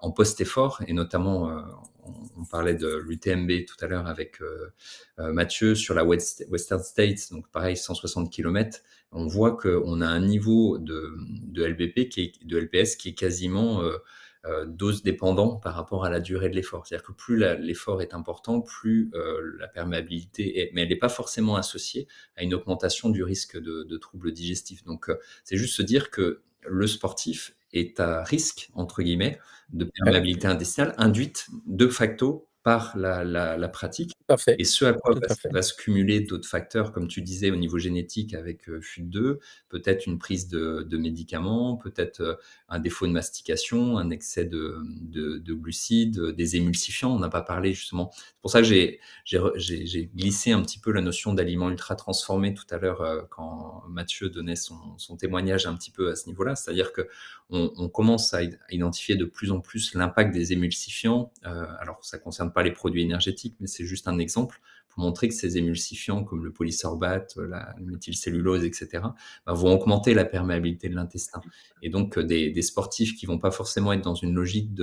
en post-effort, et notamment on parlait de l'UTMB tout à l'heure avec Mathieu sur la Western States, donc pareil 160 km. On voit qu'on a un niveau de LBP de LPS qui est quasiment dose dépendant par rapport à la durée de l'effort. C'est-à-dire que plus l'effort est important, plus la perméabilité est, mais elle n'est pas forcément associée à une augmentation du risque de troubles digestifs. Donc, c'est juste se dire que le sportif est à risque, entre guillemets, de perméabilité intestinale induite de facto par la pratique. Tout à fait, Et ce à quoi tout à fait. va se cumuler d'autres facteurs, comme tu disais, au niveau génétique avec FUT2, peut-être une prise de médicaments, peut-être un défaut de mastication, un excès de glucides, des émulsifiants. On n'a pas parlé justement. C'est pour ça que j'ai glissé un petit peu la notion d'aliments ultra transformés tout à l'heure quand Mathieu donnait son témoignage un petit peu à ce niveau-là. C'est-à-dire que on commence à identifier de plus en plus l'impact des émulsifiants. Alors, ça ne concerne pas les produits énergétiques, mais c'est juste un exemple pour montrer que ces émulsifiants, comme le polysorbate, la méthylcellulose, etc., vont augmenter la perméabilité de l'intestin. Et donc, des sportifs qui vont pas forcément être dans une logique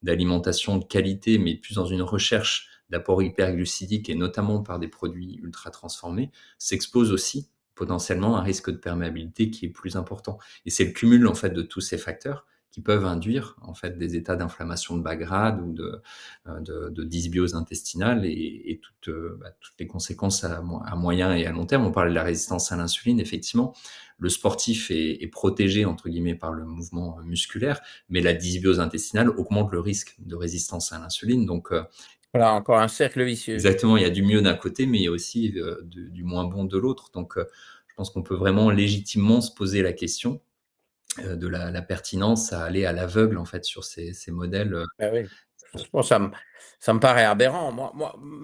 d'alimentation de qualité, mais plus dans une recherche d'apport hyperglucidique, et notamment par des produits ultra transformés, s'exposent aussi potentiellement à un risque de perméabilité qui est plus important. Et c'est le cumul en fait de tous ces facteurs qui peuvent induire en fait des états d'inflammation de bas grade ou de dysbiose intestinale et toutes les conséquences à moyen et à long terme. On parlait de la résistance à l'insuline, effectivement. Le sportif est protégé entre guillemets par le mouvement musculaire, mais la dysbiose intestinale augmente le risque de résistance à l'insuline. Donc Voilà, encore un cercle vicieux. Exactement, il y a du mieux d'un côté, mais il y a aussi du moins bon de l'autre. Donc, je pense qu'on peut vraiment légitimement se poser la question de la pertinence à aller à l'aveugle en fait sur ces modèles. Ah oui. Bon, ça me paraît aberrant.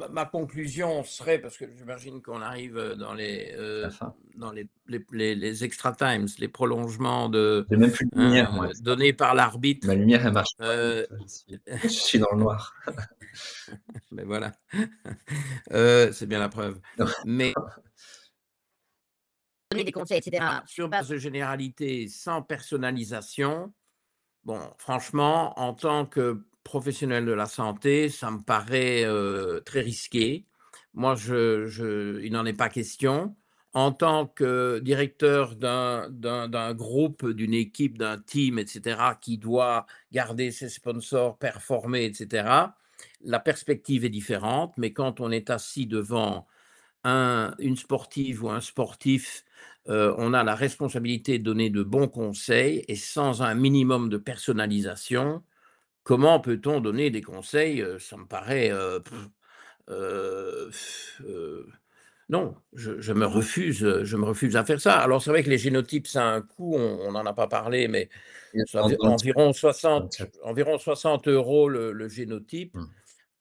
Ma conclusion serait, parce que j'imagine qu'on arrive À la fin. dans les extra times, les prolongements de, J'ai même plus de lumière, moi. donnés par Ma l'arbitre. lumière, elle marche pas. Donc, Euh, je suis dans le noir. mais voilà, c'est bien la preuve. Non. Mais donner des conseils, etc., sur base de généralité, sans personnalisation, bon, franchement, en tant que professionnel de la santé, ça me paraît très risqué. Moi, il n'en est pas question. En tant que directeur d'un groupe, d'une équipe, d'un team, etc., qui doit garder ses sponsors, performer, etc., la perspective est différente. Mais quand on est assis devant une sportive ou un sportif, on a la responsabilité de donner de bons conseils et sans un minimum de personnalisation, comment peut-on donner des conseils? Ça me paraît, heu, non, je me refuse à faire ça. Alors c'est vrai que les génotypes, ça a un coût, on n'en a pas parlé, mais ça Dans fait le chat. Dans le chat. environ 60 € le génotype. Mmh.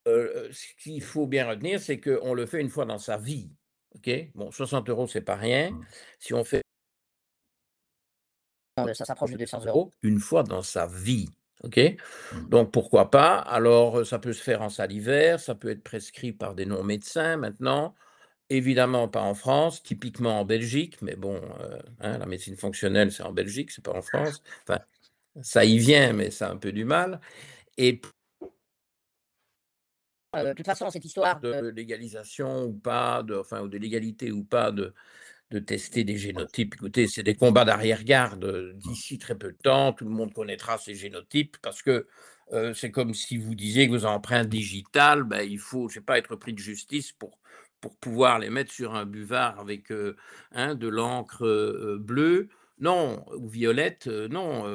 Ce qu'il faut bien retenir, c'est qu'on le fait une fois dans sa vie, OK? Bon, 60 €, c'est pas rien. Mmh. Si on fait ça s'approche de 200 € une fois dans sa vie, OK? Mmh. Donc pourquoi pas? Alors, ça peut se faire en salivaire, ça peut être prescrit par des non-médecins maintenant, évidemment pas en France, typiquement en Belgique, mais bon, hein, la médecine fonctionnelle, c'est en Belgique, c'est pas en France. Enfin, ça y vient, mais ça a un peu du mal et de toute façon, cette histoire de légalisation ou pas, ou de légalité ou pas de tester des génotypes. Écoutez, c'est des combats d'arrière-garde. Mmh. D'ici très peu de temps, tout le monde connaîtra ces génotypes parce que c'est comme si vous disiez que vos empreintes digitales, ben, il faut, je sais pas, être pris de justice pour pouvoir les mettre sur un buvard avec de l'encre bleue. Non, ou violette, non,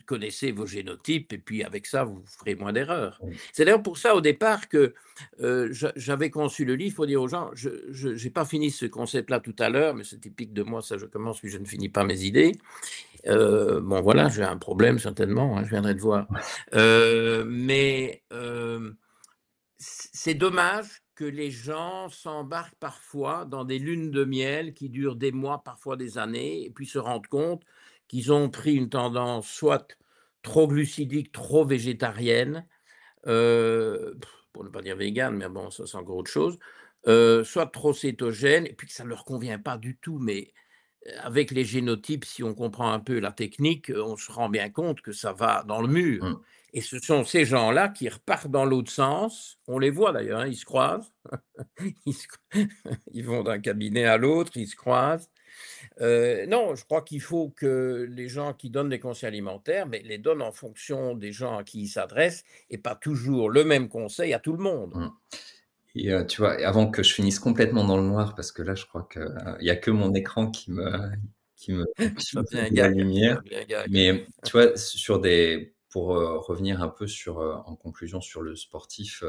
connaissez vos génotypes et puis avec ça, vous ferez moins d'erreurs. Mmh. C'est d'ailleurs pour ça, au départ, que j'avais conçu le livre pour dire aux gens, je n'ai pas fini ce concept-là tout à l'heure, mais c'est typique de moi, ça je commence, puis je ne finis pas mes idées. Bon voilà, j'ai un problème certainement, hein, je viendrai te voir. C'est dommage que les gens s'embarquent parfois dans des lunes de miel qui durent des mois, parfois des années, et puis se rendent compte qu'ils ont pris une tendance soit trop glucidique, trop végétarienne, pour ne pas dire végane, mais bon, ça c'est encore autre chose, soit trop cétogène et puis que ça ne leur convient pas du tout. Mais avec les génotypes, si on comprend un peu la technique, on se rend bien compte que ça va dans le mur. Mmh. Et ce sont ces gens-là qui repartent dans l'autre sens. On les voit d'ailleurs, hein, ils se croisent. Ils, se- ils vont d'un cabinet à l'autre, ils se croisent. Non, je crois qu'il faut que les gens qui donnent des conseils alimentaires, mais les donnent en fonction des gens à qui ils s'adressent et pas toujours le même conseil à tout le monde. Mmh. Et tu vois, avant que je finisse complètement dans le noir, parce que là, je crois que, il y a que mon écran qui me qui me fait Fabien de la Gag, lumière. Fabien Gag. Mais tu vois, pour, revenir un peu sur, en conclusion sur le sportif,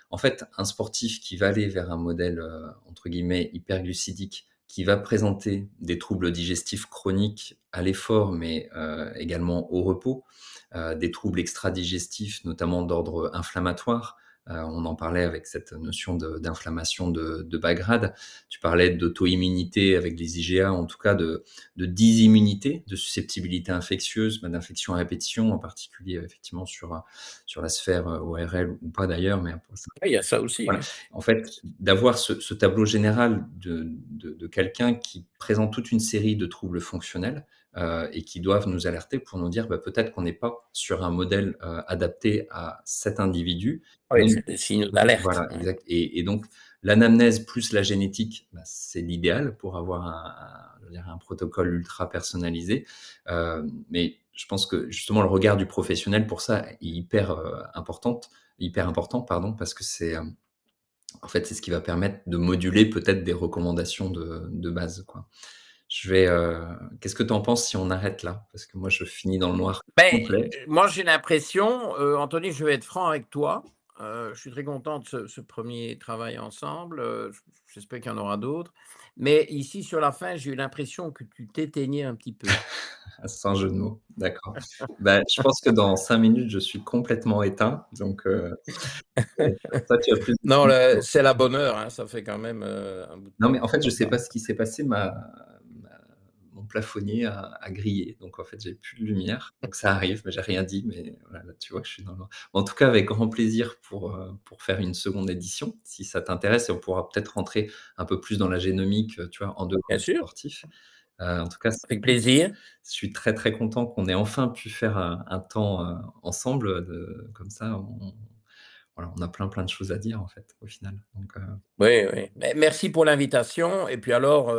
en fait, un sportif qui va aller vers un modèle, entre guillemets «hyperglucidique», qui va présenter des troubles digestifs chroniques à l'effort, mais, également au repos, des troubles extradigestifs, notamment d'ordre inflammatoire. On en parlait avec cette notion d'inflammation de bas grade. Tu parlais d'auto-immunité avec les IgA, en tout cas de dysimmunité, de susceptibilité infectieuse, d'infection à répétition, en particulier effectivement sur la sphère ORL ou pas d'ailleurs, mais Oui, il y a ça aussi, voilà. oui. En fait, d'avoir ce tableau général de quelqu'un qui présente toute une série de troubles fonctionnels, et qui doivent nous alerter pour nous dire: «Bah, peut-être qu'on n'est pas sur un modèle, adapté à cet individu». Oui, Donc c'est des signaux d'alerte. voilà, exact, et donc l'anamnèse plus la génétique, bah, c'est l'idéal pour avoir je veux dire un protocole ultra personnalisé. Mais je pense que justement le regard du professionnel pour ça est hyper important, pardon, parce que en fait, c'est ce qui va permettre de moduler peut-être des recommandations de base, quoi. Qu'est-ce que tu en penses si on arrête là? Parce que moi, je finis dans le noir Ben, complet. moi, j'ai l'impression, Anthony, je vais être franc avec toi, Je suis très content de ce 1er travail ensemble, j'espère qu'il y en aura d'autres. Mais ici, sur la fin, j'ai eu l'impression que tu t'éteignais un petit peu. Sans jeu de mots, d'accord. Bah, je pense que dans 5 minutes, je suis complètement éteint, donc toi, tu as plus de Non, temps. c'est la bonne heure, hein, ça fait quand même, un bout de Non, mais temps en qu'on fait, je voit sais ça. pas ce qui s'est passé, ma mon plafonnier a grillé, donc en fait, j'ai plus de lumière, donc ça arrive, mais j'ai rien dit, mais voilà, là, tu vois que je suis dans le noir. En tout cas, avec grand plaisir pour faire une seconde édition, si ça t'intéresse et on pourra peut-être rentrer un peu plus dans la génomique, tu vois, en dehors Bien du sûr, sportif. En tout cas, avec plaisir. je suis très, très content qu'on ait enfin pu faire un temps, ensemble, comme ça, voilà, on a plein, plein de choses à dire, en fait, au final, donc Oui, oui. Mais merci pour l'invitation et puis alors,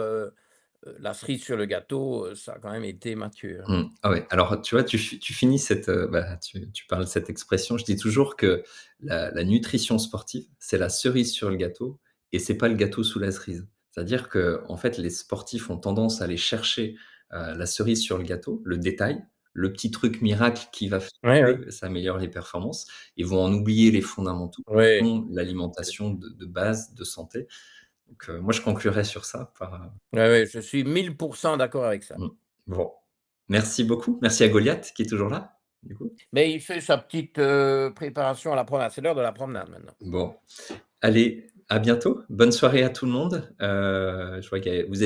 la cerise sur le gâteau, ça a quand même été Mathieu, hein. Ah ouais, alors tu vois, tu finis tu parles de cette expression. Je dis toujours que la nutrition sportive, c'est la cerise sur le gâteau et c'est pas le gâteau sous la cerise. C'est-à-dire qu'en fait, les sportifs ont tendance à aller chercher, la cerise sur le gâteau, le détail, le petit truc miracle qui va faire Oui, oui. que ça améliore les performances et vont en oublier les fondamentaux, Oui. dont l'alimentation de base, de santé. Donc moi, je conclurais sur ça par, Oui, oui, je suis 1000% d'accord avec ça. mmh, bon, merci beaucoup. Merci à Goliath qui est toujours là, du coup. Mais il fait sa petite, préparation à la promenade. C'est l'heure de la promenade maintenant. Bon, allez, à bientôt. Bonne soirée à tout le monde. Je vois que vous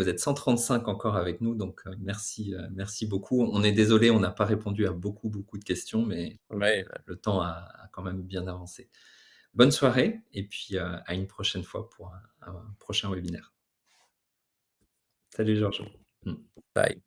êtes 135 encore avec nous, donc merci beaucoup. On est désolé, on n'a pas répondu à beaucoup, beaucoup de questions, mais Oui. le temps a quand même bien avancé. Bonne soirée et puis, à une prochaine fois pour un prochain webinaire. Salut Georges. Mmh. Bye.